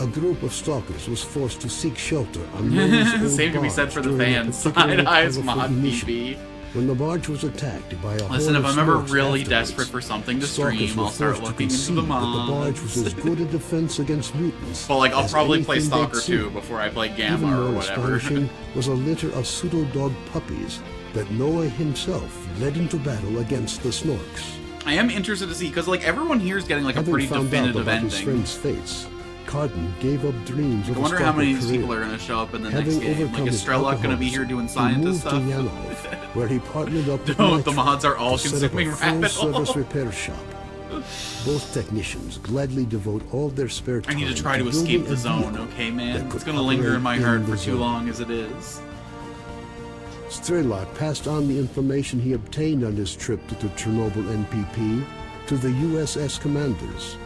A group of stalkers was forced to seek shelter on Noah's old Same can be said barge for the during a fans. particularly Side eyes powerful mod mission. PB. When the barge was attacked by a Listen, horde if of I'm ever Snorks really afterwards, desperate for something to stalkers stream, were I'll start forced to looking into concede the that the barge was mods. as good a defense against mutants. Well, like, I'll as probably play anything they'd Stalker seen. 2 before I play Even Gamma or more whatever. astonishing was a litter of pseudo-dog puppies that Noah himself led into battle against the Snorks. I am interested to see, because, like, everyone here is getting, like, a Having pretty found out definitive about his ending. friend's fates, Cardin gave up dreams of I a wonder how many of these stalker people are career. going to show up in the Having next game. Like, overcome is his S.T.A.L.K.E.R going to be here doing he scientist moved stuff? to Yanov, where he partnered up with No, the Nitro mods are all to set up a consuming rabbit full-service hole. repair shop. Both technicians gladly devote all their spare I time need to try to building escape a the zone, vehicle okay, that man? could It's going to linger in my operate heart in for the too zone. long as it is. S.T.A.L.K.E.R passed on the information he obtained on his trip to the Chernobyl NPP to the USS commanders.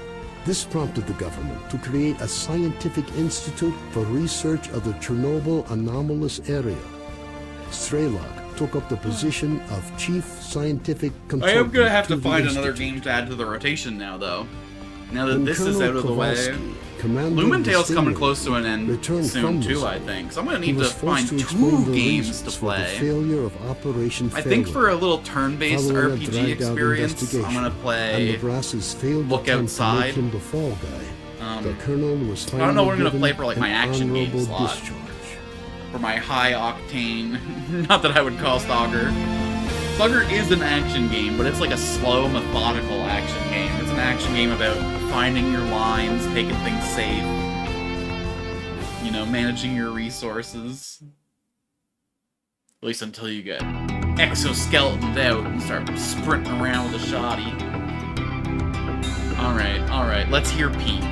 This prompted the government to create a scientific institute for research of the Chernobyl anomalous area. S.T.A.L.K.E.R took up the position of chief scientific I consultant. am going to have to the find another institute. game to add to the rotation now, though. Now that When this is Colonel out of the way. Kowalski, commander of the Lumentail's coming Stinger, close to an end returned soon, from the too, zone, I think. So I'm going to he need to was forced find to explain 2 the games reasons to for the play. failure of Operation I think for a Failure. little turn-based Following a RPG dragged-out experience, I'm investigation going to and play... Nebraska's failed Look attempt Outside. to make him the fall guy. The colonel was I don't know what I'm finally gonna play given for, like, my an action game honorable slot. discharge. For my high-octane... Not that I would call S.T.A.L.K.E.R. S.T.A.L.K.E.R is an action game, but it's like a slow, methodical action game. It's an action game about finding your lines, taking things safe, you know, managing your resources. At least until you get exoskeletons out and start sprinting around with a shoddy. Alright, let's hear Peak.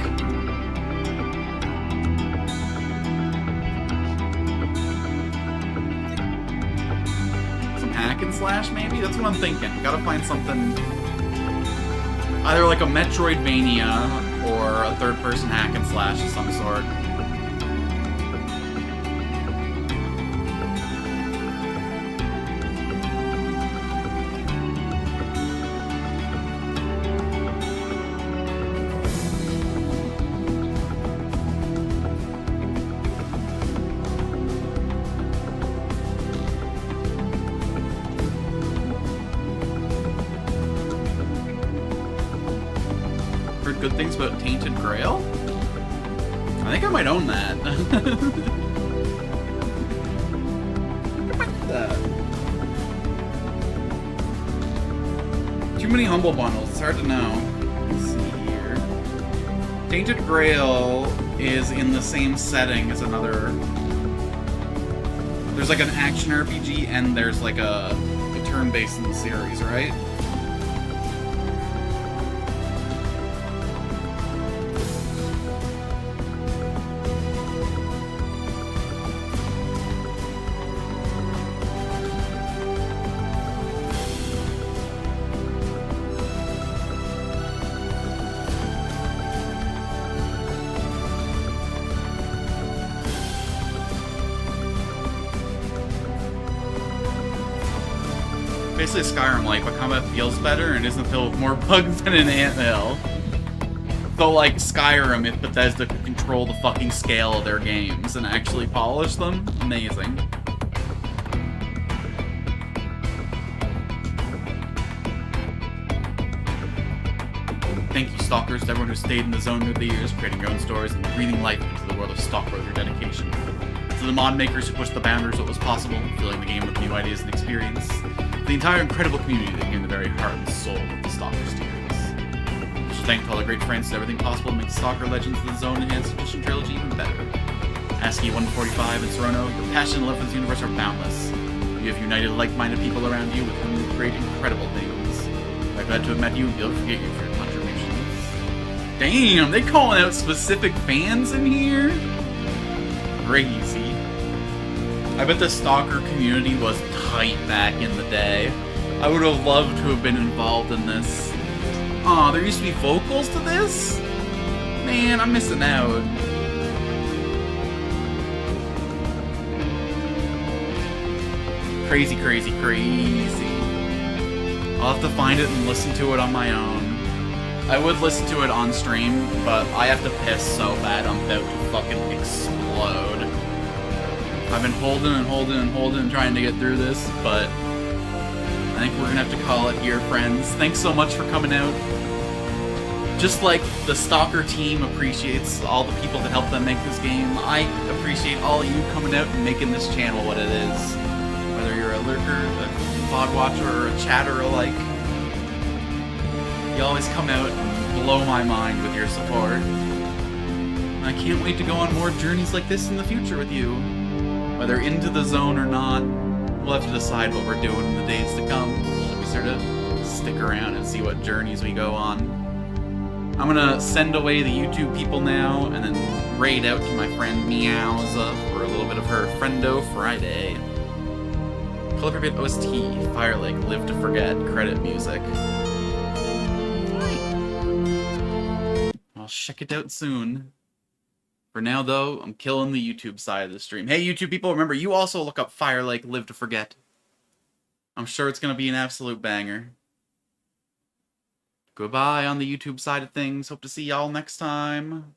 Some hack and slash, maybe? That's what I'm thinking. Gotta find something... Either like a Metroidvania or a third-person hack and slash of some sort. Heard good things about Tainted Grail? I think I might own that. Too many humble bundles, it's hard to know. Let's see here. Tainted Grail is in the same setting as another... There's like an action RPG and there's like a turn-based in the series, right? Basically Skyrim like, but combat feels better and isn't filled with more bugs than an anthill. So, like, Skyrim, if Bethesda could control the fucking scale of their games and actually polish them, amazing. Thank you, Stalkers, to everyone who stayed in the zone through the years, creating your own stories and breathing life into the world of Stalker with your dedication. To the mod makers who pushed the boundaries of what was possible, filling the game with new ideas and experience. To the entire incredible community that became the very heart and soul of the Stalker series. Special thanks to all the great friends who did everything possible to make the Stalker Legends of the Zone Enhanced Edition trilogy even better. ASCII 145 and Sorono, your passion and love for this universe are boundless. You have united like-minded people around you with whom you create incredible things. I'm glad to have met you and be able to forget you for your contributions. Damn, they calling out specific fans in here? Crazy. I bet the Stalker community was tight back in the day. I would have loved to have been involved in this. Aw, there used to be vocals to this? Man, I'm missing out. Crazy, crazy, crazy. I'll have to find it and listen to it on my own. I would listen to it on stream, but I have to piss so bad I'm about to fucking explode. I've been holding and holding and holding and trying to get through this, but I think we're gonna have to call it here, friends. Thanks so much for coming out. Just like the Stalker team appreciates all the people that helped them make this game, I appreciate all of you coming out and making this channel what it is. Whether you're a lurker, a pod watcher, or a chatter alike, you always come out and blow my mind with your support. I can't wait to go on more journeys like this in the future with you. Whether into the zone or not, we'll have to decide what we're doing in the days to come. Should we sort of stick around and see what journeys we go on? I'm gonna send away the YouTube people now, and then raid out to my friend Meowza for a little bit of her Friendo Friday. Pripyat OST, Fire Lake, Live to Forget, credit music. I'll check it out soon. For now, though, I'm killing the YouTube side of the stream. Hey, YouTube people, remember, you also look up Fire Lake, Live to Forget. I'm sure it's going to be an absolute banger. Goodbye on the YouTube side of things. Hope to see y'all next time.